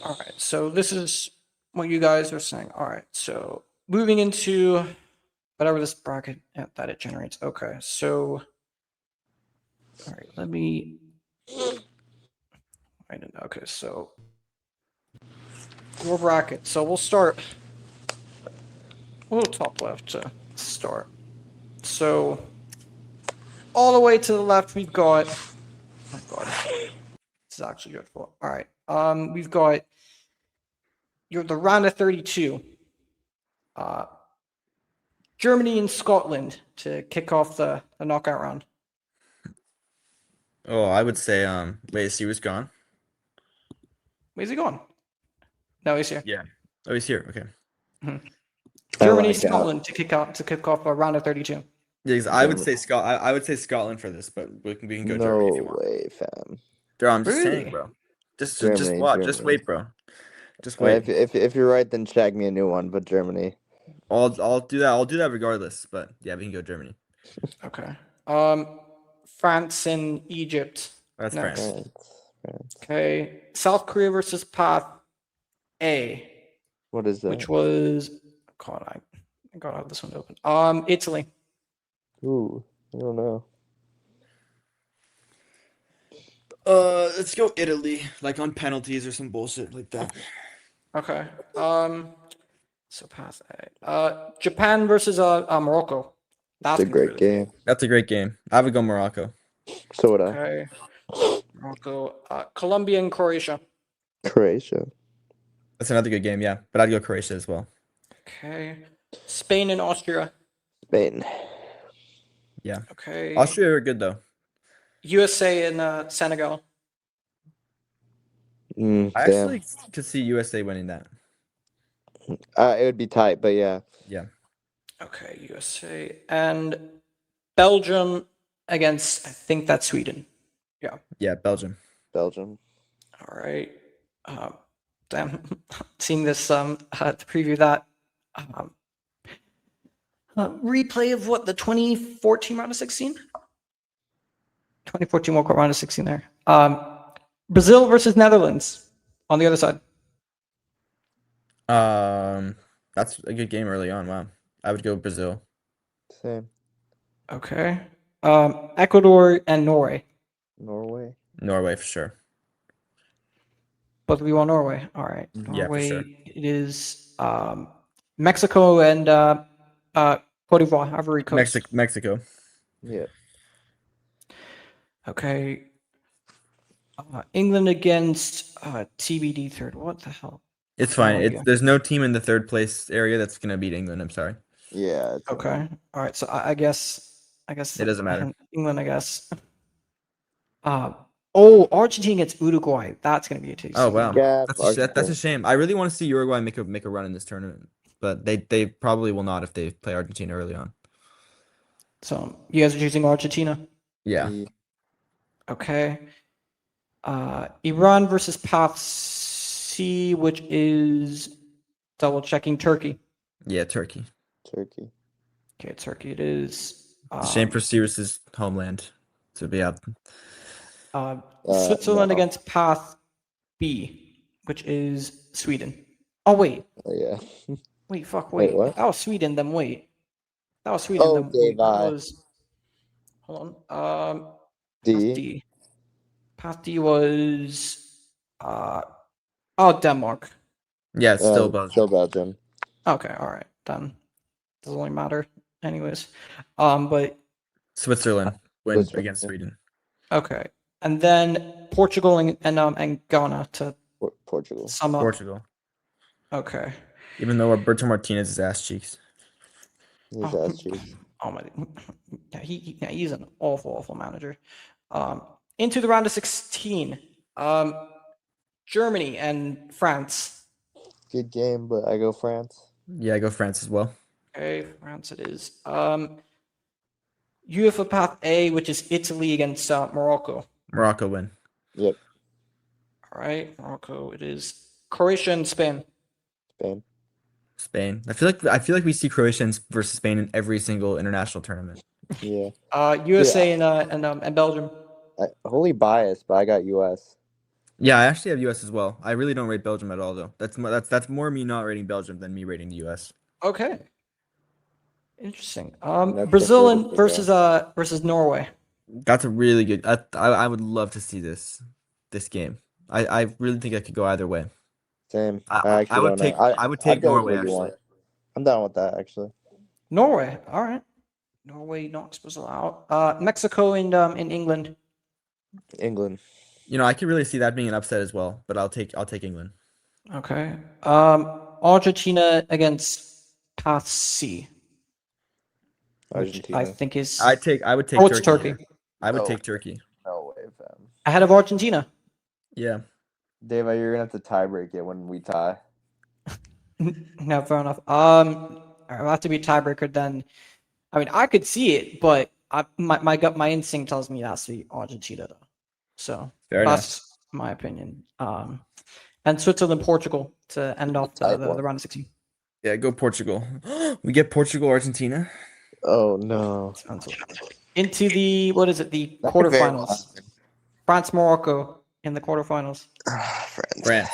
Speaker 2: right. So this is what you guys are saying. All right. So moving into whatever this bracket that it generates. Okay. So, all right. Let me. I don't know. Okay. So your bracket. So we'll start. We'll top left to start. So all the way to the left, we've got. Oh my God. This is actually dreadful. All right. We've got the round of 32. Germany and Scotland to kick off the knockout round.
Speaker 5: Oh, I would say wait, is he was gone?
Speaker 2: Where's he going? No, he's here.
Speaker 5: Yeah. Oh, he's here. Okay.
Speaker 2: Germany,
Speaker 8: like
Speaker 2: Scotland to kick off a round of 32.
Speaker 5: Yeah, 'cause I would say I would say Scotland for this, but we can go Germany if you want.
Speaker 8: way, fam.
Speaker 5: Bro, I'm just
Speaker 2: Really?
Speaker 5: saying, bro. Just
Speaker 7: Germany,
Speaker 5: watch. Just
Speaker 7: Germany.
Speaker 5: wait, bro. Just wait.
Speaker 7: If you're right, then shag me a new one. But Germany.
Speaker 5: I'll do that. I'll do that regardless. But yeah, we can go Germany.
Speaker 2: Okay. France and Egypt.
Speaker 5: That's
Speaker 2: Next.
Speaker 5: France.
Speaker 7: France.
Speaker 2: Okay. South Korea versus Path A,
Speaker 7: What is that?
Speaker 2: which was God. I got out this one open. Italy.
Speaker 7: Ooh, I don't know.
Speaker 5: Let's go Italy, like on penalties or some bullshit like that.
Speaker 2: Okay. So Path A. Japan versus Morocco.
Speaker 7: It's a
Speaker 2: gonna be
Speaker 7: great
Speaker 2: really
Speaker 7: game.
Speaker 5: That's a great game. I would go Morocco.
Speaker 7: So would I.
Speaker 2: Okay. Morocco. Colombia and Croatia.
Speaker 7: Croatia.
Speaker 5: That's another good game, yeah. But I'd go Croatia as well.
Speaker 2: Okay. Spain and Austria.
Speaker 7: Spain.
Speaker 5: Yeah.
Speaker 2: Okay.
Speaker 5: Austria are good though.
Speaker 2: USA and Senegal.
Speaker 5: I
Speaker 7: Damn.
Speaker 5: actually could see USA winning that.
Speaker 7: It would be tight, but yeah.
Speaker 5: Yeah.
Speaker 2: Okay, USA and Belgium against, I think that's Sweden.
Speaker 5: Yeah, Belgium.
Speaker 7: Belgium.
Speaker 2: All right. Damn, seeing this to preview that replay of what the 2014 round of 16. 2014 World Cup round of 16 there. Brazil versus Netherlands on the other side.
Speaker 5: That's a good game early on. Wow. I would go Brazil.
Speaker 7: Same.
Speaker 2: Okay. Ecuador and Norway.
Speaker 7: Norway.
Speaker 5: Norway for sure.
Speaker 2: Both of you on Norway. All right.
Speaker 5: Yeah, for
Speaker 2: Norway.
Speaker 5: sure.
Speaker 2: It is Mexico and Cote d'Ivoire, Ivory Coast.
Speaker 5: Mexico.
Speaker 7: Yeah.
Speaker 2: Okay. England against TBD third. What the hell?
Speaker 5: It's fine.
Speaker 2: Colombia.
Speaker 5: There's no team in the third place area that's gonna beat England. I'm sorry.
Speaker 7: Yeah.
Speaker 2: Okay. All right. So I guess
Speaker 5: It doesn't matter.
Speaker 2: England, I guess. Argentina against Uruguay. That's gonna be a tasty.
Speaker 5: Oh wow,
Speaker 7: Yeah,
Speaker 5: that's a shame. I really want to see Uruguay make a run in this tournament, but they probably will not if they play Argentina early on.
Speaker 2: So you guys are choosing Argentina.
Speaker 5: Yeah.
Speaker 2: Okay. Iran versus Path C, which is double checking Turkey.
Speaker 5: Yeah, Turkey.
Speaker 7: Turkey.
Speaker 2: Okay, Turkey it is.
Speaker 5: It's a shame for Cyrus's homeland to be out.
Speaker 2: Switzerland
Speaker 7: No.
Speaker 2: against Path B, which is Sweden. Oh wait.
Speaker 7: Oh, yeah.
Speaker 2: Wait, fuck,
Speaker 7: Wait,
Speaker 2: wait.
Speaker 7: what?
Speaker 2: That was Sweden, then wait. That was Sweden, then
Speaker 7: Okay,
Speaker 2: wait. That
Speaker 7: bye.
Speaker 2: was... Hold on. Path
Speaker 7: D.
Speaker 2: D. Path D was... Denmark.
Speaker 5: Yeah, it's still Belgium.
Speaker 7: Still Belgium.
Speaker 2: Okay, alright. Then doesn't really matter anyways. But
Speaker 5: Switzerland win
Speaker 7: Switzerland,
Speaker 5: against
Speaker 7: yeah.
Speaker 5: Sweden.
Speaker 2: okay. And then Portugal and Ghana to
Speaker 7: Portugal.
Speaker 2: sum up.
Speaker 5: Portugal.
Speaker 2: Okay.
Speaker 5: Even though Roberto Martinez is ass cheeks.
Speaker 7: He's ass cheeks.
Speaker 2: Oh my! Yeah, he's an awful manager. Into the round of 16. Germany and France.
Speaker 7: Good game, but I go France.
Speaker 5: Yeah, I go France as well.
Speaker 2: Okay, France it is. UEFA Path A, which is Italy against Morocco.
Speaker 5: Morocco win.
Speaker 7: Yep.
Speaker 2: All right, Morocco it is. Croatia and Spain.
Speaker 7: Spain.
Speaker 5: Spain. I feel like we see Croatia versus Spain in every single international tournament.
Speaker 7: Yeah.
Speaker 2: USA and Belgium.
Speaker 7: Wholly biased, but I got US.
Speaker 5: Yeah, I actually have US as well. I really don't rate Belgium at all though. That's more me not rating Belgium than me rating the US.
Speaker 2: Okay. Interesting.
Speaker 7: That's
Speaker 2: Brazil
Speaker 7: the
Speaker 2: and
Speaker 7: first
Speaker 2: versus Norway.
Speaker 5: That's a really good. I would love to see this game. I really think I could go either way.
Speaker 7: Same.
Speaker 5: I
Speaker 7: actually
Speaker 5: would
Speaker 7: don't
Speaker 5: take
Speaker 7: know.
Speaker 5: I would take
Speaker 7: I'd go with
Speaker 5: Norway
Speaker 7: what you
Speaker 5: actually.
Speaker 7: want. I'm down with that actually.
Speaker 2: Norway. All right. Norway knocks Brazil out. Mexico and in England.
Speaker 7: England.
Speaker 5: You know, I could really see that being an upset as well, but I'll take England.
Speaker 2: Okay. Argentina against Path C. Which
Speaker 7: Argentina.
Speaker 2: I think is
Speaker 5: I would take
Speaker 2: it's
Speaker 5: Turkey.
Speaker 2: Turkey.
Speaker 5: I would
Speaker 7: No.
Speaker 5: take Turkey.
Speaker 7: No way, fam.
Speaker 2: Ahead of Argentina.
Speaker 5: Yeah.
Speaker 7: Dave, you're gonna have to tie break it when we tie.
Speaker 2: No, fair enough. I'll have to be tiebreaker then. I mean, I could see it, but my instinct tells me it has to be Argentina though. So
Speaker 5: Fair enough.
Speaker 2: in my opinion. And Switzerland, Portugal to end off
Speaker 6: Tight
Speaker 2: the
Speaker 6: one.
Speaker 2: round of 16.
Speaker 5: Yeah, go Portugal. We get Portugal, Argentina.
Speaker 6: Oh no.
Speaker 2: Into the the
Speaker 6: That could very well
Speaker 2: quarterfinals.
Speaker 6: happen.
Speaker 2: France, Morocco in the quarterfinals.
Speaker 6: Friends.
Speaker 5: France,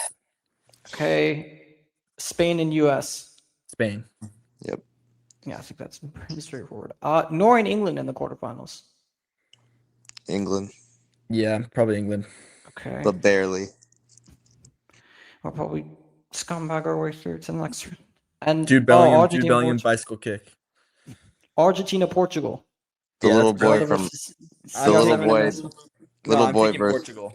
Speaker 2: Okay, Spain and US.
Speaker 5: Spain.
Speaker 6: Yep.
Speaker 2: Yeah, I think that's pretty straightforward. Norway and England in the quarterfinals.
Speaker 6: England,
Speaker 5: Yeah, probably England.
Speaker 2: Okay,
Speaker 6: but barely.
Speaker 2: we'll probably scumbag our way through to the next round. And
Speaker 5: Jude Bellingham,
Speaker 2: Argentina,
Speaker 5: Jude Bellingham
Speaker 2: Portugal.
Speaker 5: bicycle kick.
Speaker 2: Argentina, Portugal.
Speaker 6: The
Speaker 5: Yeah,
Speaker 6: little
Speaker 5: that's
Speaker 6: boy
Speaker 5: brilliant.
Speaker 6: from
Speaker 5: I
Speaker 6: the
Speaker 5: got
Speaker 6: little
Speaker 5: seven
Speaker 6: boy,
Speaker 5: minutes.
Speaker 6: little
Speaker 5: I'm
Speaker 6: boy
Speaker 5: taking
Speaker 6: versus.
Speaker 5: Portugal.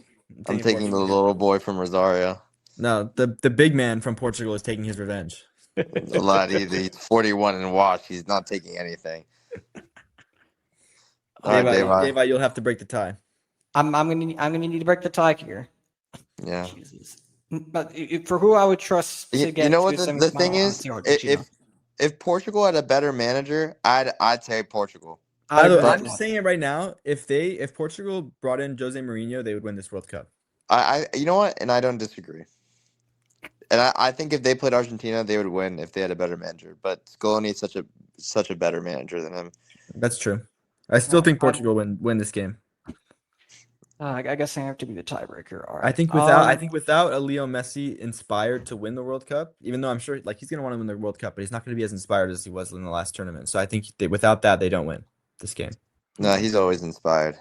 Speaker 6: I'm taking the
Speaker 5: Portugal.
Speaker 6: little boy from Rosario.
Speaker 5: No, the big man from Portugal is taking his revenge.
Speaker 6: A lot easy. He's 41 and watch. He's not taking anything. All right, Dave.
Speaker 5: You'll have to break the tie.
Speaker 2: I'm gonna need to break the tie here.
Speaker 6: Yeah.
Speaker 2: Jesus. But for who I would trust to get
Speaker 6: You know
Speaker 2: to
Speaker 6: what
Speaker 2: a
Speaker 6: the thing
Speaker 2: semifinal,
Speaker 6: is?
Speaker 2: I'd say Argentina.
Speaker 6: If Portugal had a better manager, I'd say Portugal.
Speaker 5: By the way,
Speaker 2: agree.
Speaker 5: I'm just saying it right now. If Portugal brought in Jose Mourinho, they would win this World Cup.
Speaker 6: You know what? And I don't disagree. And I think if they played Argentina, they would win if they had a better manager. But Scaloni is such a better manager than him.
Speaker 5: That's true. I still think Portugal win this game.
Speaker 2: I guess I have to be the tiebreaker. All right.
Speaker 5: I think without a Leo Messi inspired to win the World Cup, even though I'm sure he's gonna want to win the World Cup, but he's not gonna be as inspired as he was in the last tournament. So I think without that, they don't win this game.
Speaker 6: No, he's always inspired.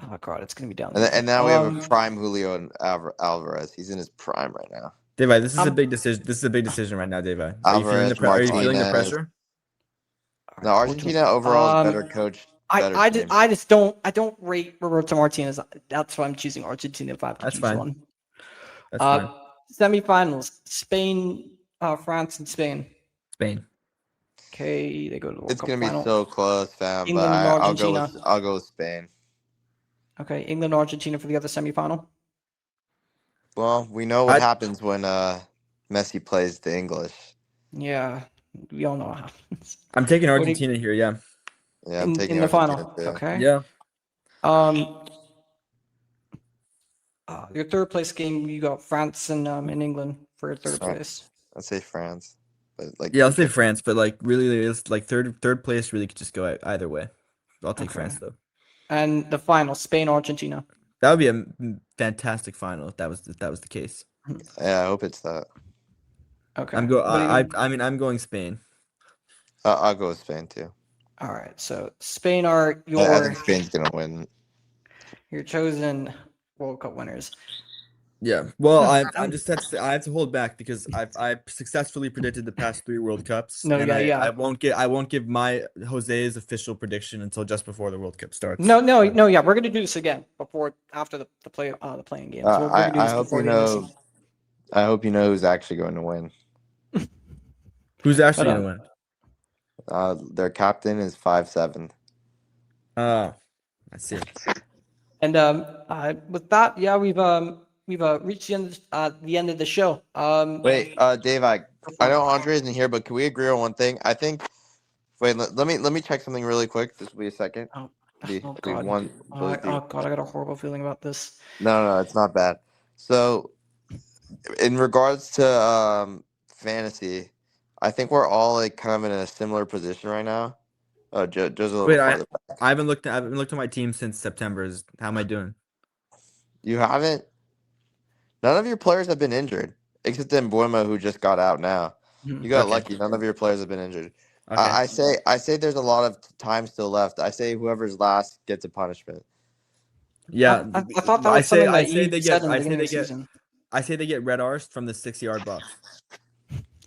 Speaker 2: Oh god, it's gonna be down.
Speaker 6: And now we have a prime Julio and Alvarez. He's in his prime right now.
Speaker 5: Devi, this is a big decision. This is a big decision right now, Devi. Are you feeling the pressure?
Speaker 6: No, Argentina overall is better coach.
Speaker 2: I just don't rate Roberto Martinez. That's why I'm choosing Argentina if I have to choose one.
Speaker 5: That's fine.
Speaker 2: Semifinals: Spain, France, and Spain.
Speaker 5: Spain.
Speaker 2: Okay, they go to the World
Speaker 6: It's
Speaker 2: Cup
Speaker 6: gonna
Speaker 2: final.
Speaker 6: be so close, fam.
Speaker 2: England
Speaker 6: But
Speaker 2: and
Speaker 6: I'll go with Spain.
Speaker 2: Okay, England, Argentina for the other semifinal.
Speaker 6: Well, we know what happens when Messi plays the English.
Speaker 2: Yeah, we all know what happens.
Speaker 5: I'm taking Argentina here. Yeah.
Speaker 6: Yeah, I'm taking
Speaker 2: in the
Speaker 6: Argentina
Speaker 2: final.
Speaker 6: too.
Speaker 2: Okay.
Speaker 5: Yeah.
Speaker 2: Your third place game, you got France and in England for your third place.
Speaker 6: I'd say France, but
Speaker 5: I'll say France, but really, it's third place really could just go either way. I'll take France though.
Speaker 2: And the final, Spain, Argentina.
Speaker 5: That would be a fantastic final if that was the case.
Speaker 6: Yeah, I hope it's that.
Speaker 2: Okay.
Speaker 5: I'm going Spain.
Speaker 6: I'll go with Spain too.
Speaker 2: All right. So Spain are
Speaker 6: I think Spain's gonna win.
Speaker 2: your chosen World Cup winners.
Speaker 5: Yeah. Well, I have to hold back because I've successfully predicted the past 3 World Cups. I won't give my Jose's official prediction until just before the World Cup starts.
Speaker 2: No. Yeah, we're gonna do this again after the playing games.
Speaker 6: I hope you know who's actually going to win.
Speaker 5: Who's actually going to win?
Speaker 6: Their captain is 5'7".
Speaker 5: I see.
Speaker 2: And with that, yeah, we've reached the end of the show.
Speaker 6: Wait, Dave, I know Andre isn't here, but can we agree on one thing? I think. Wait, let me check something really quick. This will be a second.
Speaker 2: Oh god. I got a horrible feeling about this.
Speaker 6: No, it's not bad. So, in regards to fantasy, I think we're all kind of in a similar position right now. Just a little.
Speaker 5: Wait, I haven't looked at my team since September. How am I doing?
Speaker 6: You haven't? None of your players have been injured, except Mbeumo, who just got out now. You got lucky. None of your players have been injured. Okay. I say there's a lot of time still left. I say whoever's last gets a punishment.
Speaker 5: Yeah,
Speaker 2: I thought that was something that you said in the beginning of the season.
Speaker 5: I say they get red arse from the 6-yard box.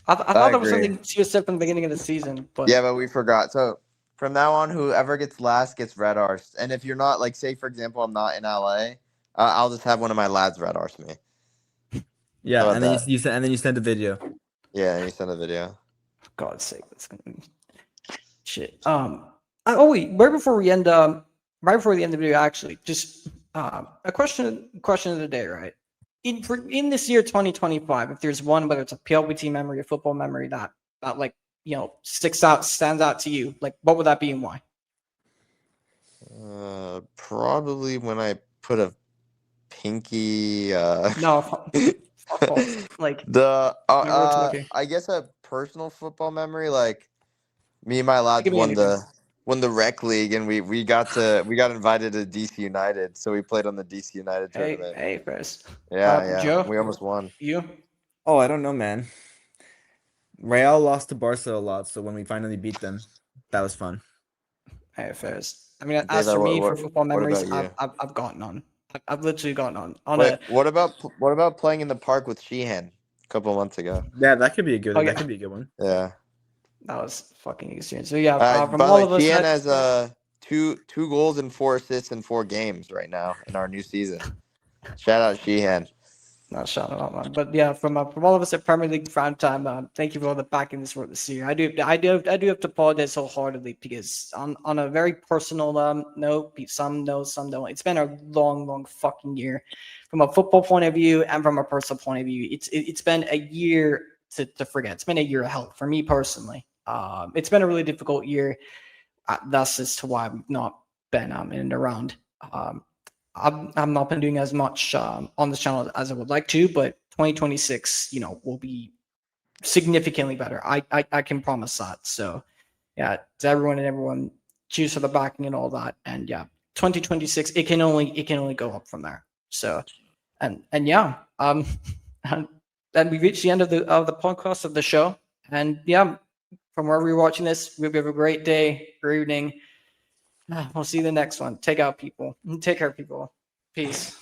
Speaker 2: I thought that was something you said from the beginning of the season. But
Speaker 6: yeah, but we forgot. So from now on, whoever gets last gets red arse. And if you're not, say for example, I'm not in LA, I'll just have one of my lads red arse me.
Speaker 5: Yeah, and then you send a video.
Speaker 6: Yeah, you send a video.
Speaker 2: For God's sake, that's gonna be shit. Wait, right before the end of the video, actually, just a question of the day, right? In this year 2025, if there's one, whether it's a PLBT memory, a football memory that stands out to you, what would that be and why?
Speaker 6: Probably when I put a pinky.
Speaker 2: No, fuck off. Like,
Speaker 6: The
Speaker 2: you were talking.
Speaker 6: I guess a personal football memory, like me and my lads
Speaker 2: Give me anything.
Speaker 6: won the rec league, and we got invited to DC United, so we played on the DC United tournament.
Speaker 2: Hey, Chris.
Speaker 6: Yeah,
Speaker 2: Joe,
Speaker 6: we almost won.
Speaker 2: you?
Speaker 5: Oh, I don't know, man. Real lost to Barca a lot, so when we finally beat them, that was fun.
Speaker 2: Hey, Fairs. I mean, as
Speaker 6: Dave,
Speaker 2: for me,
Speaker 6: what-
Speaker 2: for football
Speaker 6: what
Speaker 2: memories,
Speaker 6: about you?
Speaker 2: I've gotten on. I've literally gotten on.
Speaker 6: Wait, what about playing in the park with Sheehan a couple months ago?
Speaker 5: Yeah, that could be a good.
Speaker 2: Oh, yeah.
Speaker 5: That could be a good one.
Speaker 6: Yeah.
Speaker 2: That was fucking experience. So yeah, from
Speaker 6: By
Speaker 2: all
Speaker 6: the
Speaker 2: of
Speaker 6: way,
Speaker 2: us,
Speaker 6: Sheehan has two goals and 4 assists in 4 games right now in our new season. Shout out Sheehan.
Speaker 2: not shouting out, man. But yeah, from all of us at Premier League Prime Time, thank you for all the backing this work this year. I do have to apologize wholeheartedly because on a very personal note, some know, some don't. It's been a long fucking year from a football point of view and from a personal point of view. It's been a year to forget. It's been a year of hell for me personally. It's been a really difficult year. That's as to why I've not been in and around. I've not been doing as much on this channel as I would like to, but 2026, will be significantly better. I can promise that. So, yeah, to everyone, cheers for the backing and all that. And yeah, 2026, it can only go up from there. So, and yeah, and we reached the end of the podcast of the show. And yeah, from wherever you're watching this, we hope you have a great day, great evening. We'll see you in the next one. Take care, people. Peace.